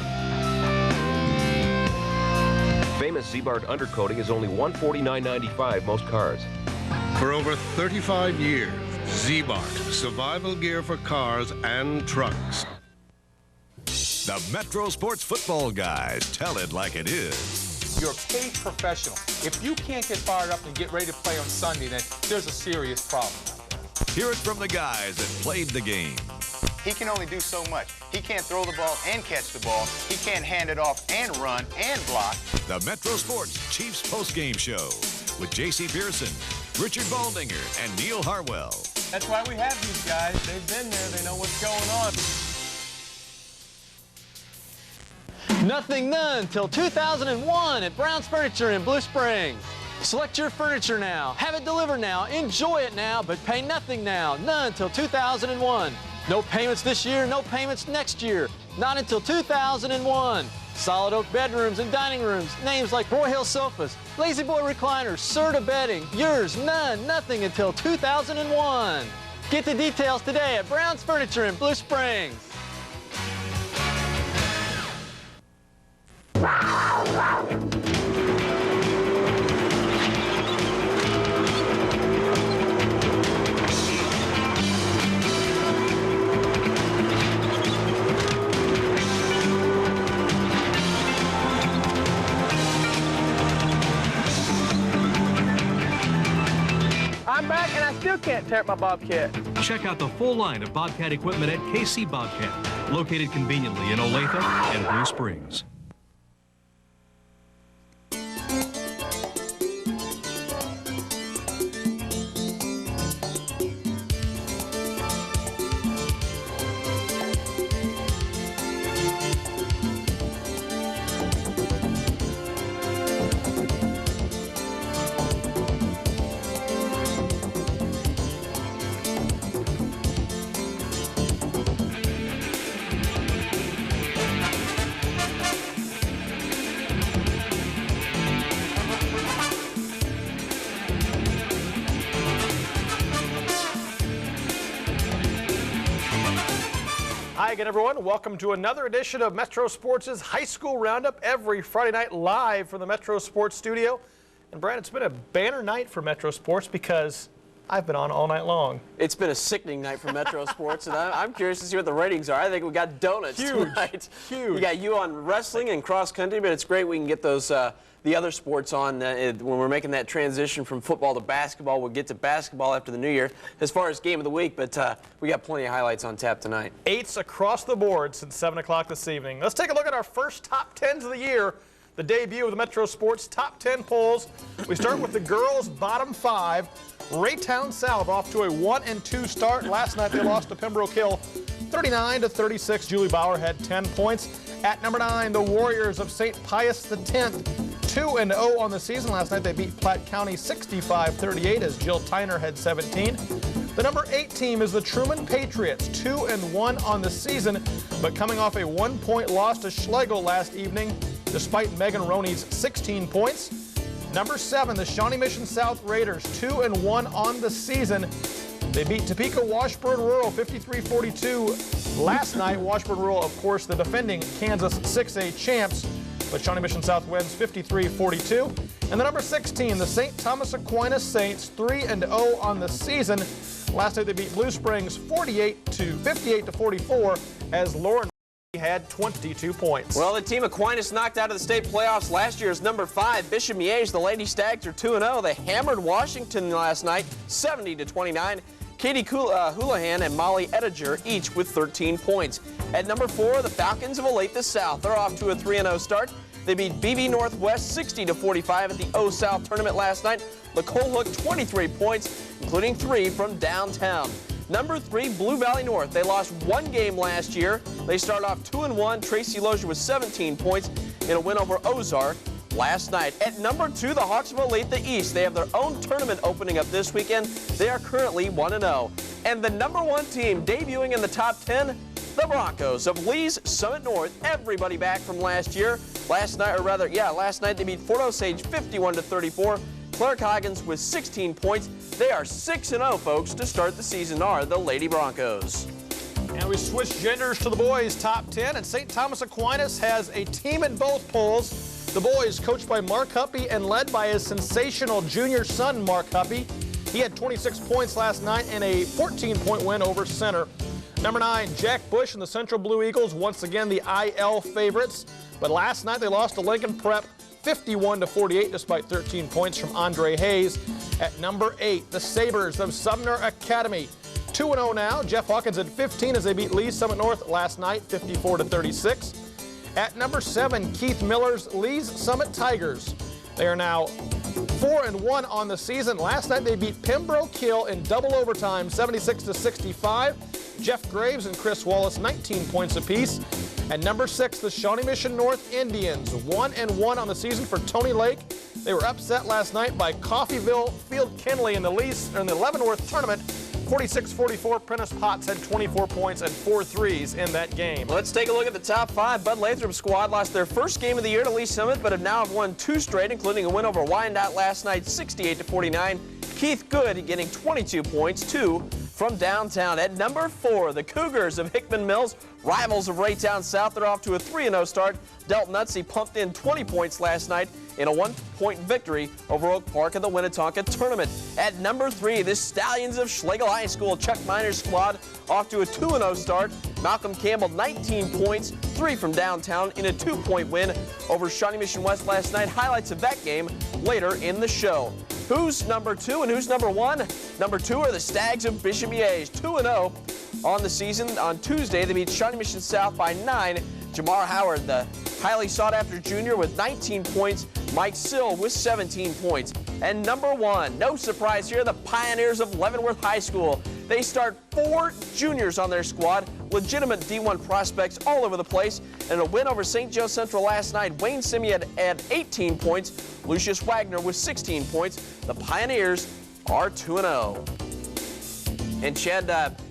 Famous Z-Bart undercoating is only $149.95 most cars. For over 35 years, Z-Bart, survival gear for cars and trucks. The Metro Sports Football Guys tell it like it is. You're a paid professional. If you can't get fired up and get ready to play on Sunday, then there's a serious problem. Hear it from the guys that played the game. He can only do so much. He can't throw the ball and catch the ball. He can't hand it off and run and block. The Metro Sports Chiefs postgame show with J.C. Pearson, Richard Baldinger, and Neil Harwell. That's why we have these guys. They've been there. They know what's going on. Nothing none till 2001 at Brown's Furniture in Blue Springs. Select your furniture now, have it delivered now, enjoy it now, but pay nothing now. None till 2001. No payments this year, no payments next year. Not until 2001. Solid oak bedrooms and dining rooms. Names like Broyhill sofas, Lazy Boy recliners, Serta bedding. Yours, none, nothing until 2001. Get the details today at Brown's Furniture in Blue Springs. I'm back and I still can't tear up my Bobcat. Check out the full line of Bobcat equipment at KC Bobcat, located conveniently in Olathe and Blue Springs. Hi again, everyone. Welcome to another edition of Metro Sports' High School Roundup every Friday night live from the Metro Sports studio. And Brad, it's been a banner night for Metro Sports because I've been on all night long. It's been a sickening night for Metro Sports, and I'm curious to see what the ratings are. I think we got donuts tonight. Huge. We got you on wrestling and cross country, but it's great we can get those the other sports on when we're making that transition from football to basketball. We'll get to basketball after the new year as far as game of the week, but we got plenty of highlights on tap tonight. 8s across the board since 7 o'clock this evening. Let's take a look at our first top 10s of the year. the debut of the Metro Sports Top 10 polls. We start with the girls' bottom 5. Raytown South off to a 1-2 start. Last night they lost to Pembroke Hill 39-36. Julie Bauer had 10 points. At number 9, the Warriors of St. Pius X, 2-0 on the season. Last night they beat Platte County 65-38 as Jill Tyner had 17. The number 8 team is the Truman Patriots, 2-1 on the season, but coming off a 1-point loss to Schlegel last evening, despite Megan Roney's 16 points. Number 7, the Shawnee Mission South Raiders, 2-1 on the season. They beat Topeka Washburn Rural 53-42 last night. Washburn Rural, of course, the defending Kansas 6A champs, but Shawnee Mission South wins 53-42. And the number 16, the St. Thomas Aquinas Saints, 3-0 on the season. Last night they beat Blue Springs 58-44 as Lauren had 22 points. Well, the team Aquinas knocked out of the state playoffs last year's number 5, Bishop Miege. The Lady Stags are 2-0. They hammered Washington last night 70-29. Katie Houlihan and Molly Ettinger each with 13 points. At number 4, the Falcons of Olathe South. They're off to a 3-0 start. They beat BB Northwest 60-45 at the O-South tournament last night. Nicole Hook 23 points, including 3 from downtown. Number 3, Blue Valley North. They lost 1 game last year. They start off 2-1. Tracy Lozier with 17 points in a win over Ozark last night. At number 2, the Hawks of Olathe East. They have their own tournament opening up this weekend. They are currently 1-0. And the number 1 team debuting in the top 10, the Broncos of Lee's Summit North. Everybody back from last year. Last night they beat Fort Osage 51-34. Clark Hoggins with 16 points. They are 6-0, folks, to start the season, are the Lady Broncos. And we switch genders to the boys' top 10, and St. Thomas Aquinas has a team in both polls. The boys, coached by Mark Huppy and led by his sensational junior son, Mark Huppy. He had 26 points last night in a 14-point win over Center. Number 9, Jack Bush and the Central Blue Eagles, once again the IL favorites. But last night they lost to Lincoln Prep 51-48 despite 13 points from Andre Hayes. At number 8, the Sabres of Sumner Academy. 2-0 now. Jeff Hawkins had 15 as they beat Lee's Summit North last night 54-36. At number 7, Keith Miller's Lee's Summit Tigers. They are now 4-1 on the season. Last night they beat Pembroke Hill in double overtime 76-65. Jeff Graves and Chris Wallace 19 points apiece. At number 6, the Shawnee Mission North Indians, 1-1 on the season for Tony Lake. They were upset last night by Coffeyville Field Kinley in the Leavenworth tournament. 46-44, Prentice Potts had 24 points and 4 threes in that game. Let's take a look at the top 5. Bud Lathrop squad lost their first game of the year to Lee Summit, but have now won 2 straight, including a win over Wyandotte last night, 68-49. Keith Good getting 22 points, 2 from downtown. At number 4, the Cougars of Hickman Mills, rivals of Raytown South. They're off to a 3-0 start. Delton Utsey pumped in 20 points last night in a 1-point victory over Oak Park in the Winnetonka tournament. At number 3, the Stallions of Schlegel High School, Chuck Miner's squad, off to a 2-0 start. Malcolm Campbell, 19 points, 3 from downtown in a 2-point win over Shawnee Mission West last night. Highlights of that game later in the show. Who's number 2 and who's number 1? Number 2 are the Stags of Bishop Miege, 2-0 on the season. On Tuesday, they beat Shawnee Mission South by 9. Jamar Howard, the highly sought-after junior, with 19 points. Mike Sill with 17 points. And number 1, no surprise here, the Pioneers of Leavenworth High School. They start 4 juniors on their squad, legitimate D1 prospects all over the place. And a win over St. Joe Central last night. Wayne Simian had 18 points. Lucius Wagner with 16 points. The Pioneers are 2-0. And Chad,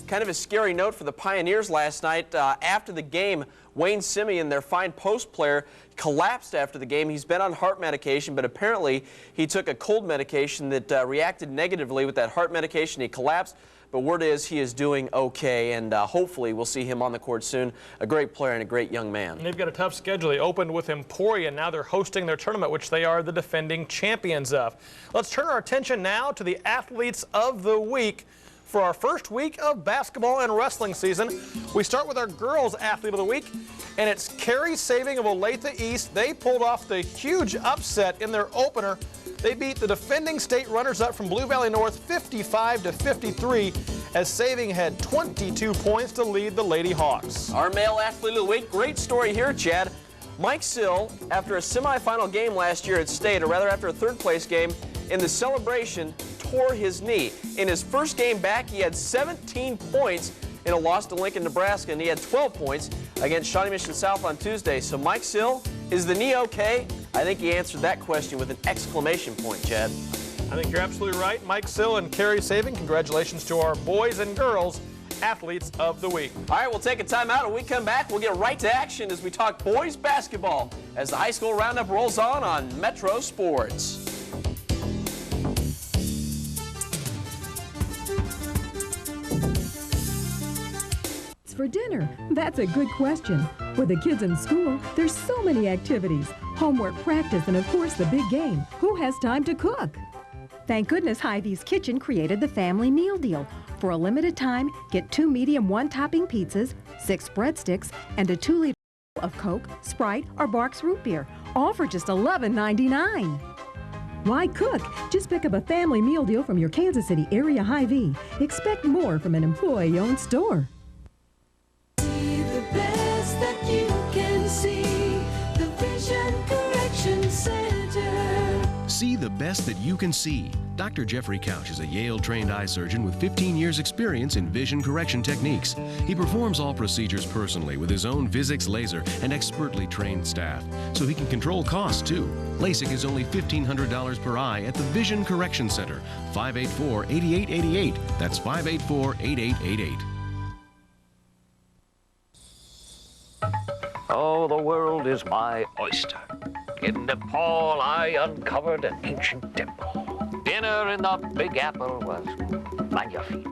kind of a scary note for the Pioneers last night. After the game, Wayne Simian, their fine post player, collapsed after the game. He's been on heart medication, but apparently he took a cold medication that reacted negatively with that heart medication. He collapsed, but word is he is doing okay, and hopefully we'll see him on the court soon. A great player and a great young man. And they've got a tough schedule. They opened with Emporia, and now they're hosting their tournament, which they are the defending champions of. Let's turn our attention now to the athletes of the week. For our first week of basketball and wrestling season, we start with our girls athlete of the week, and it's Carrie Saving of Olathe East. They pulled off the huge upset in their opener. They beat the defending state runners-up from Blue Valley North 55-53, as Saving had 22 points to lead the Lady Hawks. Our male athlete of the week, great story here, Chad. Mike Sill, after a semifinal game last year at State, or rather after a third-place game, in the celebration, tore his knee. In his first game back, he had 17 points in a loss to Lincoln, Nebraska, and he had 12 points against Shawnee Mission South on Tuesday. So Mike Sill, is the knee okay? I think he answered that question with an exclamation point, Chad. I think you're absolutely right. Mike Sill and Carrie Saving, congratulations to our boys and girls Athletes of the Week. All right, we'll take a timeout. When we come back, we'll get right to action as we talk boys basketball as the high school roundup rolls on Metro Sports. For dinner? That's a good question. With the kids in school, there's so many activities. Homework, practice, and of course the big game. Who has time to cook? Thank goodness Hy-Vee's Kitchen created the family meal deal. For a limited time, get 2 medium 1-topping pizzas, 6 breadsticks, and a 2-liter of Coke, Sprite, or Barks root beer, all for just $11.99. Why cook? Just pick up a family meal deal from your Kansas City area Hy-Vee. Expect more from an employee-owned store. The best that you can see, the Vision Correction Center. See the best that you can see. Dr. Jeffrey Couch is a Yale-trained eye surgeon with 15 years' experience in vision correction techniques. He performs all procedures personally with his own Vizix laser and expertly trained staff, so he can control costs too. LASIK is only $1,500 per eye at the Vision Correction Center, 584-8888. That's 584-8888. Oh, the world is my oyster. In Nepal, I uncovered an ancient temple. Dinner in the Big Apple was magnifique.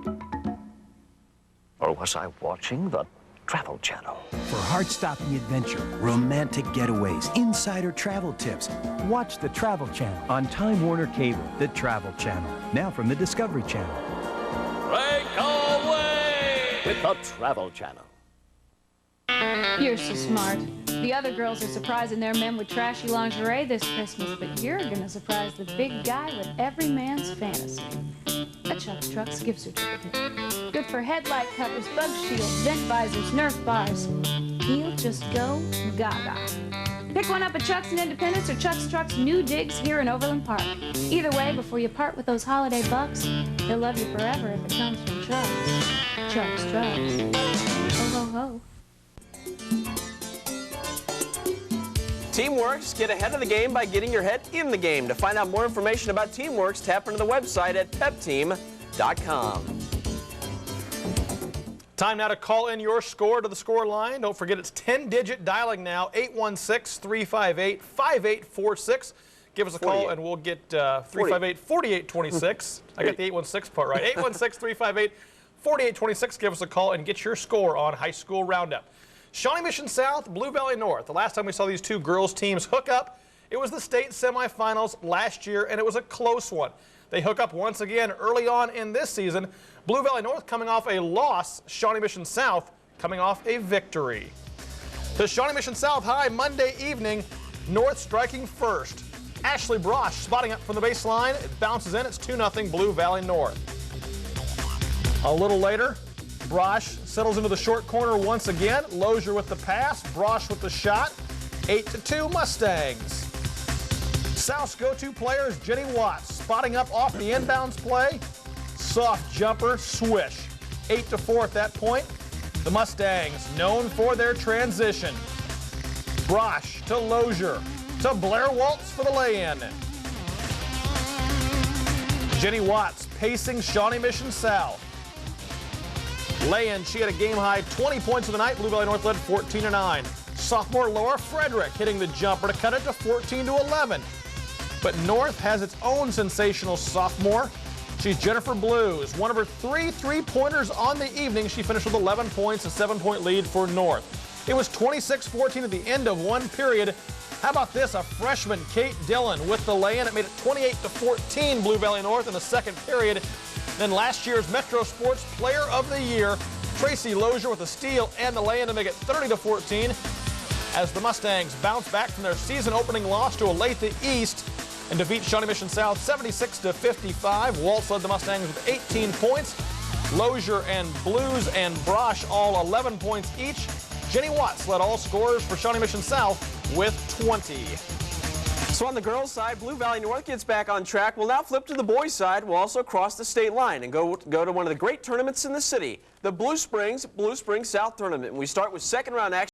Or was I watching the Travel Channel? For heart-stopping adventure, romantic getaways, insider travel tips, watch the Travel Channel on Time Warner Cable, the Travel Channel. Now from the Discovery Channel. Break away with the Travel Channel. You're so smart. The other girls are surprising their men with trashy lingerie this Christmas, but you're gonna surprise the big guy with every man's fantasy. A Chuck's Trucks gift certificate. Good for headlight covers, bug shields, vent visors, Nerf bars. He'll just go gaga. Pick one up at Chuck's in Independence or Chuck's Trucks New Digs here in Overland Park. Either way, before you part with those holiday bucks, they'll love you forever if it comes from Chuck's. Chuck's Trucks. Ho, ho, ho. Teamworks, get ahead of the game by getting your head in the game. To find out more information about Teamworks, tap into the website at pepteam.com. Time now to call in your score to the score line. Don't forget it's 10-digit dialing now, 816-358-5846. Give us a call and we'll get 358-4826. I got the 816 part right. 816-358-4826. Give us a call and get your score on High School Roundup. Shawnee Mission South, Blue Valley North. The last time we saw these two girls teams hook up, it was the state semifinals last year, and it was a close one. They hook up once again early on in this season. Blue Valley North coming off a loss, Shawnee Mission South coming off a victory. The Shawnee Mission South High Monday evening, North striking first. Ashley Brosh spotting up from the baseline. It bounces in. It's 2-0 Blue Valley North. A little later, Brosh settles into the short corner once again. Lozier with the pass, Brosh with the shot. 8-2 Mustangs. South's go-to player is Jenny Watts, spotting up off the inbounds play. Soft jumper, swish. 8-4 at that point. The Mustangs, known for their transition. Brosh to Lozier, to Blair Waltz for the lay-in. Jenny Watts pacing Shawnee Mission South. Lay-in, she had a game-high 20 points of the night. Blue Valley North led 14-9. Sophomore Laura Frederick hitting the jumper to cut it to 14-11. But North has its own sensational sophomore. She's Jennifer Blues. One of her 3 3-pointers on the evening. She finished with 11 points, a 7-point lead for North. It was 26-14 at the end of one period. How about this? A freshman, Kate Dillon, with the lay-in. It made it 28-14 Blue Valley North in the second period. Then last year's Metro Sports Player of the Year, Tracy Lozier with a steal and the lay-in to make it 30-14 as the Mustangs bounce back from their season-opening loss to Olathe East and defeat Shawnee Mission South 76-55. Waltz led the Mustangs with 18 points. Lozier and Blues and Brosh all 11 points each. Jenny Watts led all scorers for Shawnee Mission South with 20. So on the girls' side, Blue Valley North gets back on track. We'll now flip to the boys' side. We'll also cross the state line and go to one of the great tournaments in the city, the Blue Springs South Tournament. And we start with second round action.